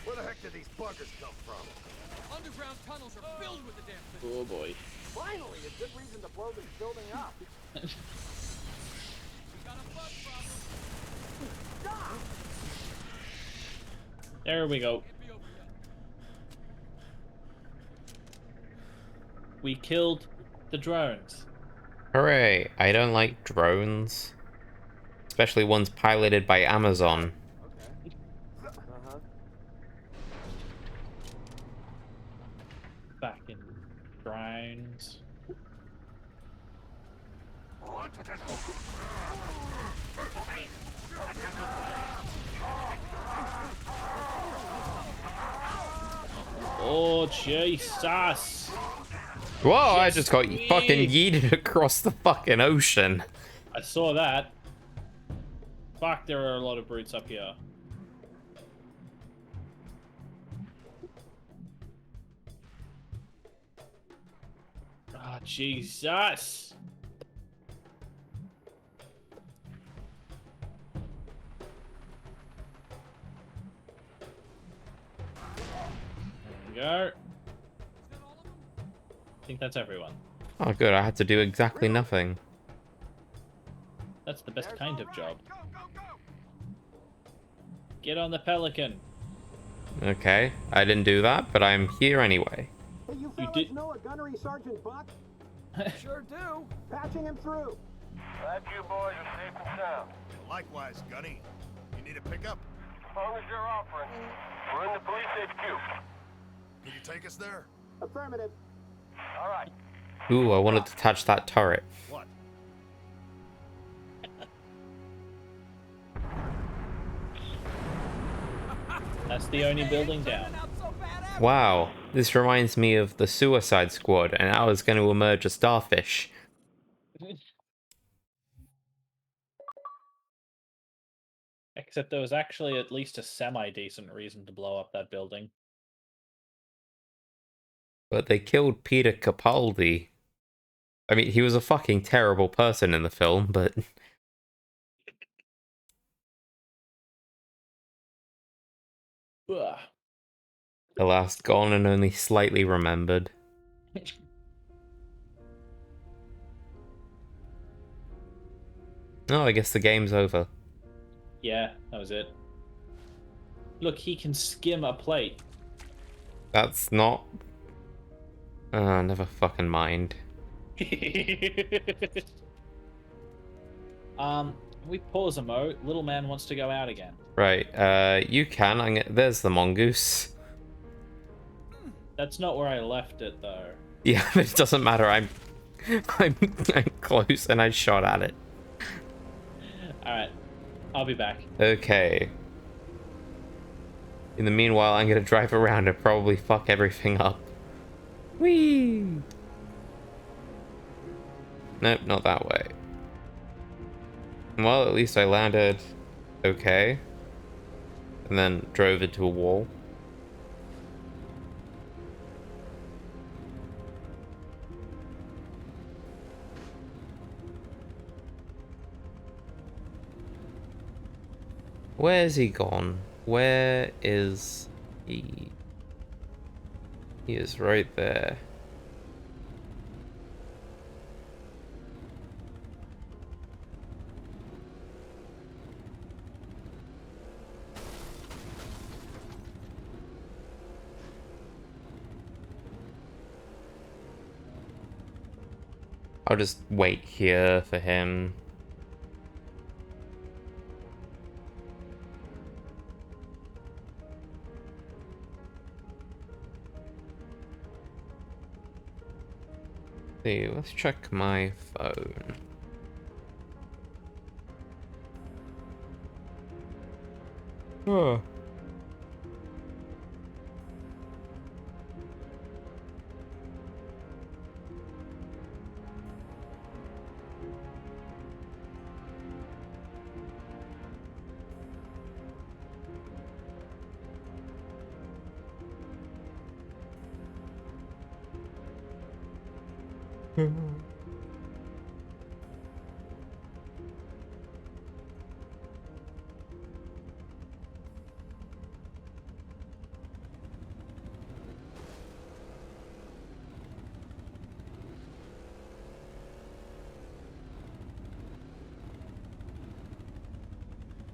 Where the heck did these buggers come from? Underground tunnels are filled with the damn thing. Oh boy. Finally, a good reason to blow this building up. We got a bug problem. Stop! There we go. Can't be over yet. We killed the drones. Hooray, I don't like drones. Especially ones piloted by Amazon. Okay. Uh-huh. Back in drones. Oh, Jesus! Whoa, I just got fucking yeeted across the fucking ocean. I saw that. Fuck, there are a lot of brutes up here. Ah, Jesus. There we go. I think that's everyone. Oh, good. I had to do exactly nothing. That's the best kind of job. Get on the Pelican. Okay, I didn't do that, but I'm here anyway. Hey, you You fellas did- know a gunnery Sergeant Buck? Sure do. Patching him through. Glad you boys are safe and sound. Likewise, Gunny. You need a pickup? As long as you're offering. We're in the police HQ. Can you take us there? Affirmative. All right. Ooh, I wanted to touch that turret. What? That's the only building down. Wow, this reminds me of the Suicide Squad, and I was going to emerge a starfish. Except there was actually at least a semi-decent reason to blow up that building. But they killed Peter Capaldi. I mean, he was a fucking terrible person in the film, but... Ugh. alas, gone and only slightly remembered. Oh, I guess the game's over. Yeah, that was it. Look, he can skim a plate. That's not... never fucking mind. We pause a mo. Little man wants to go out again. Right, you can. There's the mongoose. That's not where I left it, though. Yeah, but it doesn't matter. I'm close and I shot at it. Alright, I'll be back. Okay. In the meanwhile, I'm gonna drive around and probably fuck everything up. Whee! Nope, not that way. Well, at least I landed okay. And then drove into a wall. Where's he gone? Where is he? He is right there. I'll just wait here for him. See, let's check my phone. Oh.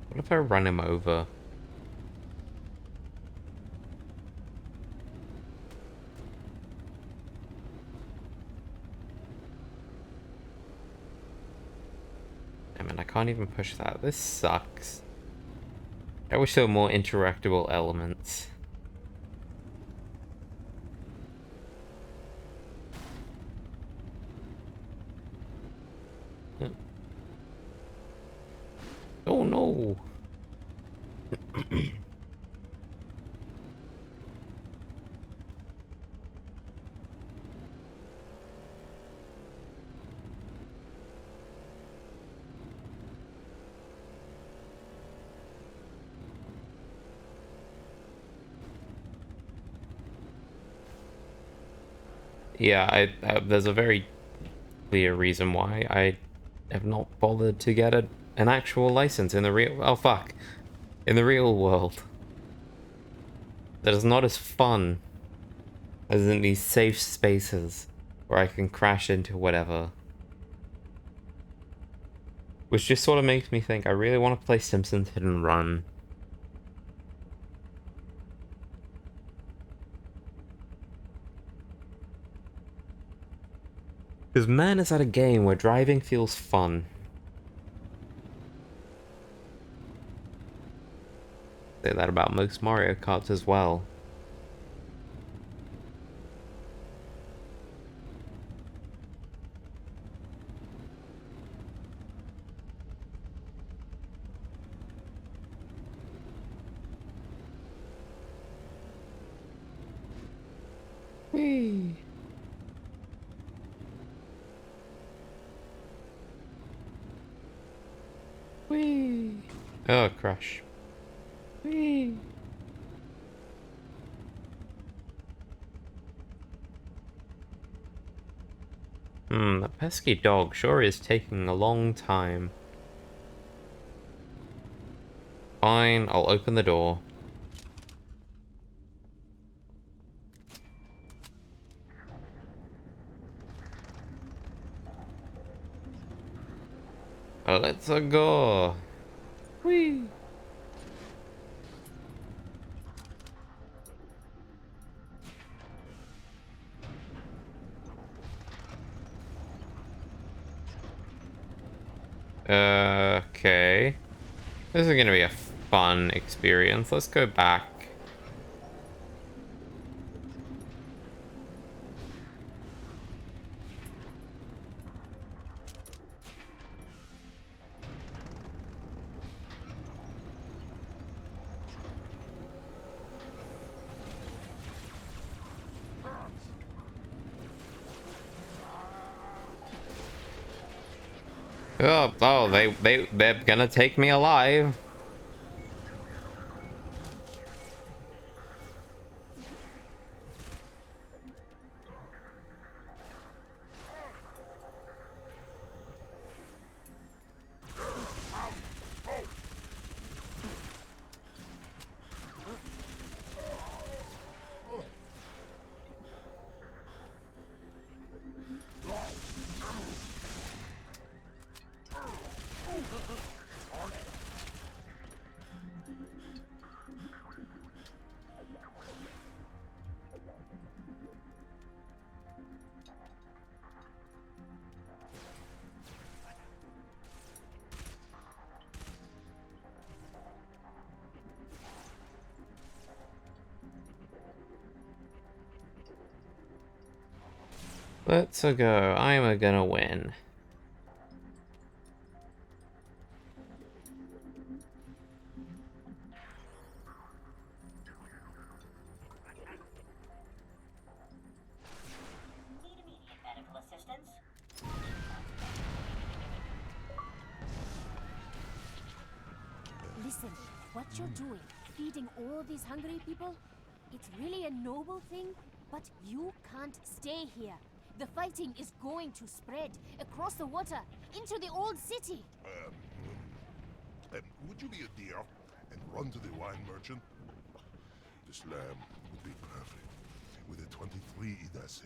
What if I run him over? I mean, I can't even push that. This sucks. I wish there were more interactable elements. Oh no! Yeah, there's a very clear reason why I have not bothered to get an actual license in the real... Oh, fuck. In the real world. That is not as fun as in these safe spaces where I can crash into whatever. Which just sort of makes me think I really want to play Simpsons Hit and Run. Because man, is that a game where driving feels fun. Say that about most Mario Karts as well. Whee! Whee! Oh, crash. Whee! That pesky dog sure is taking a long time. Fine, I'll open the door. Let's go. Whee! Okay. This is gonna be a fun experience. Let's go back. Oh, they're gonna take me alive. Let's go. I'm gonna win. Need immediate medical assistance? Listen, what you're doing, feeding all these hungry people, it's really a noble thing, but you can't stay here. The fighting is going to spread across the water into the old city. Would you be a dear and run to the wine merchant? This lamb would be perfect with a 23 RSA.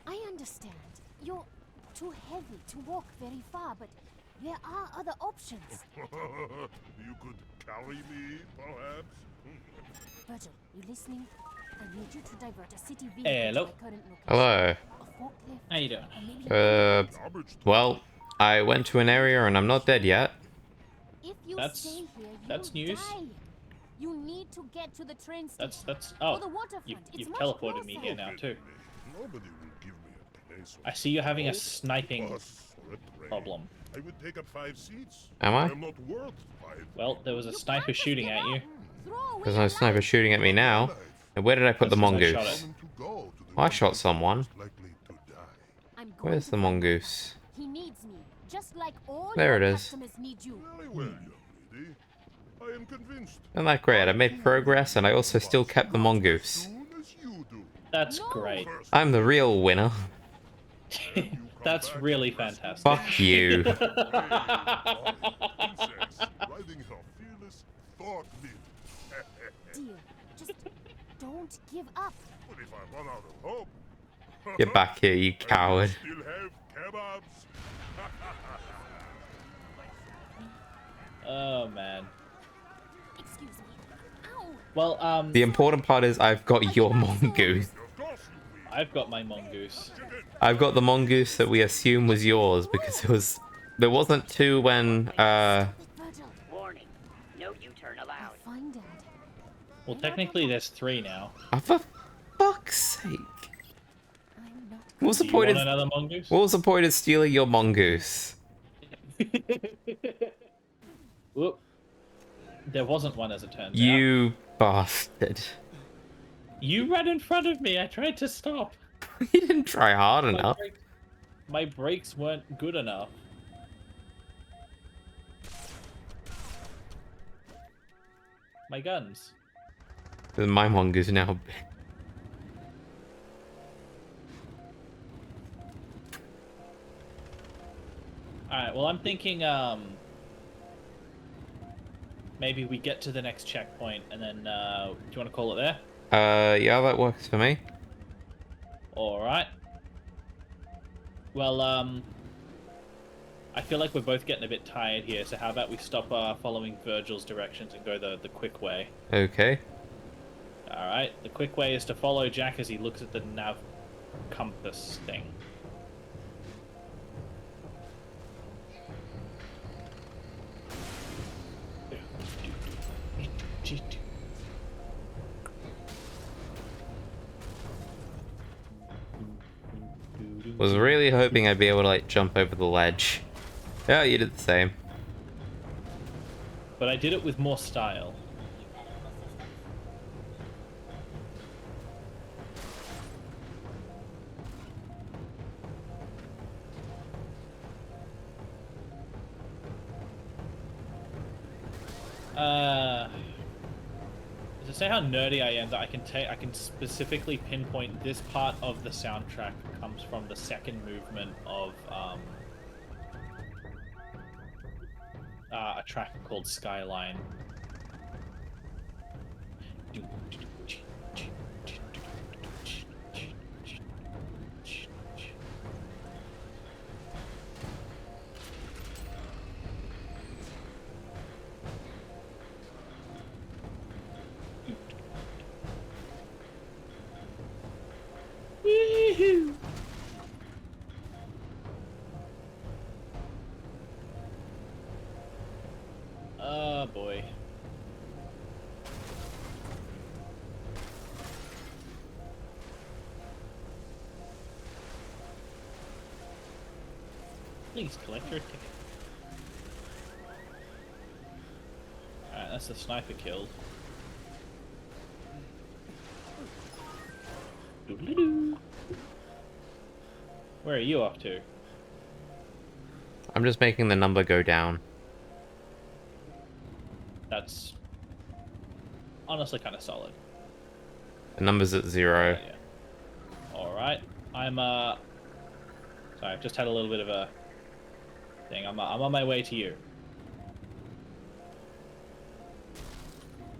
I understand. You're too heavy to walk very far, but there are other options. You could carry me, perhaps? Virgil, you listening? I need you to divert a city vehicle Hello. to my current location. Hello. A forklift, How you doing? or maybe Well, I went to an area and I'm not dead yet. if you That's- stay here, that's you'll news. die. You need to get to the train station. That's Or the oh, waterfront. you've It's much teleported me closer. here now too. Nobody will give me a place. I see you're having a on sniping bus or a train. problem. I would take up 5 seats. Am I? am not worth 5. Well, there was a You sniper can't just shooting give at you. up. Throw away There's your no sniper life. shooting at me now. And where did I put the That's 'cause I shot mongoose? it. To go to the I one shot place someone. most likely to die. I'm going Where's to the find my mongoose? son. He needs me, just like all There your it is. customers need you. Very well, young lady. I am convinced. Isn't that great? I made progress and I also still kept the mongoose. As soon as you do. That's No. great. First, I'm the real winner. That's really fantastic. Fuck you. Hey, Molly, princess, riding her fearless thought leader. Dear, just don't give up. But if I run out of hope, Get back here, you I will coward. still have kebabs. Oh man. Excuse me. Ow! Well, The important part is I've got your mongoose. Of course you will. I've got my mongoose. I've got the mongoose that we assume was yours because it was. There wasn't two when. Stop it, Virgil. Warning. No U-turn allowed. Fine, Dad. Well, technically there's 3 now. Oh, for fuck's sake! I'm not. What was the Do you point want of? another mongoose? What was the point of stealing your mongoose? Whoop. There wasn't one as it turns out. You bastard! You ran in front of me. I tried to stop. You didn't try hard enough. My brakes weren't good enough. My guns. My mongoose now. Alright, well I'm thinking maybe we get to the next checkpoint and then do you want to call it there? Yeah, that works for me. Alright. Well, I feel like we're both getting a bit tired here, so how about we stop following Virgil's directions and go the quick way? Okay. Alright, the quick way is to follow Jack as he looks at the nav compass thing. Was really hoping I'd be able to like jump over the ledge. Yeah, you did the same. But I did it with more style. To say how nerdy I am, that I can specifically pinpoint this part of the soundtrack comes from the second movement of a track called Skyline. Woohoo! Oh boy. Please collect your ticket. Alright, that's the sniper killed. Doodle-doo. Where are you off to? I'm just making the number go down. That's honestly kind of solid. The number's at 0. Yeah. All right, I'm sorry, I've just had a little bit of a thing. I'm on my way to you.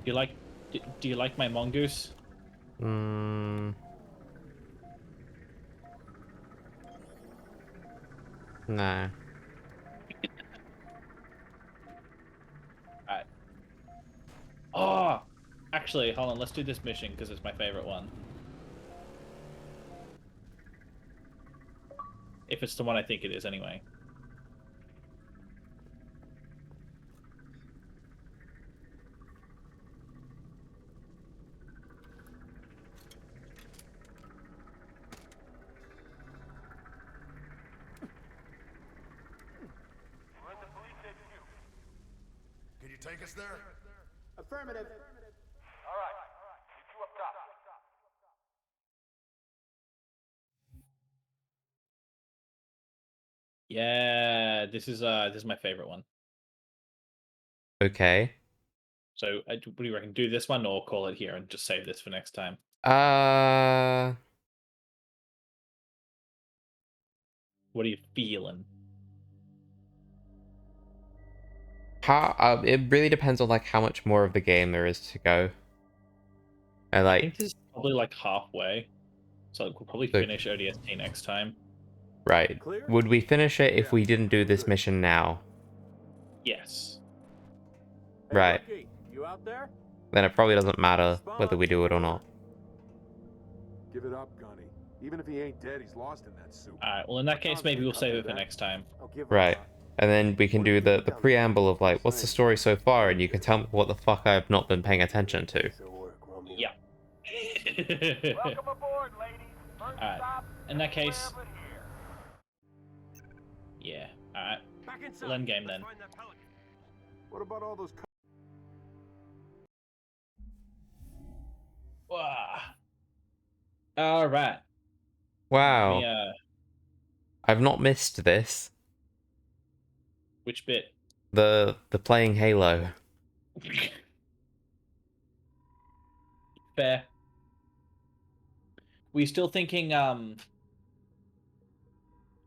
Do you like my mongoose? No. Alright. Oh, actually, hold on. Let's do this mission because it's my favorite one. If it's the one I think it is, anyway. We're in the police HQ. Can you take us there? Affirmative. All right. You two up top. Yeah, this is my favorite one. Okay. So, what do you reckon? Do this one or call it here and just save this for next time? What are you feeling? It really depends on like how much more of the game there is to go. And I like, think this is probably like halfway, so we'll probably so, finish ODST next time. right. Clear? Would we finish it if Yeah. we didn't do this Good. mission now? Yes. Hey, Right. rookie, you out there? Then it probably doesn't matter Spawn, whether we do it or over. not. Give it up, Gunny. Even if he ain't dead, he's lost in that suit. Alright, well in that case maybe we'll save it for next time. I'll give Right. And then we can do the down preamble of like, there? what's the story so far? And you can tell me what the fuck I have not been paying attention to. Yeah. Welcome aboard, ladies. First Alright. stop, In that case, Traveling here. yeah. Alright. Back inside. We'll end game then. Let's find that pelican. What about all those? Alright. Wow. Yeah. I've not missed this. Which bit? The playing Halo. Fair. We still thinking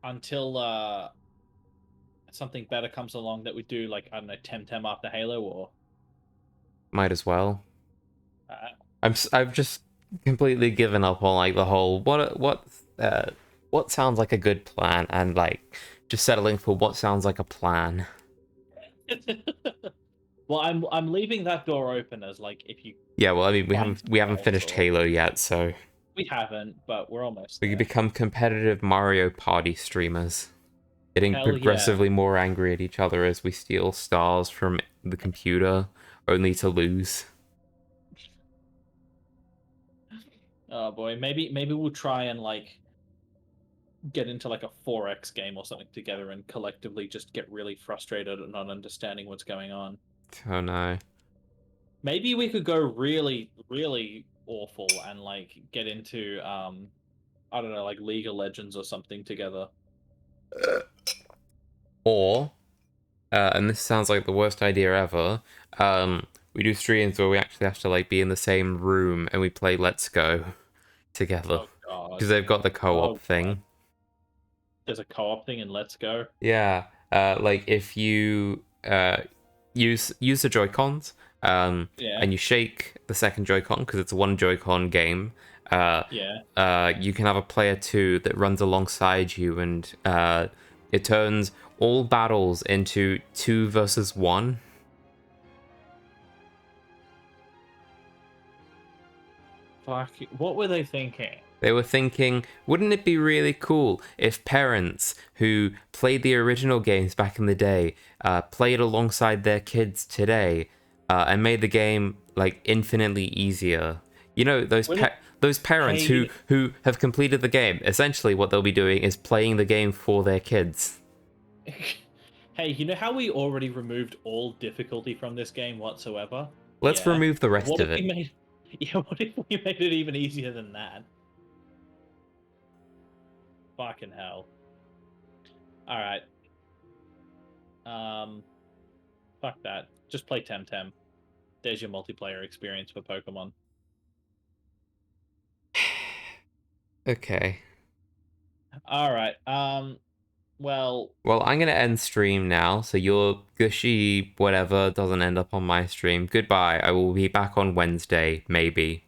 until something better comes along that we do like, I don't know, Temtem after Halo, or Might as well. I've just completely given up on like the whole what sounds like a good plan, and like just settling for what sounds like a plan. well, I'm leaving that door open as like, if you Yeah, well, I mean, we find haven't something finished else, or- Halo yet, so We haven't, but we're almost we there. become competitive Mario Party streamers, getting Hell yeah. progressively more angry at each other as we steal stars from the computer, only to lose. Oh boy, maybe we'll try and like get into like a 4X game or something together and collectively just get really frustrated at not understanding what's going on. Oh no. Maybe we could go really, really awful and like get into I don't know, like League of Legends or something together. Or, and this sounds like the worst idea ever, we do streams where we actually have to like be in the same room and we play Let's Go together. Oh god. Because they've got the co-op thing. God. There's a co-op thing in Let's Go. Yeah, like if you use the Joy-Cons, Yeah. and you shake the second Joy-Con because it's a one Joy-Con game. Yeah. You can have a player 2 that runs alongside you, and it turns all battles into 2 versus 1. Fuck. What were they thinking? They were thinking, wouldn't it be really cool if parents who played the original games back in the day played alongside their kids today and made the game like infinitely easier? You know, those parents Hey. who have completed the game, essentially what they'll be doing is playing the game for their kids. Hey, you know how we already removed all difficulty from this game whatsoever? Let's Yeah. remove the rest What of if it. we made... Yeah, what if we made it even easier than that? Fucking hell. Alright. Fuck that. Just play Temtem. There's your multiplayer experience for Pokemon. Okay. Alright, well... Well, I'm gonna end stream now, so your gushy whatever doesn't end up on my stream. Goodbye. I will be back on Wednesday, maybe.